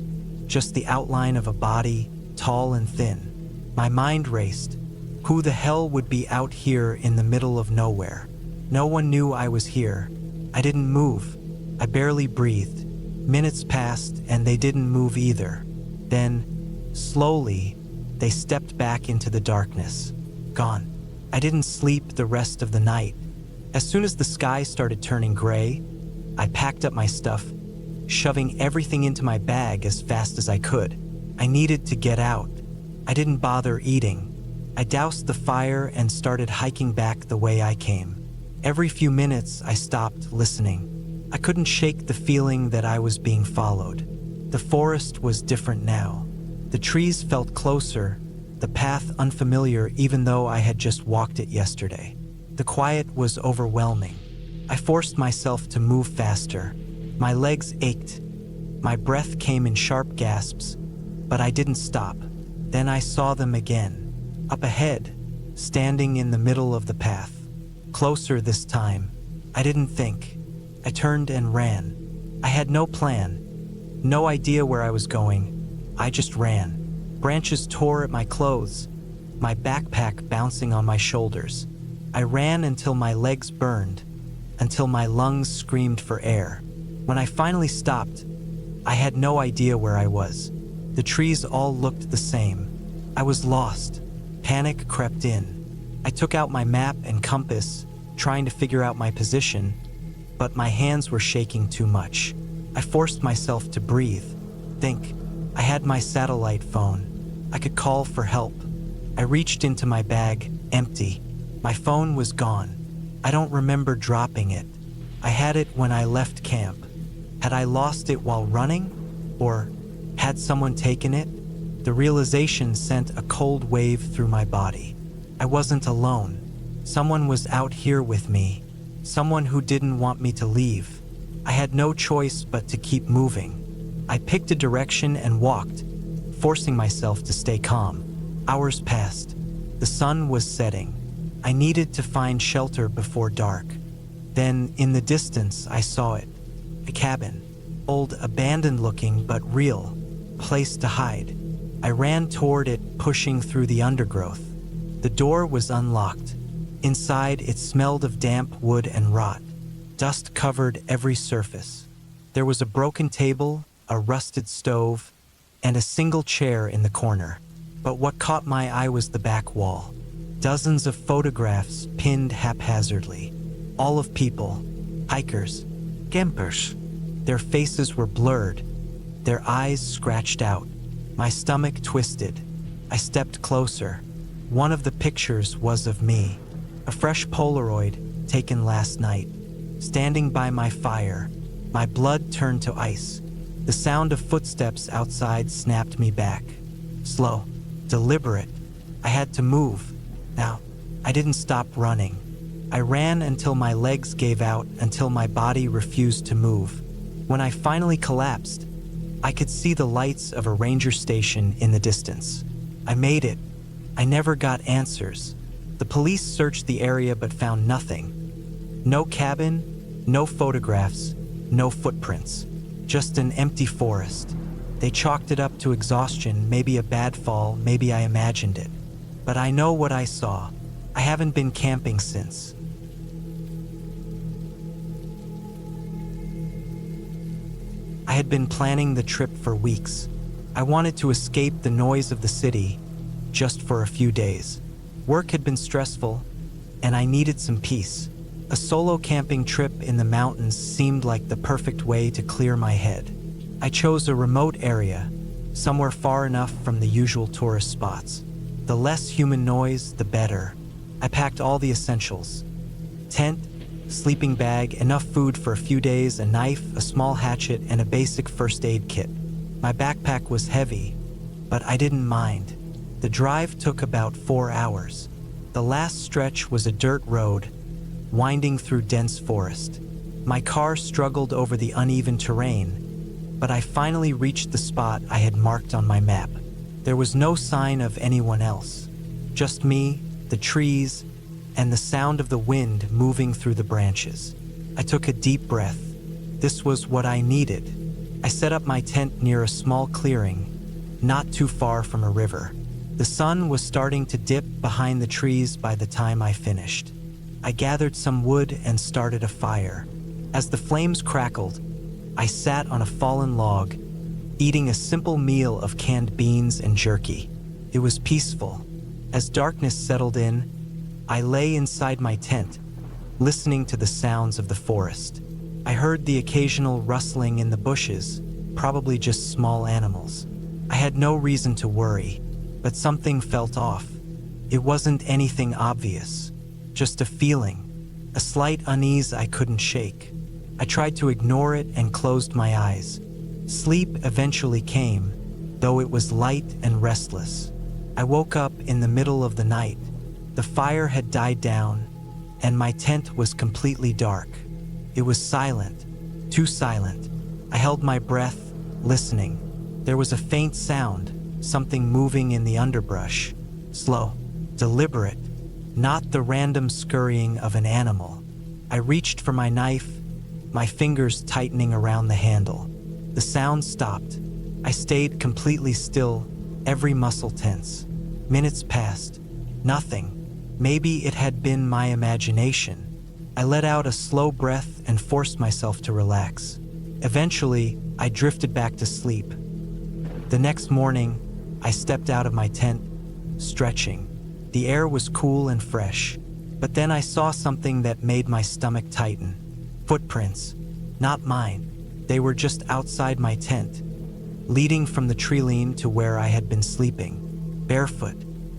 just the outline of a body, tall and thin. My mind raced. Who the hell would be out here in the middle of nowhere? No one knew I was here. I didn't move. I barely breathed. Minutes passed, and they didn't move either. Then, slowly, they stepped back into the darkness. Gone. I didn't sleep the rest of the night. As soon as the sky started turning gray, I packed up my stuff, shoving everything into my bag as fast as I could. I needed to get out. I didn't bother eating. I doused the fire and started hiking back the way I came. Every few minutes, I stopped listening. I couldn't shake the feeling that I was being followed. The forest was different now. The trees felt closer, the path unfamiliar even though I had just walked it yesterday. The quiet was overwhelming. I forced myself to move faster. My legs ached. My breath came in sharp gasps, but I didn't stop. Then I saw them again, up ahead, standing in the middle of the path. Closer this time. I didn't think. I turned and ran. I had no plan, no idea where I was going. I just ran. Branches tore at my clothes, my backpack bouncing on my shoulders. I ran until my legs burned, until my lungs screamed for air. When I finally stopped, I had no idea where I was. The trees all looked the same. I was lost. Panic crept in. I took out my map and compass, trying to figure out my position, but my hands were shaking too much. I forced myself to breathe, think. I had my satellite phone. I could call for help. I reached into my bag, empty. My phone was gone. I don't remember dropping it. I had it when I left camp. Had I lost it while running? Or had someone taken it? The realization sent a cold wave through my body. I wasn't alone. Someone was out here with me. Someone who didn't want me to leave. I had no choice but to keep moving. I picked a direction and walked, forcing myself to stay calm. Hours passed. The sun was setting. I needed to find shelter before dark. Then, in the distance, I saw it. A cabin. Old, abandoned-looking, but real. Place to hide. I ran toward it, pushing through the undergrowth. The door was unlocked. Inside, it smelled of damp wood and rot. Dust covered every surface. There was a broken table, a rusted stove, and a single chair in the corner. But what caught my eye was the back wall. Dozens of photographs pinned haphazardly. All of people, hikers, campers. Their faces were blurred, their eyes scratched out. My stomach twisted. I stepped closer. One of the pictures was of me, a fresh Polaroid taken last night, standing by my fire. My blood turned to ice. The sound of footsteps outside snapped me back. Slow, deliberate. I had to move. Now, I didn't stop running. I ran until my legs gave out, until my body refused to move. When I finally collapsed, I could see the lights of a ranger station in the distance. I made it. I never got answers. The police searched the area but found nothing. No cabin, no photographs, no footprints. Just an empty forest. They chalked it up to exhaustion, maybe a bad fall, maybe I imagined it. But I know what I saw. I haven't been camping since. I had been planning the trip for weeks. I wanted to escape the noise of the city, just for a few days. Work had been stressful, and I needed some peace. A solo camping trip in the mountains seemed like the perfect way to clear my head. I chose a remote area, somewhere far enough from the usual tourist spots. The less human noise, the better. I packed all the essentials. Tent, sleeping bag, enough food for a few days, a knife, a small hatchet, and a basic first aid kit. My backpack was heavy, but I didn't mind. The drive took about 4 hours. The last stretch was a dirt road, winding through dense forest. My car struggled over the uneven terrain, but I finally reached the spot I had marked on my map. There was no sign of anyone else, just me, the trees, and the sound of the wind moving through the branches. I took a deep breath. This was what I needed. I set up my tent near a small clearing, not too far from a river. The sun was starting to dip behind the trees by the time I finished. I gathered some wood and started a fire. As the flames crackled, I sat on a fallen log, eating a simple meal of canned beans and jerky. It was peaceful. As darkness settled in, I lay inside my tent, listening to the sounds of the forest. I heard the occasional rustling in the bushes, probably just small animals. I had no reason to worry, but something felt off. It wasn't anything obvious, just a feeling, a slight unease I couldn't shake. I tried to ignore it and closed my eyes. Sleep eventually came, though it was light and restless. I woke up in the middle of the night. The fire had died down, and my tent was completely dark. It was silent, too silent. I held my breath, listening. There was a faint sound, something moving in the underbrush. Slow, deliberate, not the random scurrying of an animal. I reached for my knife, my fingers tightening around the handle. The sound stopped. I stayed completely still, every muscle tense. Minutes passed. Nothing. Maybe it had been my imagination. I let out a slow breath and forced myself to relax. Eventually, I drifted back to sleep. The next morning, I stepped out of my tent, stretching. The air was cool and fresh, but then I saw something that made my stomach tighten. Footprints. Not mine. They were just outside my tent, leading from the tree to where I had been sleeping. Barefoot.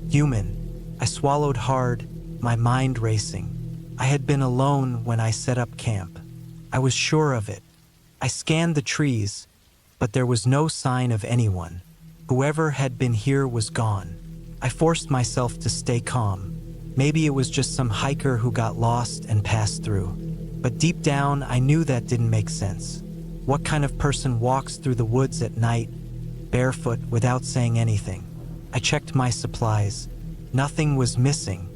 Human. I swallowed hard, my mind racing. I had been alone when I set up camp. I was sure of it. I scanned the trees, but there was no sign of anyone. Whoever had been here was gone. I forced myself to stay calm. Maybe it was just some hiker who got lost and passed through. But deep down, I knew that didn't make sense. What kind of person walks through the woods at night, barefoot, without saying anything? I checked my supplies. Nothing was missing.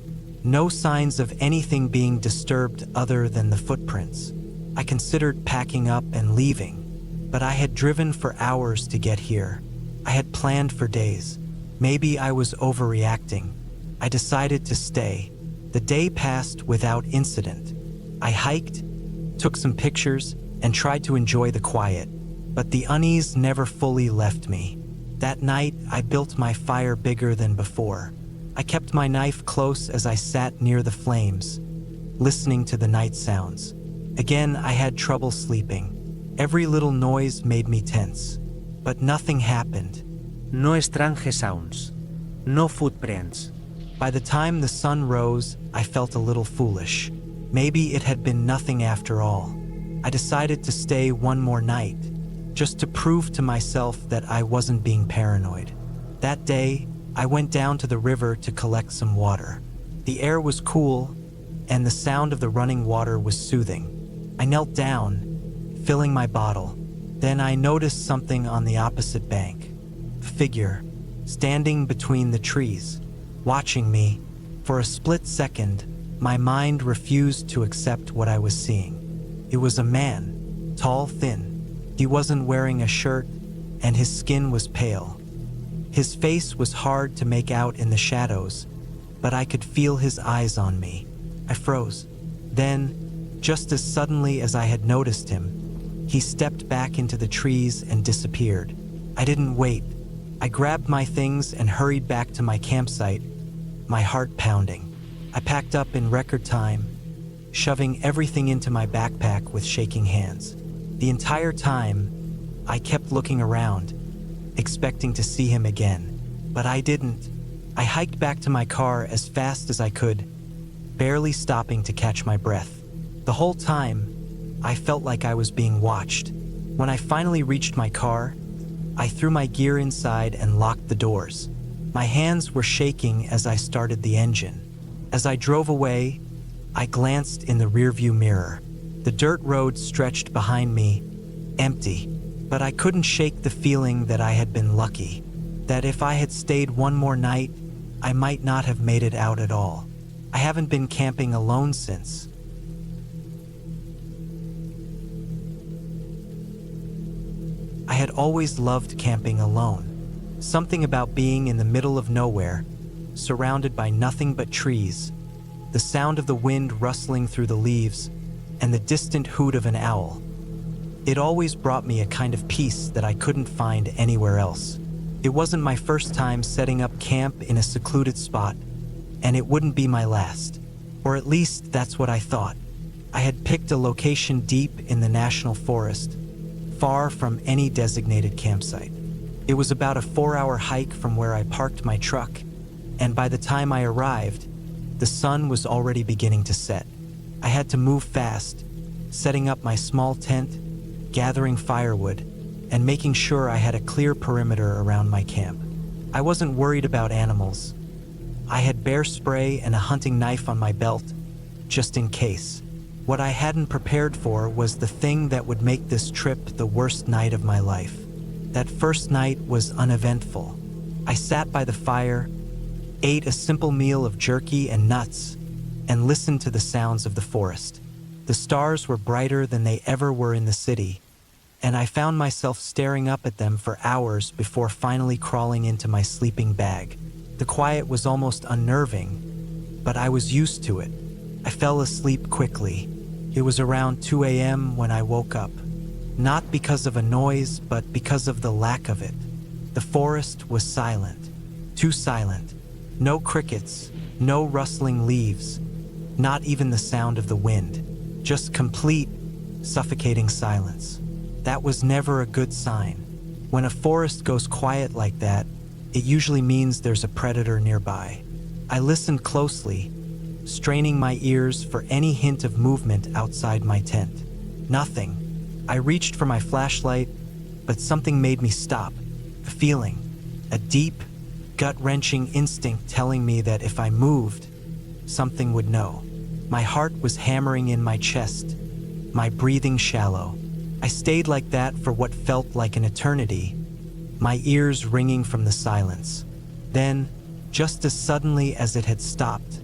No signs of anything being disturbed other than the footprints. I considered packing up and leaving, but I had driven for hours to get here. I had planned for days. Maybe I was overreacting. I decided to stay. The day passed without incident. I hiked, took some pictures, and tried to enjoy the quiet, but the unease never fully left me. That night, I built my fire bigger than before. I kept my knife close as I sat near the flames, listening to the night sounds. Again, I had trouble sleeping. Every little noise made me tense, but nothing happened. No strange sounds. No footprints. By the time the sun rose, I felt a little foolish. Maybe it had been nothing after all. I decided to stay one more night, just to prove to myself that I wasn't being paranoid. That day, I went down to the river to collect some water. The air was cool, and the sound of the running water was soothing. I knelt down, filling my bottle. Then I noticed something on the opposite bank. A figure, standing between the trees, watching me. For a split second, my mind refused to accept what I was seeing. It was a man, tall, thin. He wasn't wearing a shirt, and his skin was pale. His face was hard to make out in the shadows, but I could feel his eyes on me. I froze. Then, just as suddenly as I had noticed him, he stepped back into the trees and disappeared. I didn't wait. I grabbed my things and hurried back to my campsite, my heart pounding. I packed up in record time, shoving everything into my backpack with shaking hands. The entire time, I kept looking around, expecting to see him again, but I didn't. I hiked back to my car as fast as I could, barely stopping to catch my breath. The whole time, I felt like I was being watched. When I finally reached my car, I threw my gear inside and locked the doors. My hands were shaking as I started the engine. As I drove away, I glanced in the rearview mirror. The dirt road stretched behind me, empty, but I couldn't shake the feeling that I had been lucky, that if I had stayed one more night, I might not have made it out at all. I haven't been camping alone since. I had always loved camping alone. Something about being in the middle of nowhere, surrounded by nothing but trees, the sound of the wind rustling through the leaves, and the distant hoot of an owl. It always brought me a kind of peace that I couldn't find anywhere else. It wasn't my first time setting up camp in a secluded spot, and it wouldn't be my last. Or at least that's what I thought. I had picked a location deep in the national forest, far from any designated campsite. It was about a 4-hour hike from where I parked my truck, and by the time I arrived, the sun was already beginning to set. I had to move fast, setting up my small tent, gathering firewood, and making sure I had a clear perimeter around my camp. I wasn't worried about animals. I had bear spray and a hunting knife on my belt, just in case. What I hadn't prepared for was the thing that would make this trip the worst night of my life. That first night was uneventful. I sat by the fire, ate a simple meal of jerky and nuts, and listened to the sounds of the forest. The stars were brighter than they ever were in the city, and I found myself staring up at them for hours before finally crawling into my sleeping bag. The quiet was almost unnerving, but I was used to it. I fell asleep quickly. It was around 2 a.m. when I woke up, not because of a noise, but because of the lack of it. The forest was silent, too silent. No crickets, no rustling leaves, not even the sound of the wind, just complete, suffocating silence. That was never a good sign. When a forest goes quiet like that, it usually means there's a predator nearby. I listened closely, straining my ears for any hint of movement outside my tent. Nothing. I reached for my flashlight, but something made me stop. A feeling, a deep, gut-wrenching instinct telling me that if I moved, something would know. My heart was hammering in my chest, my breathing shallow. I stayed like that for what felt like an eternity, my ears ringing from the silence. Then, just as suddenly as it had stopped,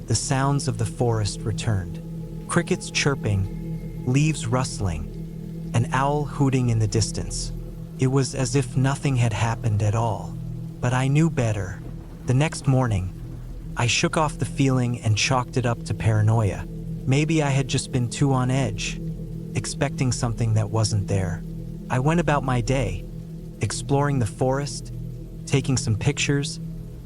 the sounds of the forest returned. Crickets chirping, leaves rustling, an owl hooting in the distance. It was as if nothing had happened at all. But I knew better. The next morning, I shook off the feeling and chalked it up to paranoia. Maybe I had just been too on edge, expecting something that wasn't there. I went about my day, exploring the forest, taking some pictures,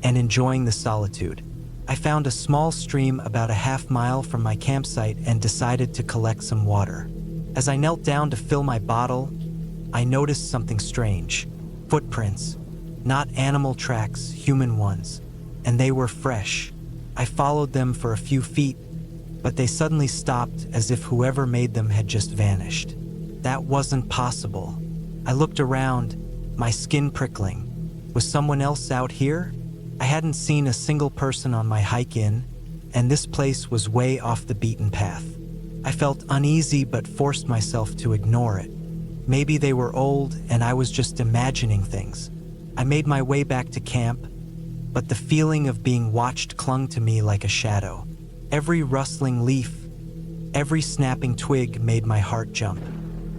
and enjoying the solitude. I found a small stream about a half-mile from my campsite and decided to collect some water. As I knelt down to fill my bottle, I noticed something strange. Footprints. Not animal tracks, human ones. And they were fresh. I followed them for a few feet, but they suddenly stopped as if whoever made them had just vanished. That wasn't possible. I looked around, my skin prickling. Was someone else out here? I hadn't seen a single person on my hike in, and this place was way off the beaten path. I felt uneasy but forced myself to ignore it. Maybe they were old and I was just imagining things. I made my way back to camp, but the feeling of being watched clung to me like a shadow. Every rustling leaf, every snapping twig made my heart jump.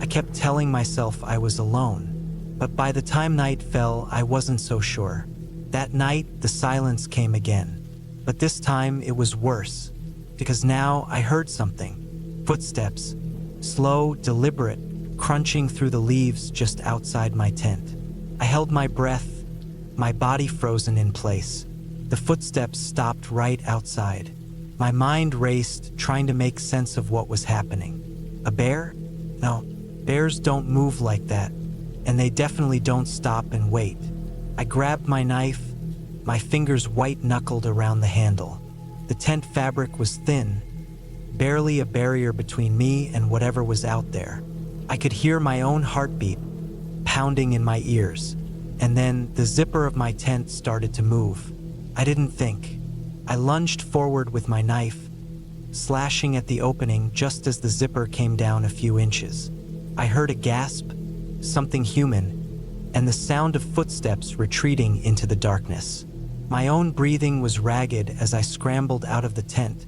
I kept telling myself I was alone, but by the time night fell, I wasn't so sure. That night, the silence came again, but this time it was worse, because now I heard something. Footsteps, slow, deliberate, crunching through the leaves just outside my tent. I held my breath, my body frozen in place. The footsteps stopped right outside. My mind raced, trying to make sense of what was happening. A bear? No, bears don't move like that, and they definitely don't stop and wait. I grabbed my knife, my fingers white-knuckled around the handle. The tent fabric was thin, barely a barrier between me and whatever was out there. I could hear my own heartbeat pounding in my ears, and then the zipper of my tent started to move. I didn't think. I lunged forward with my knife, slashing at the opening just as the zipper came down a few inches. I heard a gasp, something human, and the sound of footsteps retreating into the darkness. My own breathing was ragged as I scrambled out of the tent,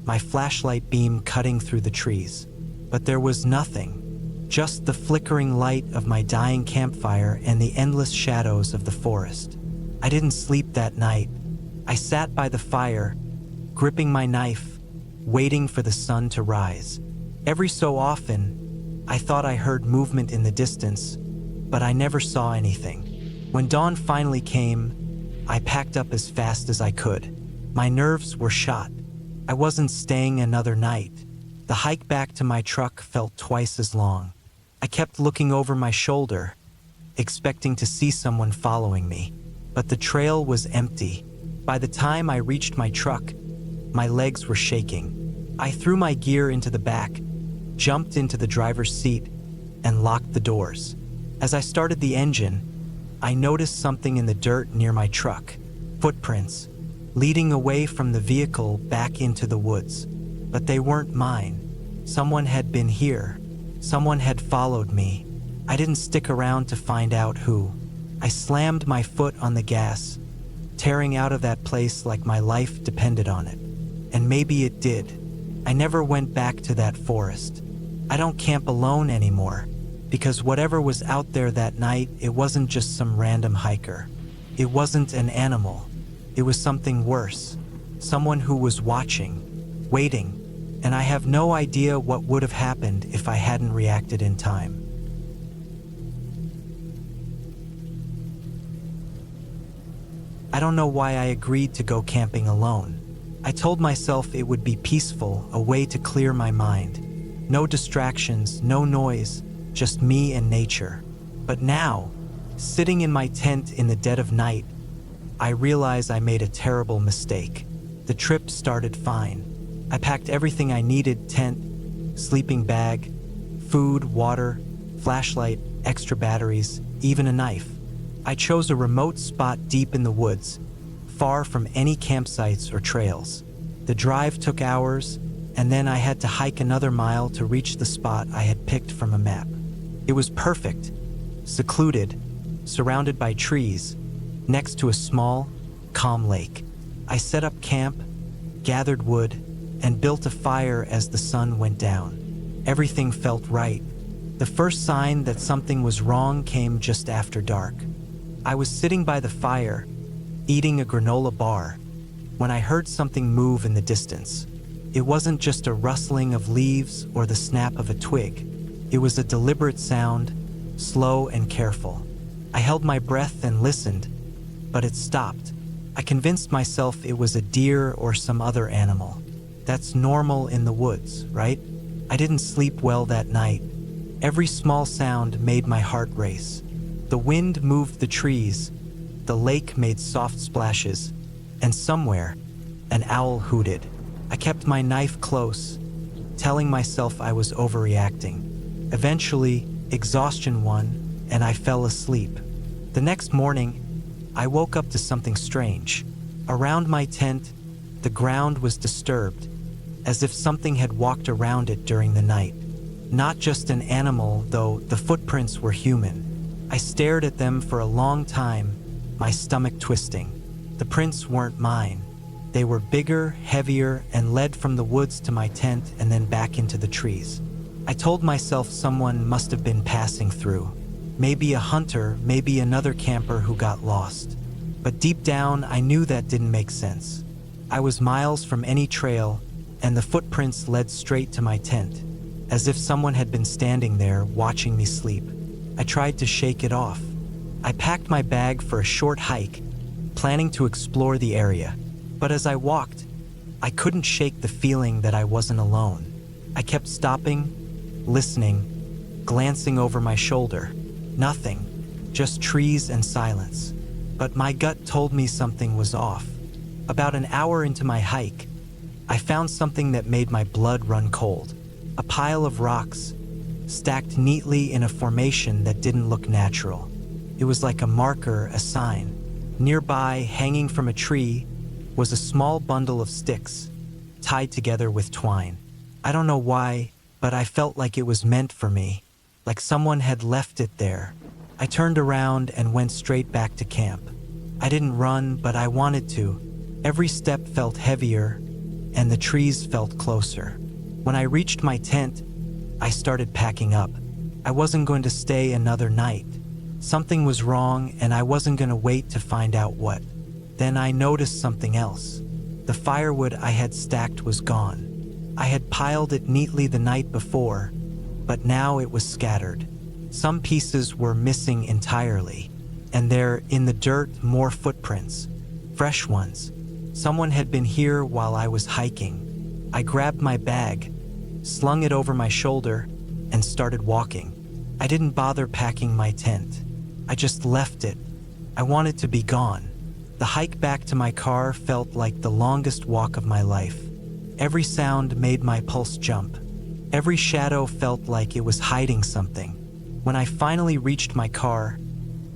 my flashlight beam cutting through the trees. But there was nothing. Just the flickering light of my dying campfire and the endless shadows of the forest. I didn't sleep that night. I sat by the fire, gripping my knife, waiting for the sun to rise. Every so often, I thought I heard movement in the distance, but I never saw anything. When dawn finally came, I packed up as fast as I could. My nerves were shot. I wasn't staying another night. The hike back to my truck felt twice as long. I kept looking over my shoulder, expecting to see someone following me, but the trail was empty. By the time I reached my truck, my legs were shaking. I threw my gear into the back, jumped into the driver's seat, and locked the doors. As I started the engine, I noticed something in the dirt near my truck. Footprints, leading away from the vehicle back into the woods. But they weren't mine. Someone had been here. Someone had followed me. I didn't stick around to find out who. I slammed my foot on the gas, tearing out of that place like my life depended on it. And maybe it did. I never went back to that forest. I don't camp alone anymore, because whatever was out there that night, it wasn't just some random hiker. It wasn't an animal. It was something worse. Someone who was watching, waiting, and I have no idea what would have happened if I hadn't reacted in time. I don't know why I agreed to go camping alone. I told myself it would be peaceful, a way to clear my mind. No distractions, no noise, just me and nature. But now, sitting in my tent in the dead of night, I realize I made a terrible mistake. The trip started fine. I packed everything I needed: tent, sleeping bag, food, water, flashlight, extra batteries, even a knife. I chose a remote spot deep in the woods, far from any campsites or trails. The drive took hours, and then I had to hike another mile to reach the spot I had picked from a map. It was perfect, secluded, surrounded by trees, next to a small, calm lake. I set up camp, gathered wood, and built a fire as the sun went down. Everything felt right. The first sign that something was wrong came just after dark. I was sitting by the fire, eating a granola bar, when I heard something move in the distance. It wasn't just a rustling of leaves or the snap of a twig. It was a deliberate sound, slow and careful. I held my breath and listened, but it stopped. I convinced myself it was a deer or some other animal. That's normal in the woods, right? I didn't sleep well that night. Every small sound made my heart race. The wind moved the trees, the lake made soft splashes, and somewhere, an owl hooted. I kept my knife close, telling myself I was overreacting. Eventually, exhaustion won, and I fell asleep. The next morning, I woke up to something strange. Around my tent, the ground was disturbed, as if something had walked around it during the night. Not just an animal, though the footprints were human. I stared at them for a long time, my stomach twisting. The prints weren't mine. They were bigger, heavier, and led from the woods to my tent and then back into the trees. I told myself someone must have been passing through. Maybe a hunter, maybe another camper who got lost. But deep down, I knew that didn't make sense. I was miles from any trail, and the footprints led straight to my tent, as if someone had been standing there watching me sleep. I tried to shake it off. I packed my bag for a short hike, planning to explore the area. But as I walked, I couldn't shake the feeling that I wasn't alone. I kept stopping, listening, glancing over my shoulder. Nothing, just trees and silence. But my gut told me something was off. About an hour into my hike, I found something that made my blood run cold. A pile of rocks, stacked neatly in a formation that didn't look natural. It was like a marker, a sign. Nearby, hanging from a tree, was a small bundle of sticks, tied together with twine. I don't know why, but I felt like it was meant for me, like someone had left it there. I turned around and went straight back to camp. I didn't run, but I wanted to. Every step felt heavier, and the trees felt closer. When I reached my tent, I started packing up. I wasn't going to stay another night. Something was wrong, and I wasn't going to wait to find out what. Then I noticed something else. The firewood I had stacked was gone. I had piled it neatly the night before, but now it was scattered. Some pieces were missing entirely, and there, in the dirt, more footprints, fresh ones. Someone had been here while I was hiking. I grabbed my bag, slung it over my shoulder, and started walking. I didn't bother packing my tent. I just left it. I wanted to be gone. The hike back to my car felt like the longest walk of my life. Every sound made my pulse jump. Every shadow felt like it was hiding something. When I finally reached my car,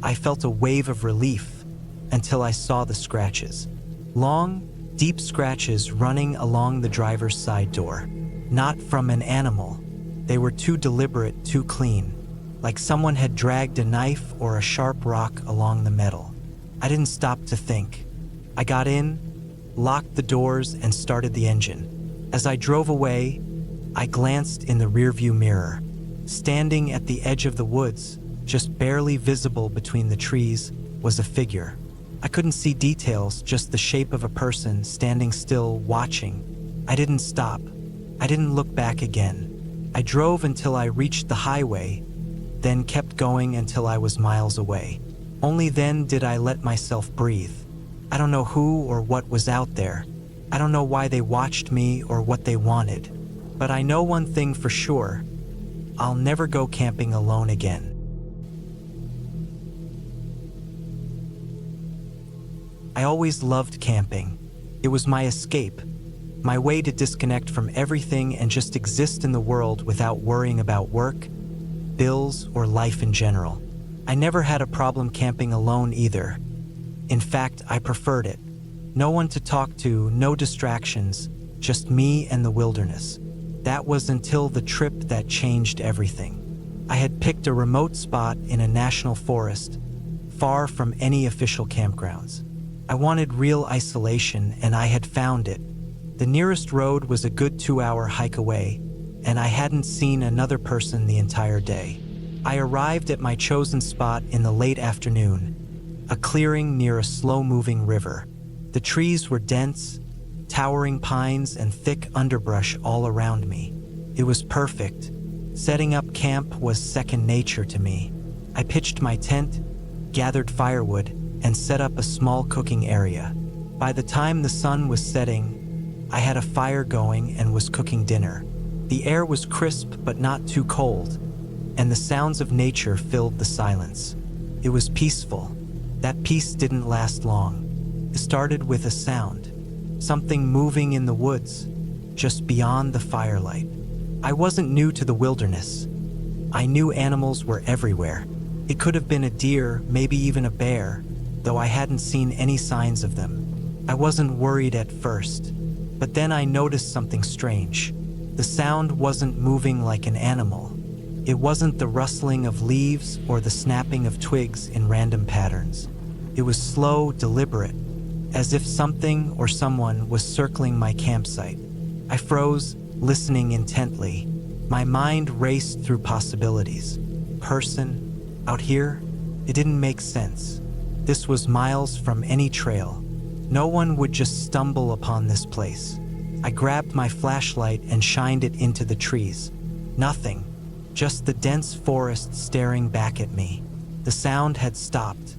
I felt a wave of relief until I saw the scratches. Long, deep scratches running along the driver's side door. Not from an animal. They were too deliberate, too clean, like someone had dragged a knife or a sharp rock along the metal. I didn't stop to think. I got in, locked the doors, and started the engine. As I drove away, I glanced in the rearview mirror. Standing at the edge of the woods, just barely visible between the trees, was a figure. I couldn't see details, just the shape of a person standing still, watching. I didn't stop. I didn't look back again. I drove until I reached the highway, then kept going until I was miles away. Only then did I let myself breathe. I don't know who or what was out there. I don't know why they watched me or what they wanted. But I know one thing for sure. I'll never go camping alone again. I always loved camping. It was my escape, my way to disconnect from everything and just exist in the world without worrying about work, bills, or life in general. I never had a problem camping alone either. In fact, I preferred it. No one to talk to, no distractions, just me and the wilderness. That was until the trip that changed everything. I had picked a remote spot in a national forest, far from any official campgrounds. I wanted real isolation, and I had found it. The nearest road was a good 2-hour hike away, and I hadn't seen another person the entire day. I arrived at my chosen spot in the late afternoon, a clearing near a slow-moving river. The trees were dense, towering pines and thick underbrush all around me. It was perfect. Setting up camp was second nature to me. I pitched my tent, gathered firewood, and set up a small cooking area. By the time the sun was setting, I had a fire going and was cooking dinner. The air was crisp but not too cold, and the sounds of nature filled the silence. It was peaceful. That peace didn't last long. It started with a sound, something moving in the woods, just beyond the firelight. I wasn't new to the wilderness. I knew animals were everywhere. It could have been a deer, maybe even a bear, though I hadn't seen any signs of them. I wasn't worried at first, but then I noticed something strange. The sound wasn't moving like an animal. It wasn't the rustling of leaves or the snapping of twigs in random patterns. It was slow, deliberate, as if something or someone was circling my campsite. I froze, listening intently. My mind raced through possibilities. Person? Out here? It didn't make sense. This was miles from any trail. No one would just stumble upon this place. I grabbed my flashlight and shined it into the trees. Nothing. Just the dense forest staring back at me. The sound had stopped.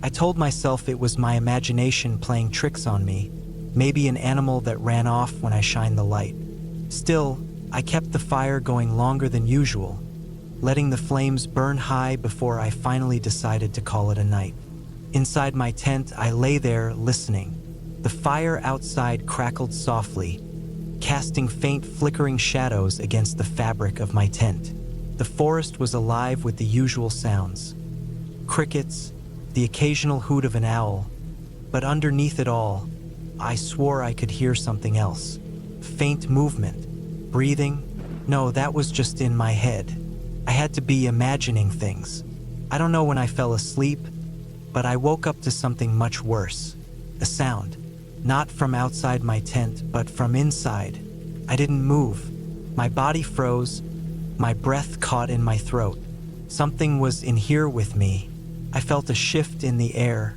I told myself it was my imagination playing tricks on me, maybe an animal that ran off when I shined the light. Still, I kept the fire going longer than usual, letting the flames burn high before I finally decided to call it a night. Inside my tent, I lay there listening. The fire outside crackled softly, casting faint flickering shadows against the fabric of my tent. The forest was alive with the usual sounds. Crickets, the occasional hoot of an owl, but underneath it all, I swore I could hear something else. Faint movement, breathing. No, that was just in my head. I had to be imagining things. I don't know when I fell asleep, but I woke up to something much worse. A sound, not from outside my tent, but from inside. I didn't move. My body froze, my breath caught in my throat. Something was in here with me. I felt a shift in the air,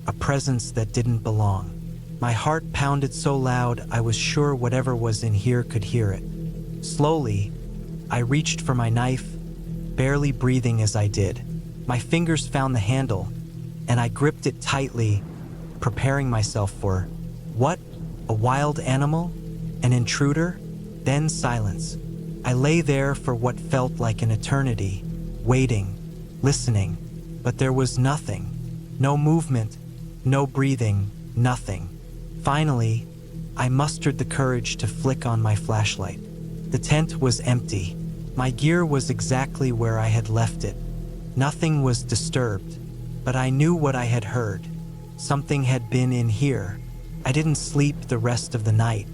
a presence that didn't belong. My heart pounded so loud I was sure whatever was in here could hear it. Slowly, I reached for my knife, barely breathing as I did. My fingers found the handle, and I gripped it tightly, preparing myself for what? A wild animal? An intruder? Then silence. I lay there for what felt like an eternity, waiting, listening, but there was nothing. No movement, no breathing, nothing. Finally, I mustered the courage to flick on my flashlight. The tent was empty. My gear was exactly where I had left it. Nothing was disturbed, but I knew what I had heard. Something had been in here. I didn't sleep the rest of the night.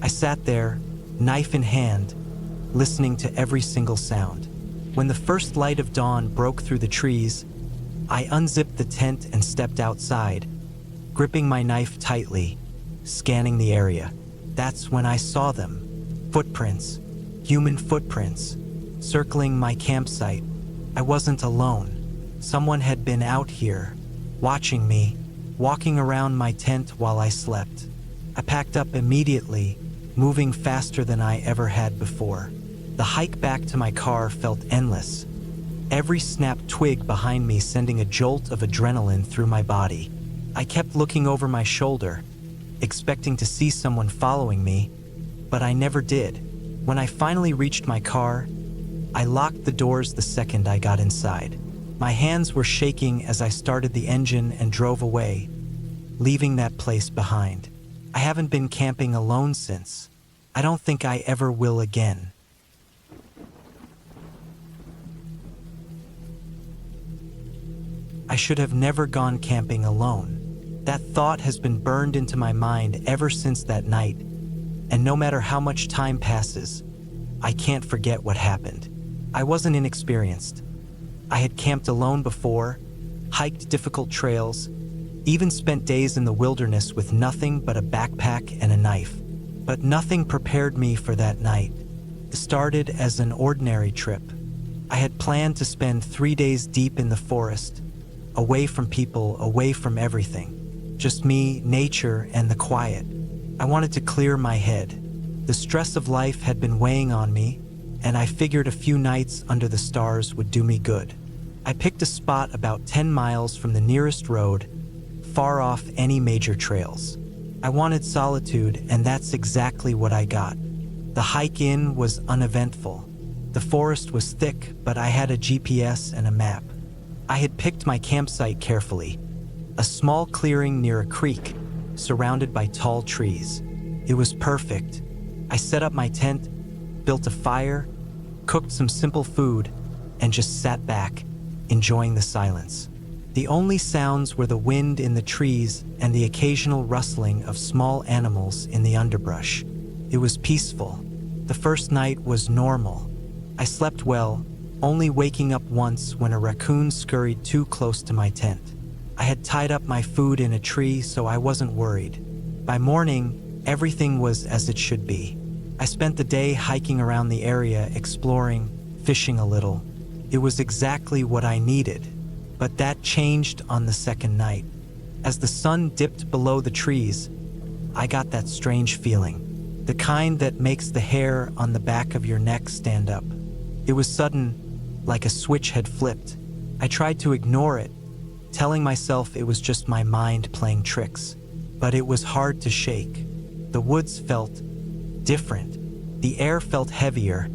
I sat there, knife in hand, listening to every single sound. When the first light of dawn broke through the trees, I unzipped the tent and stepped outside, gripping my knife tightly, scanning the area. That's when I saw them. Footprints, human footprints, circling my campsite. I wasn't alone. Someone had been out here, watching me, walking around my tent while I slept. I packed up immediately, moving faster than I ever had before. The hike back to my car felt endless, every snapped twig behind me sending a jolt of adrenaline through my body. I kept looking over my shoulder, expecting to see someone following me, but I never did. When I finally reached my car, I locked the doors the second I got inside. My hands were shaking as I started the engine and drove away, leaving that place behind. I haven't been camping alone since. I don't think I ever will again. I should have never gone camping alone. That thought has been burned into my mind ever since that night, and no matter how much time passes, I can't forget what happened. I wasn't inexperienced. I had camped alone before, hiked difficult trails, even spent days in the wilderness with nothing but a backpack and a knife. But nothing prepared me for that night. It started as an ordinary trip. I had planned to spend 3 days deep in the forest, away from people, away from everything. Just me, nature, and the quiet. I wanted to clear my head. The stress of life had been weighing on me, and I figured a few nights under the stars would do me good. I picked a spot about 10 miles from the nearest road, far off any major trails. I wanted solitude, and that's exactly what I got. The hike in was uneventful. The forest was thick, but I had a GPS and a map. I had picked my campsite carefully, a small clearing near a creek, surrounded by tall trees. It was perfect. I set up my tent, built a fire, cooked some simple food, and just sat back, enjoying the silence. The only sounds were the wind in the trees and the occasional rustling of small animals in the underbrush. It was peaceful. The first night was normal. I slept well, only waking up once when a raccoon scurried too close to my tent. I had tied up my food in a tree, so I wasn't worried. By morning, everything was as it should be. I spent the day hiking around the area, exploring, fishing a little. It was exactly what I needed. But that changed on the second night. As the sun dipped below the trees, I got that strange feeling, the kind that makes the hair on the back of your neck stand up. It was sudden, like a switch had flipped. I tried to ignore it, telling myself it was just my mind playing tricks. But it was hard to shake. The woods felt different. The air felt heavier,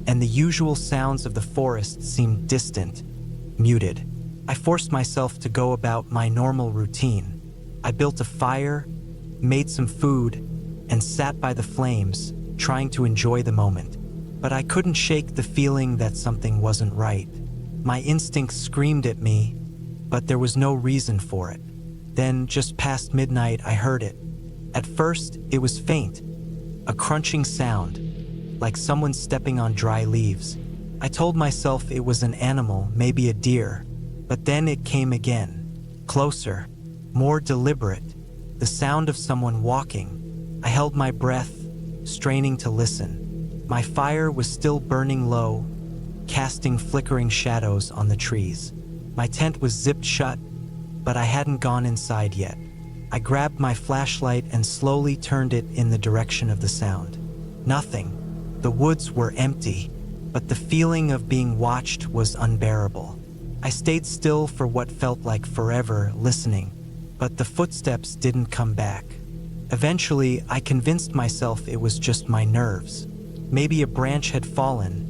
and the usual sounds of the forest seemed distant, muted. I forced myself to go about my normal routine. I built a fire, made some food, and sat by the flames, trying to enjoy the moment. But I couldn't shake the feeling that something wasn't right. My instincts screamed at me, but there was no reason for it. Then, just past midnight, I heard it. At first, it was faint, a crunching sound, like someone stepping on dry leaves. I told myself it was an animal, maybe a deer. But then it came again, closer, more deliberate, the sound of someone walking. I held my breath, straining to listen. My fire was still burning low, casting flickering shadows on the trees. My tent was zipped shut, but I hadn't gone inside yet. I grabbed my flashlight and slowly turned it in the direction of the sound. Nothing. The woods were empty, but the feeling of being watched was unbearable. I stayed still for what felt like forever, listening, but the footsteps didn't come back. Eventually, I convinced myself it was just my nerves. Maybe a branch had fallen.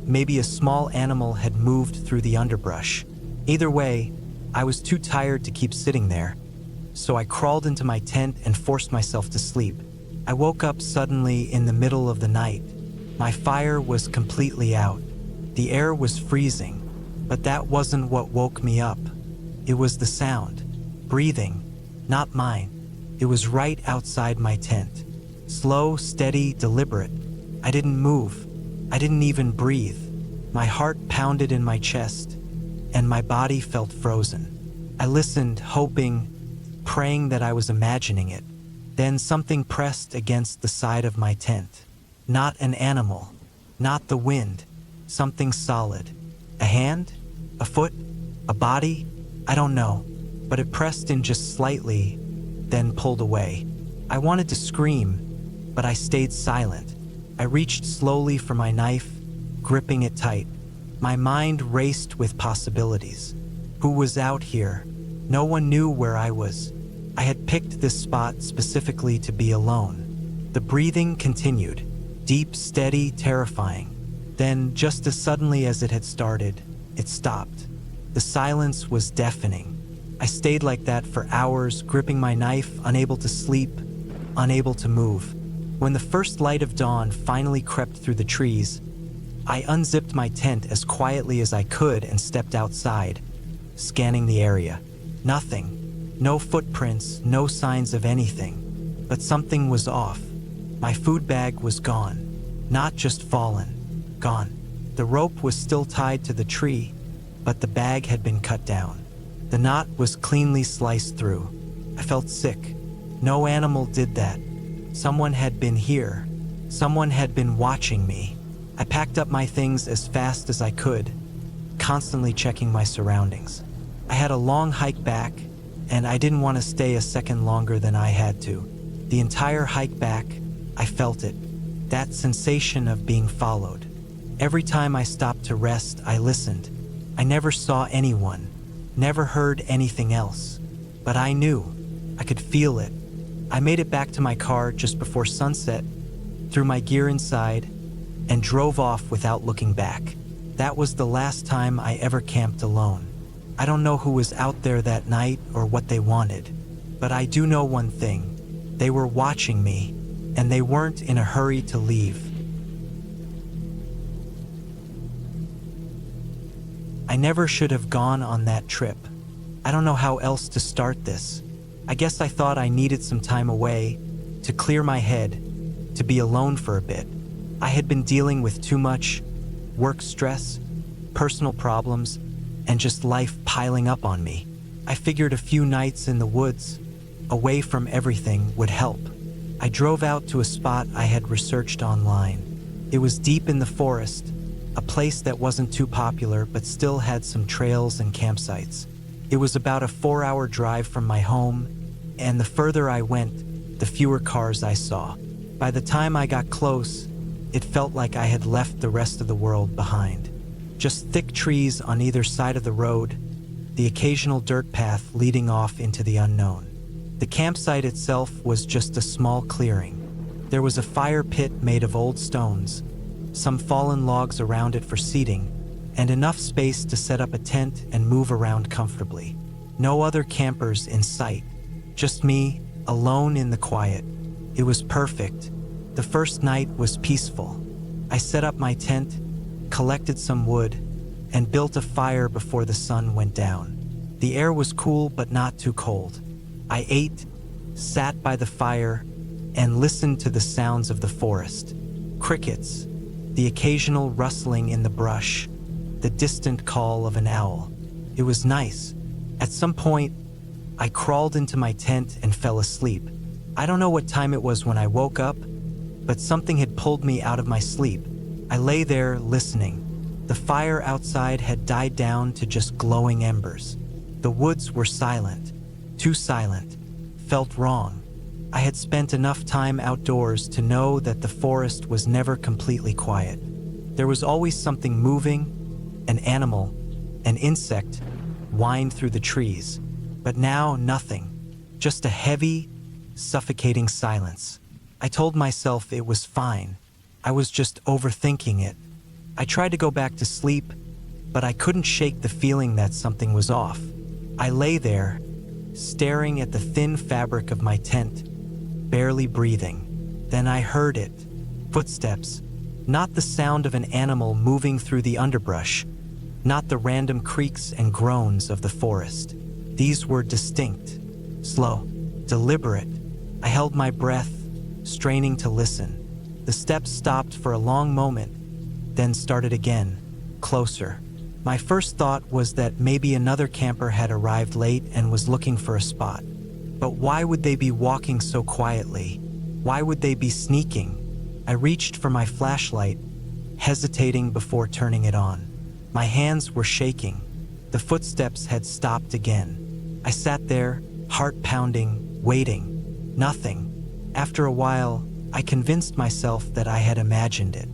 Maybe a small animal had moved through the underbrush. Either way, I was too tired to keep sitting there, so I crawled into my tent and forced myself to sleep. I woke up suddenly in the middle of the night. My fire was completely out. The air was freezing, but that wasn't what woke me up. It was the sound. Breathing. Not mine. It was right outside my tent. Slow, steady, deliberate. I didn't move. I didn't even breathe. My heart pounded in my chest, and my body felt frozen. I listened, hoping, praying that I was imagining it. Then something pressed against the side of my tent. Not an animal. Not the wind. Something solid. A hand? A foot? A body? I don't know. But it pressed in just slightly, then pulled away. I wanted to scream, but I stayed silent. I reached slowly for my knife, gripping it tight. My mind raced with possibilities. Who was out here? No one knew where I was. I had picked this spot specifically to be alone. The breathing continued, deep, steady, terrifying. Then, just as suddenly as it had started, it stopped. The silence was deafening. I stayed like that for hours, gripping my knife, unable to sleep, unable to move. When the first light of dawn finally crept through the trees, I unzipped my tent as quietly as I could and stepped outside, scanning the area. Nothing. No footprints, no signs of anything. But something was off. My food bag was gone. Not just fallen. Gone. The rope was still tied to the tree, but the bag had been cut down. The knot was cleanly sliced through. I felt sick. No animal did that. Someone had been here. Someone had been watching me. I packed up my things as fast as I could, constantly checking my surroundings. I had a long hike back, and I didn't want to stay a second longer than I had to. The entire hike back, I felt it. That sensation of being followed. Every time I stopped to rest, I listened. I never saw anyone, never heard anything else. But I knew. I could feel it. I made it back to my car just before sunset, threw my gear inside, and drove off without looking back. That was the last time I ever camped alone. I don't know who was out there that night or what they wanted, but I do know one thing. They were watching me, and they weren't in a hurry to leave. I never should have gone on that trip. I don't know how else to start this. I guess I thought I needed some time away, to clear my head, to be alone for a bit. I had been dealing with too much work stress, personal problems, and just life piling up on me. I figured a few nights in the woods, away from everything, would help. I drove out to a spot I had researched online. It was deep in the forest, a place that wasn't too popular but still had some trails and campsites. It was about a 4-hour drive from my home, and the further I went, the fewer cars I saw. By the time I got close, it felt like I had left the rest of the world behind. Just thick trees on either side of the road, the occasional dirt path leading off into the unknown. The campsite itself was just a small clearing. There was a fire pit made of old stones, some fallen logs around it for seating, and enough space to set up a tent and move around comfortably. No other campers in sight, just me, alone in the quiet. It was perfect. The first night was peaceful. I set up my tent, collected some wood, and built a fire before the sun went down. The air was cool but not too cold. I ate, sat by the fire, and listened to the sounds of the forest. Crickets, the occasional rustling in the brush, the distant call of an owl. It was nice. At some point, I crawled into my tent and fell asleep. I don't know what time it was when I woke up, but something had pulled me out of my sleep. I lay there listening. The fire outside had died down to just glowing embers. The woods were silent, too silent, felt wrong. I had spent enough time outdoors to know that the forest was never completely quiet. There was always something moving, an animal, an insect, whined through the trees. But now nothing, just a heavy, suffocating silence. I told myself it was fine. I was just overthinking it. I tried to go back to sleep, but I couldn't shake the feeling that something was off. I lay there, staring at the thin fabric of my tent, barely breathing. Then I heard it. Footsteps. Not the sound of an animal moving through the underbrush, not the random creaks and groans of the forest. These were distinct, slow, deliberate. I held my breath, straining to listen. The steps stopped for a long moment, then started again, closer. My first thought was that maybe another camper had arrived late and was looking for a spot. But why would they be walking so quietly? Why would they be sneaking? I reached for my flashlight, hesitating before turning it on. My hands were shaking. The footsteps had stopped again. I sat there, heart pounding, waiting. Nothing. After a while, I convinced myself that I had imagined it.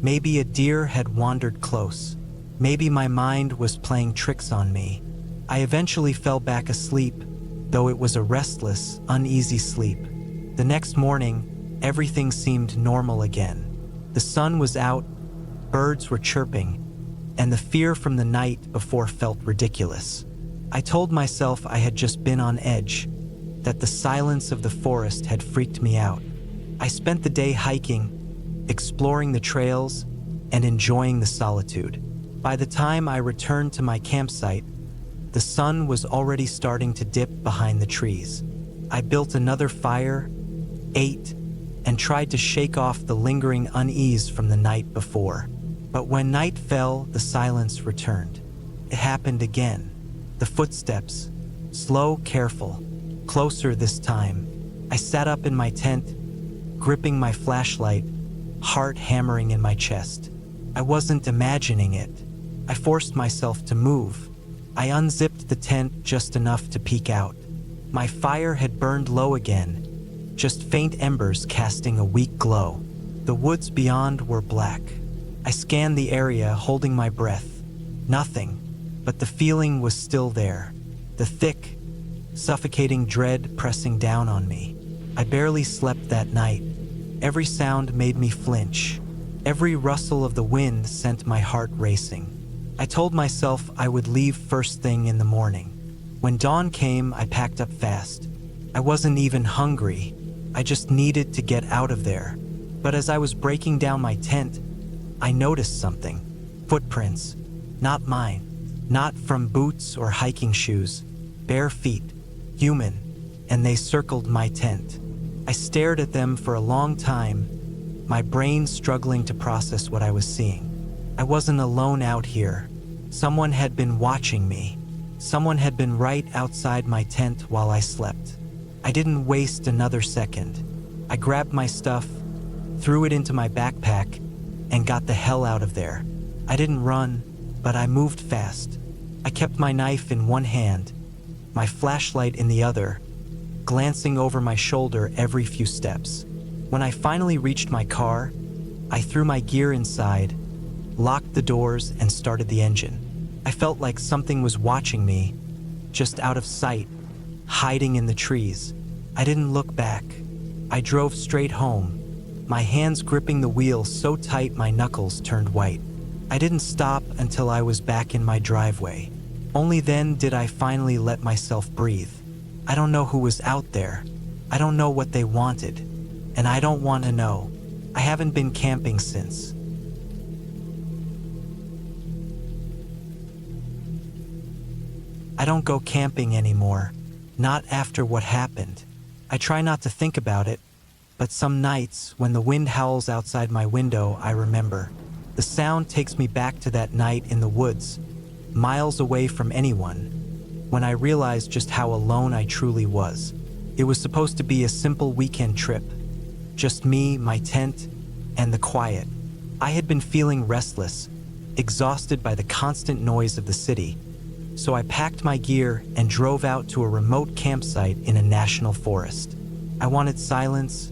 Maybe a deer had wandered close. Maybe my mind was playing tricks on me. I eventually fell back asleep, though it was a restless, uneasy sleep. The next morning, everything seemed normal again. The sun was out, birds were chirping, and the fear from the night before felt ridiculous. I told myself I had just been on edge, that the silence of the forest had freaked me out. I spent the day hiking, exploring the trails, and enjoying the solitude. By the time I returned to my campsite, the sun was already starting to dip behind the trees. I built another fire, ate, and tried to shake off the lingering unease from the night before. But when night fell, the silence returned. It happened again. The footsteps, slow, careful, closer this time. I sat up in my tent, gripping my flashlight, heart hammering in my chest. I wasn't imagining it. I forced myself to move. I unzipped the tent just enough to peek out. My fire had burned low again, just faint embers casting a weak glow. The woods beyond were black. I scanned the area, holding my breath. Nothing, but the feeling was still there. The thick, suffocating dread pressing down on me. I barely slept that night. Every sound made me flinch. Every rustle of the wind sent my heart racing. I told myself I would leave first thing in the morning. When dawn came, I packed up fast. I wasn't even hungry. I just needed to get out of there. But as I was breaking down my tent, I noticed something. Footprints. Not mine. Not from boots or hiking shoes. Bare feet. Human. And they circled my tent. I stared at them for a long time, my brain struggling to process what I was seeing. I wasn't alone out here. Someone had been watching me. Someone had been right outside my tent while I slept. I didn't waste another second. I grabbed my stuff, threw it into my backpack, and got the hell out of there. I didn't run, but I moved fast. I kept my knife in one hand, my flashlight in the other, glancing over my shoulder every few steps. When I finally reached my car, I threw my gear inside, locked the doors, and started the engine. I felt like something was watching me, just out of sight, hiding in the trees. I didn't look back. I drove straight home, my hands gripping the wheel so tight my knuckles turned white. I didn't stop until I was back in my driveway. Only then did I finally let myself breathe. I don't know who was out there. I don't know what they wanted. And I don't want to know. I haven't been camping since. I don't go camping anymore. Not after what happened. I try not to think about it, but some nights, when the wind howls outside my window, I remember. The sound takes me back to that night in the woods, miles away from anyone, when I realized just how alone I truly was. It was supposed to be a simple weekend trip. Just me, my tent, and the quiet. I had been feeling restless, exhausted by the constant noise of the city. So I packed my gear and drove out to a remote campsite in a national forest. I wanted silence,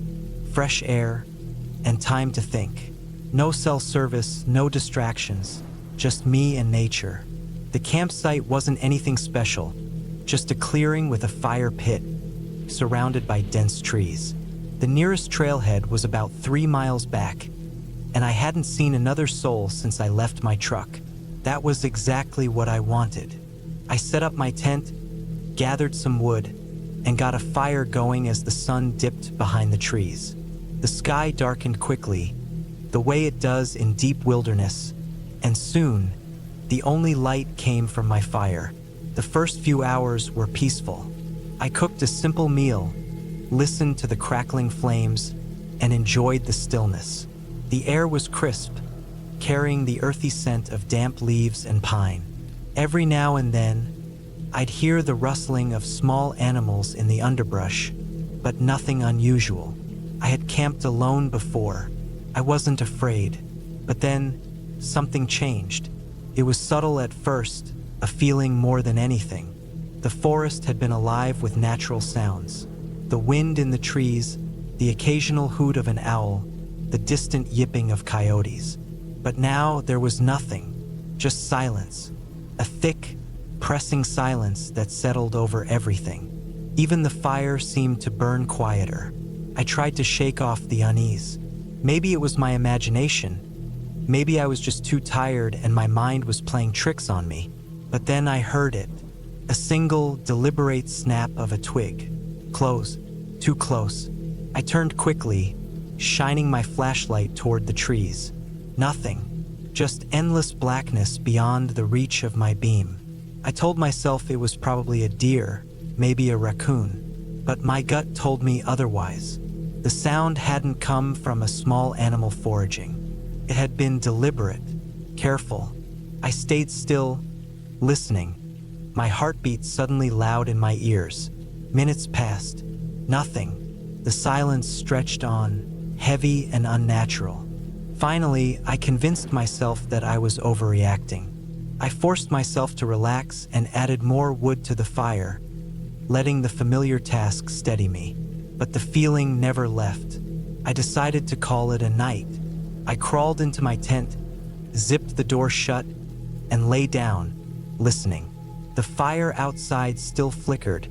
fresh air, and time to think. No cell service, no distractions, just me and nature. The campsite wasn't anything special, just a clearing with a fire pit, surrounded by dense trees. The nearest trailhead was about 3 miles back, and I hadn't seen another soul since I left my truck. That was exactly what I wanted. I set up my tent, gathered some wood, and got a fire going as the sun dipped behind the trees. The sky darkened quickly, the way it does in deep wilderness, and soon, the only light came from my fire. The first few hours were peaceful. I cooked a simple meal, listened to the crackling flames, and enjoyed the stillness. The air was crisp, carrying the earthy scent of damp leaves and pine. Every now and then, I'd hear the rustling of small animals in the underbrush, but nothing unusual. I had camped alone before. I wasn't afraid. But then, something changed. It was subtle at first, a feeling more than anything. The forest had been alive with natural sounds. The wind in the trees, the occasional hoot of an owl, the distant yipping of coyotes. But now there was nothing, just silence. A thick, pressing silence that settled over everything. Even the fire seemed to burn quieter. I tried to shake off the unease. Maybe it was my imagination. Maybe I was just too tired and my mind was playing tricks on me. But then I heard it. A single, deliberate snap of a twig. Close. Too close. I turned quickly, shining my flashlight toward the trees. Nothing. Just endless blackness beyond the reach of my beam. I told myself it was probably a deer, maybe a raccoon, but my gut told me otherwise. The sound hadn't come from a small animal foraging. It had been deliberate, careful. I stayed still, listening. My heartbeat suddenly loud in my ears. Minutes passed. Nothing. The silence stretched on, heavy and unnatural. Finally, I convinced myself that I was overreacting. I forced myself to relax and added more wood to the fire, letting the familiar task steady me. But the feeling never left. I decided to call it a night. I crawled into my tent, zipped the door shut, and lay down, listening. The fire outside still flickered,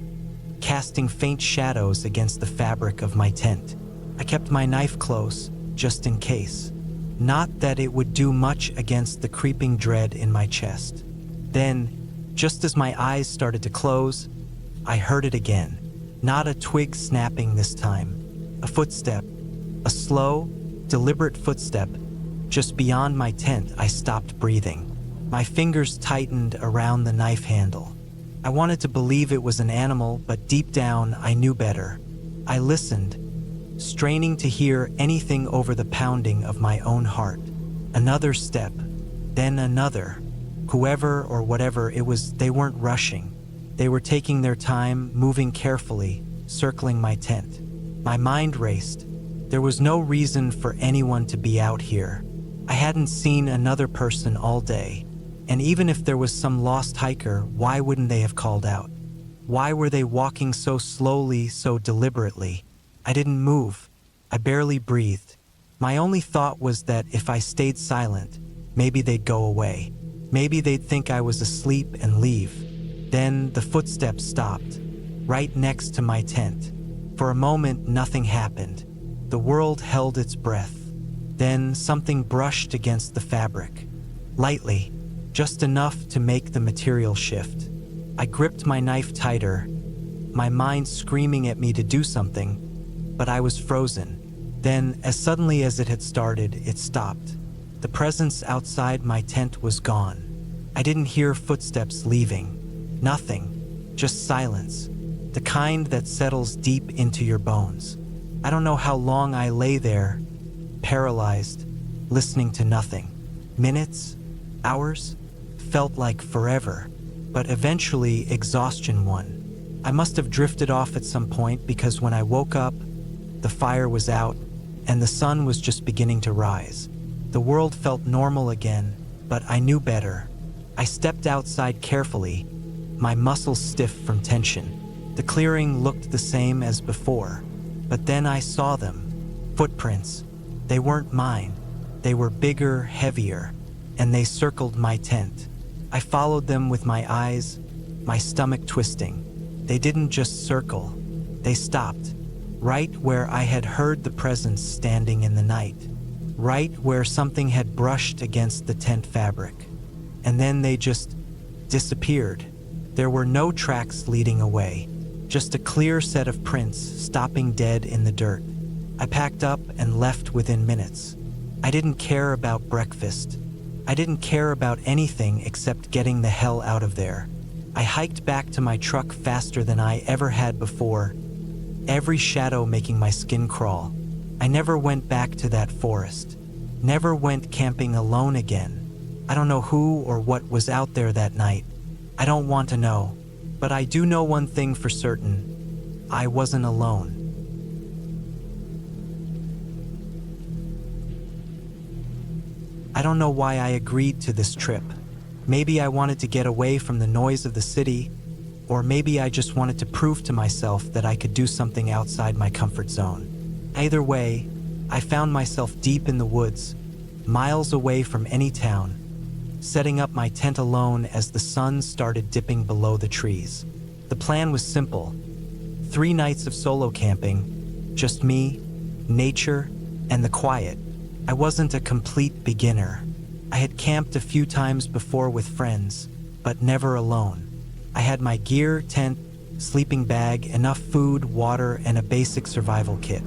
casting faint shadows against the fabric of my tent. I kept my knife close, just in case. Not that it would do much against the creeping dread in my chest. Then, just as my eyes started to close, I heard it again. Not a twig snapping this time. A footstep. A slow, deliberate footstep. Just beyond my tent, I stopped breathing. My fingers tightened around the knife handle. I wanted to believe it was an animal, but deep down, I knew better. I listened, straining to hear anything over the pounding of my own heart. Another step, then another. Whoever or whatever it was, they weren't rushing. They were taking their time, moving carefully, circling my tent. My mind raced. There was no reason for anyone to be out here. I hadn't seen another person all day. And even if there was some lost hiker, why wouldn't they have called out? Why were they walking so slowly, so deliberately? I didn't move. I barely breathed. My only thought was that if I stayed silent, maybe they'd go away. Maybe they'd think I was asleep and leave. Then the footsteps stopped, right next to my tent. For a moment, nothing happened. The world held its breath. Then something brushed against the fabric. Lightly, just enough to make the material shift. I gripped my knife tighter, my mind screaming at me to do something, but I was frozen. Then, as suddenly as it had started, it stopped. The presence outside my tent was gone. I didn't hear footsteps leaving. Nothing. Just silence. The kind that settles deep into your bones. I don't know how long I lay there, paralyzed, listening to nothing. Minutes? Hours? Felt like forever. But eventually, exhaustion won. I must have drifted off at some point because when I woke up, the fire was out, and the sun was just beginning to rise. The world felt normal again, but I knew better. I stepped outside carefully, my muscles stiff from tension. The clearing looked the same as before, but then I saw them. Footprints. They weren't mine. They were bigger, heavier, and they circled my tent. I followed them with my eyes, my stomach twisting. They didn't just circle. They stopped. Right where I had heard the presence standing in the night. Right where something had brushed against the tent fabric. And then they just disappeared. There were no tracks leading away. Just a clear set of prints stopping dead in the dirt. I packed up and left within minutes. I didn't care about breakfast. I didn't care about anything except getting the hell out of there. I hiked back to my truck faster than I ever had before, every shadow making my skin crawl. I never went back to that forest. Never went camping alone again. I don't know who or what was out there that night. I don't want to know. But I do know one thing for certain. I wasn't alone. I don't know why I agreed to this trip. Maybe I wanted to get away from the noise of the city, or maybe I just wanted to prove to myself that I could do something outside my comfort zone. Either way, I found myself deep in the woods, miles away from any town, setting up my tent alone as the sun started dipping below the trees. The plan was simple. 3 nights of solo camping, just me, nature, and the quiet. I wasn't a complete beginner. I had camped a few times before with friends, but never alone. I had my gear, tent, sleeping bag, enough food, water, and a basic survival kit.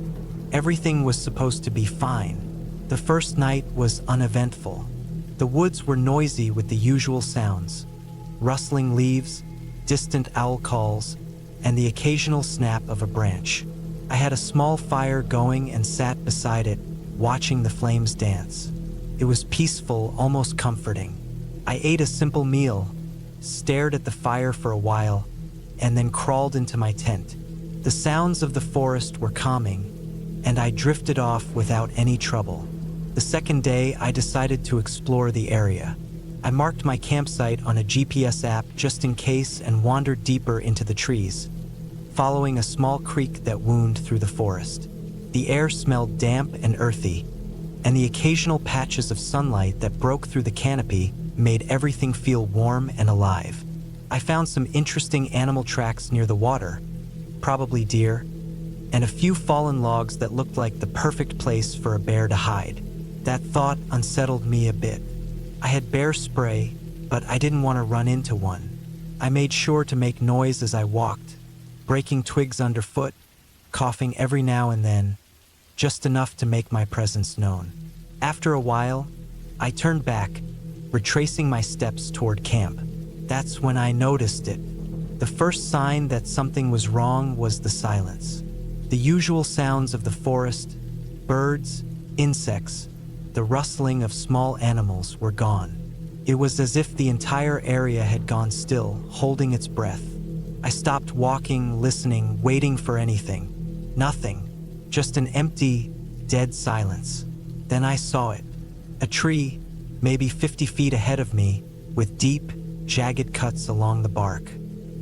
Everything was supposed to be fine. The first night was uneventful. The woods were noisy with the usual sounds: rustling leaves, distant owl calls, and the occasional snap of a branch. I had a small fire going and sat beside it, watching the flames dance. It was peaceful, almost comforting. I ate a simple meal, stared at the fire for a while, and then crawled into my tent. The sounds of the forest were calming, and I drifted off without any trouble. The second day, I decided to explore the area. I marked my campsite on a GPS app just in case and wandered deeper into the trees, following a small creek that wound through the forest. The air smelled damp and earthy, and the occasional patches of sunlight that broke through the canopy made everything feel warm and alive. I found some interesting animal tracks near the water, probably deer, and a few fallen logs that looked like the perfect place for a bear to hide. That thought unsettled me a bit. I had bear spray, but I didn't want to run into one. I made sure to make noise as I walked, breaking twigs underfoot, coughing every now and then, just enough to make my presence known. After a while, I turned back, retracing my steps toward camp. That's when I noticed it. The first sign that something was wrong was the silence. The usual sounds of the forest, birds, insects, the rustling of small animals were gone. It was as if the entire area had gone still, holding its breath. I stopped walking, listening, waiting for anything. Nothing. Just an empty, dead silence. Then I saw it. A tree, maybe 50 feet ahead of me, with deep, jagged cuts along the bark.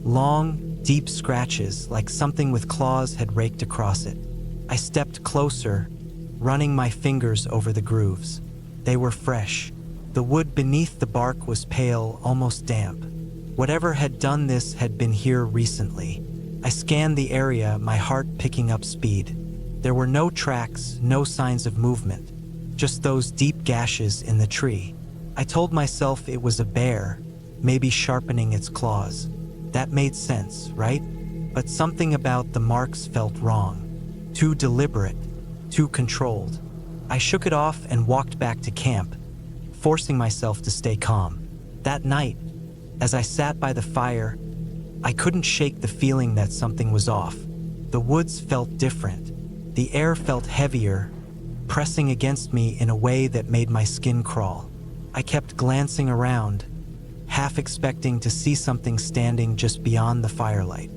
Long, deep scratches, like something with claws had raked across it. I stepped closer, running my fingers over the grooves. They were fresh. The wood beneath the bark was pale, almost damp. Whatever had done this had been here recently. I scanned the area, my heart picking up speed. There were no tracks, no signs of movement, just those deep gashes in the tree. I told myself it was a bear, maybe sharpening its claws. That made sense, right? But something about the marks felt wrong. Too deliberate, too controlled. I shook it off and walked back to camp, forcing myself to stay calm. That night, as I sat by the fire, I couldn't shake the feeling that something was off. The woods felt different. The air felt heavier, pressing against me in a way that made my skin crawl. I kept glancing around, half expecting to see something standing just beyond the firelight.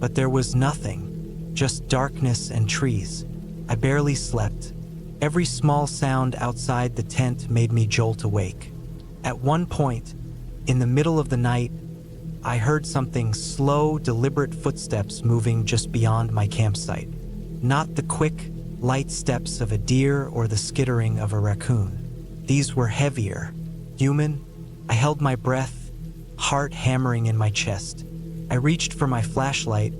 But there was nothing, just darkness and trees. I barely slept. Every small sound outside the tent made me jolt awake. At one point, in the middle of the night, I heard something slow, deliberate footsteps moving just beyond my campsite. Not the quick, light steps of a deer or the skittering of a raccoon. These were heavier, human. I held my breath, heart hammering in my chest. I reached for my flashlight,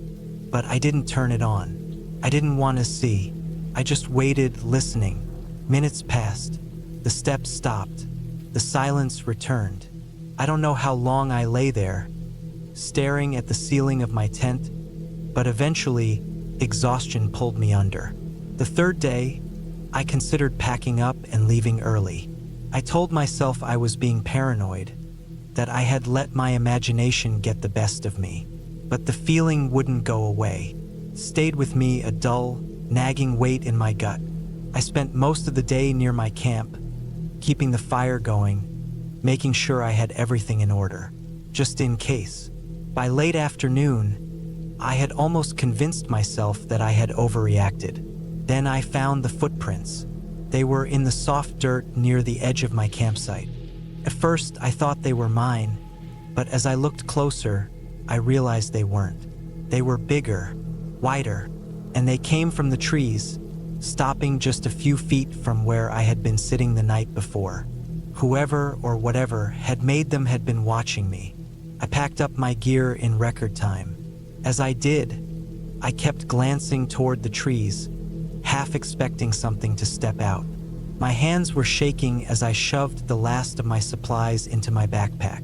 but I didn't turn it on. I didn't want to see. I just waited, listening. Minutes passed. The steps stopped. The silence returned. I don't know how long I lay there, staring at the ceiling of my tent, but eventually, exhaustion pulled me under. The third day, I considered packing up and leaving early. I told myself I was being paranoid, that I had let my imagination get the best of me. But the feeling wouldn't go away. It stayed with me, a dull, nagging weight in my gut. I spent most of the day near my camp, keeping the fire going, making sure I had everything in order, just in case. By late afternoon, I had almost convinced myself that I had overreacted. Then I found the footprints. They were in the soft dirt near the edge of my campsite. At first, I thought they were mine, but as I looked closer, I realized they weren't. They were bigger, wider, and they came from the trees, stopping just a few feet from where I had been sitting the night before. Whoever or whatever had made them had been watching me. I packed up my gear in record time. As I did, I kept glancing toward the trees, half expecting something to step out. My hands were shaking as I shoved the last of my supplies into my backpack.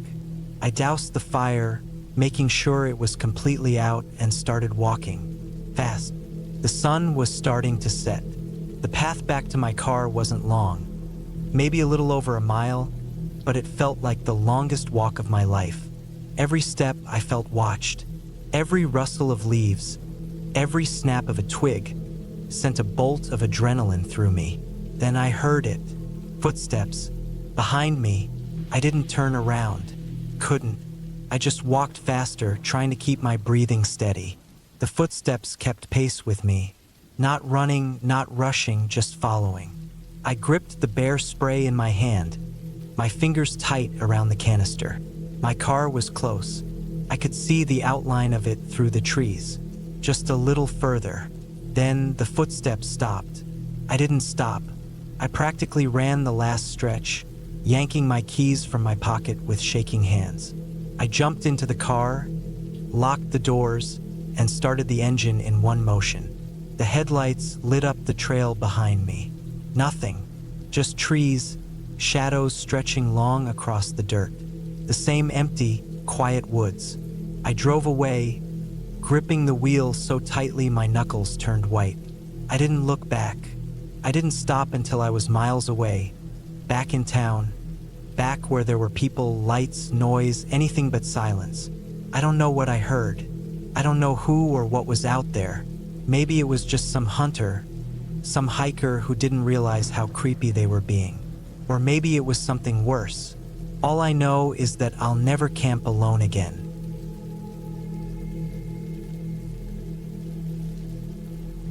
I doused the fire, making sure it was completely out, and started walking. Fast. The sun was starting to set. The path back to my car wasn't long, maybe a little over a mile, but it felt like the longest walk of my life. Every step I felt watched. Every rustle of leaves, every snap of a twig sent a bolt of adrenaline through me. Then I heard it. Footsteps. Behind me. I didn't turn around. Couldn't. I just walked faster, trying to keep my breathing steady. The footsteps kept pace with me. Not running, not rushing, just following. I gripped the bear spray in my hand, my fingers tight around the canister. My car was close. I could see the outline of it through the trees. Just a little further. Then the footsteps stopped. I didn't stop. I practically ran the last stretch, yanking my keys from my pocket with shaking hands. I jumped into the car, locked the doors, and started the engine in one motion. The headlights lit up the trail behind me. Nothing, just trees, shadows stretching long across the dirt. The same empty, quiet woods. I drove away, gripping the wheel so tightly my knuckles turned white. I didn't look back. I didn't stop until I was miles away, back in town, back where there were people, lights, noise, anything but silence. I don't know what I heard. I don't know who or what was out there. Maybe it was just some hunter, some hiker who didn't realize how creepy they were being. Or maybe it was something worse. All I know is that I'll never camp alone again.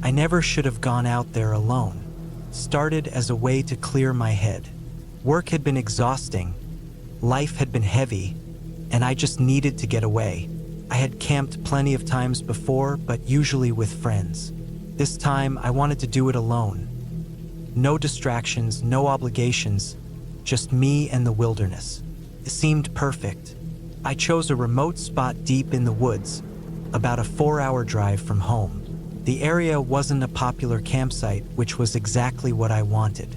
I never should have gone out there alone. Started as a way to clear my head. Work had been exhausting, life had been heavy, and I just needed to get away. I had camped plenty of times before, but usually with friends. This time, I wanted to do it alone. No distractions, no obligations, just me and the wilderness. It seemed perfect. I chose a remote spot deep in the woods, about a 4-hour drive from home. The area wasn't a popular campsite, which was exactly what I wanted.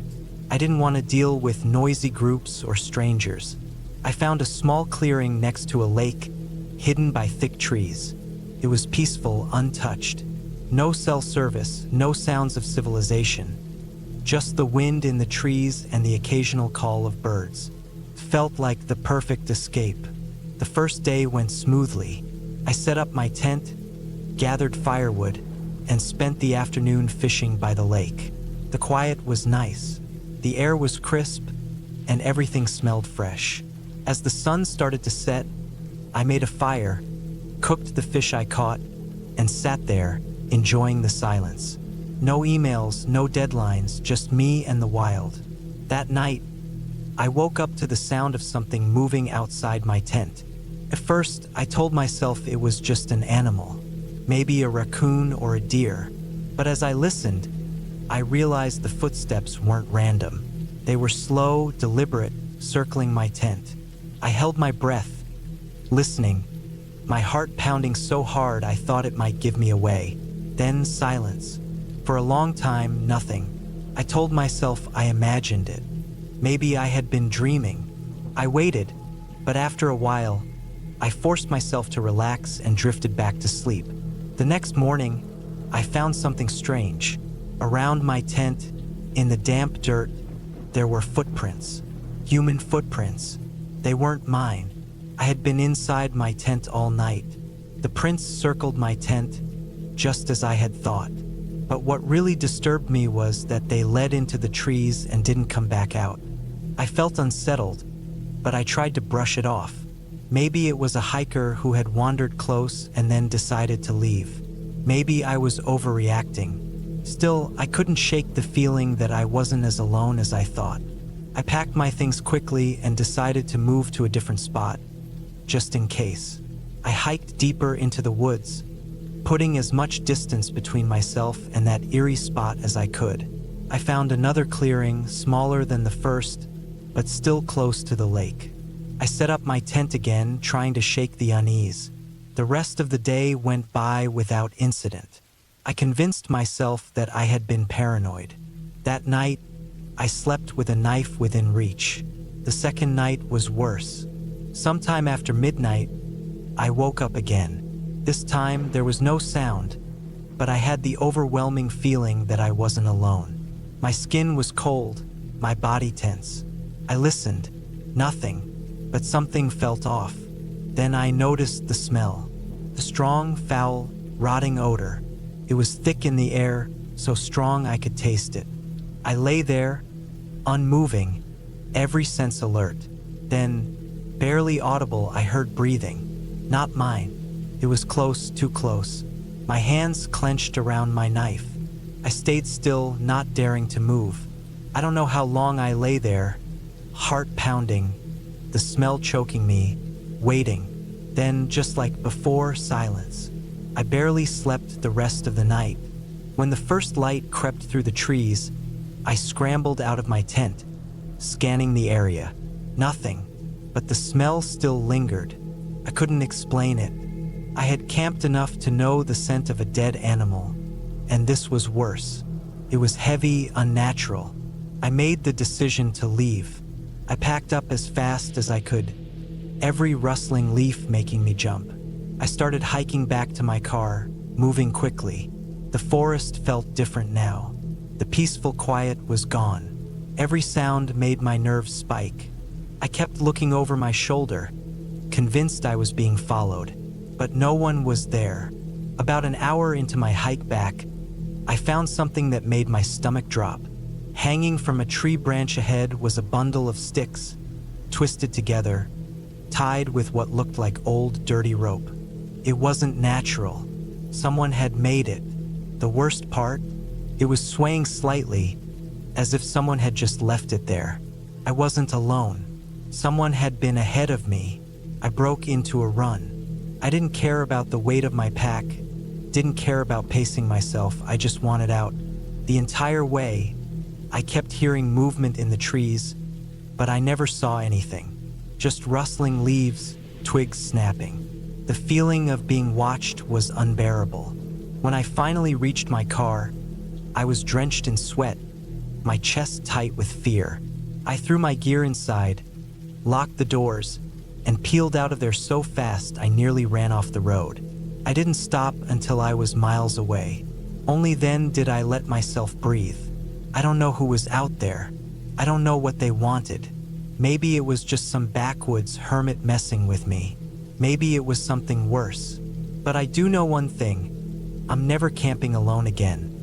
I didn't want to deal with noisy groups or strangers. I found a small clearing next to a lake, hidden by thick trees. It was peaceful, untouched. No cell service, no sounds of civilization. Just the wind in the trees and the occasional call of birds. Felt like the perfect escape. The first day went smoothly. I set up my tent, gathered firewood, and spent the afternoon fishing by the lake. The quiet was nice. The air was crisp, and everything smelled fresh. As the sun started to set, I made a fire, cooked the fish I caught, and sat there, enjoying the silence. No emails, no deadlines, just me and the wild. That night, I woke up to the sound of something moving outside my tent. At first, I told myself it was just an animal, maybe a raccoon or a deer. But as I listened, I realized the footsteps weren't random. They were slow, deliberate, circling my tent. I held my breath, listening, my heart pounding so hard I thought it might give me away. Then silence. For a long time, nothing. I told myself I imagined it. Maybe I had been dreaming. I waited, but after a while, I forced myself to relax and drifted back to sleep. The next morning, I found something strange. Around my tent, in the damp dirt, there were footprints. Human footprints. They weren't mine. I had been inside my tent all night. The prints circled my tent, just as I had thought. But what really disturbed me was that they led into the trees and didn't come back out. I felt unsettled, but I tried to brush it off. Maybe it was a hiker who had wandered close and then decided to leave. Maybe I was overreacting. Still, I couldn't shake the feeling that I wasn't as alone as I thought. I packed my things quickly and decided to move to a different spot, just in case. I hiked deeper into the woods, putting as much distance between myself and that eerie spot as I could. I found another clearing, smaller than the first, but still close to the lake. I set up my tent again, trying to shake the unease. The rest of the day went by without incident. I convinced myself that I had been paranoid. That night, I slept with a knife within reach. The second night was worse. Sometime after midnight, I woke up again. This time, there was no sound, but I had the overwhelming feeling that I wasn't alone. My skin was cold, my body tense. I listened. Nothing, but something felt off. Then I noticed the smell. The strong, foul, rotting odor. It was thick in the air, so strong I could taste it. I lay there, unmoving, every sense alert. Then, barely audible, I heard breathing. Not mine. It was close, too close. My hands clenched around my knife. I stayed still, not daring to move. I don't know how long I lay there, heart pounding, the smell choking me, waiting. Then, just like before, silence. I barely slept the rest of the night. When the first light crept through the trees, I scrambled out of my tent, scanning the area. Nothing, but the smell still lingered. I couldn't explain it. I had camped enough to know the scent of a dead animal, and this was worse. It was heavy, unnatural. I made the decision to leave. I packed up as fast as I could, every rustling leaf making me jump. I started hiking back to my car, moving quickly. The forest felt different now. The peaceful quiet was gone. Every sound made my nerves spike. I kept looking over my shoulder, convinced I was being followed, but no one was there. About an hour into my hike back, I found something that made my stomach drop. Hanging from a tree branch ahead was a bundle of sticks, twisted together, tied with what looked like old, dirty rope. It wasn't natural. Someone had made it. The worst part? It was swaying slightly, as if someone had just left it there. I wasn't alone. Someone had been ahead of me. I broke into a run. I didn't care about the weight of my pack, didn't care about pacing myself. I just wanted out. The entire way, I kept hearing movement in the trees, but I never saw anything. Just rustling leaves, twigs snapping. The feeling of being watched was unbearable. When I finally reached my car, I was drenched in sweat, my chest tight with fear. I threw my gear inside, locked the doors, and peeled out of there so fast I nearly ran off the road. I didn't stop until I was miles away. Only then did I let myself breathe. I don't know who was out there. I don't know what they wanted. Maybe it was just some backwoods hermit messing with me. Maybe it was something worse. But I do know one thing. I'm never camping alone again.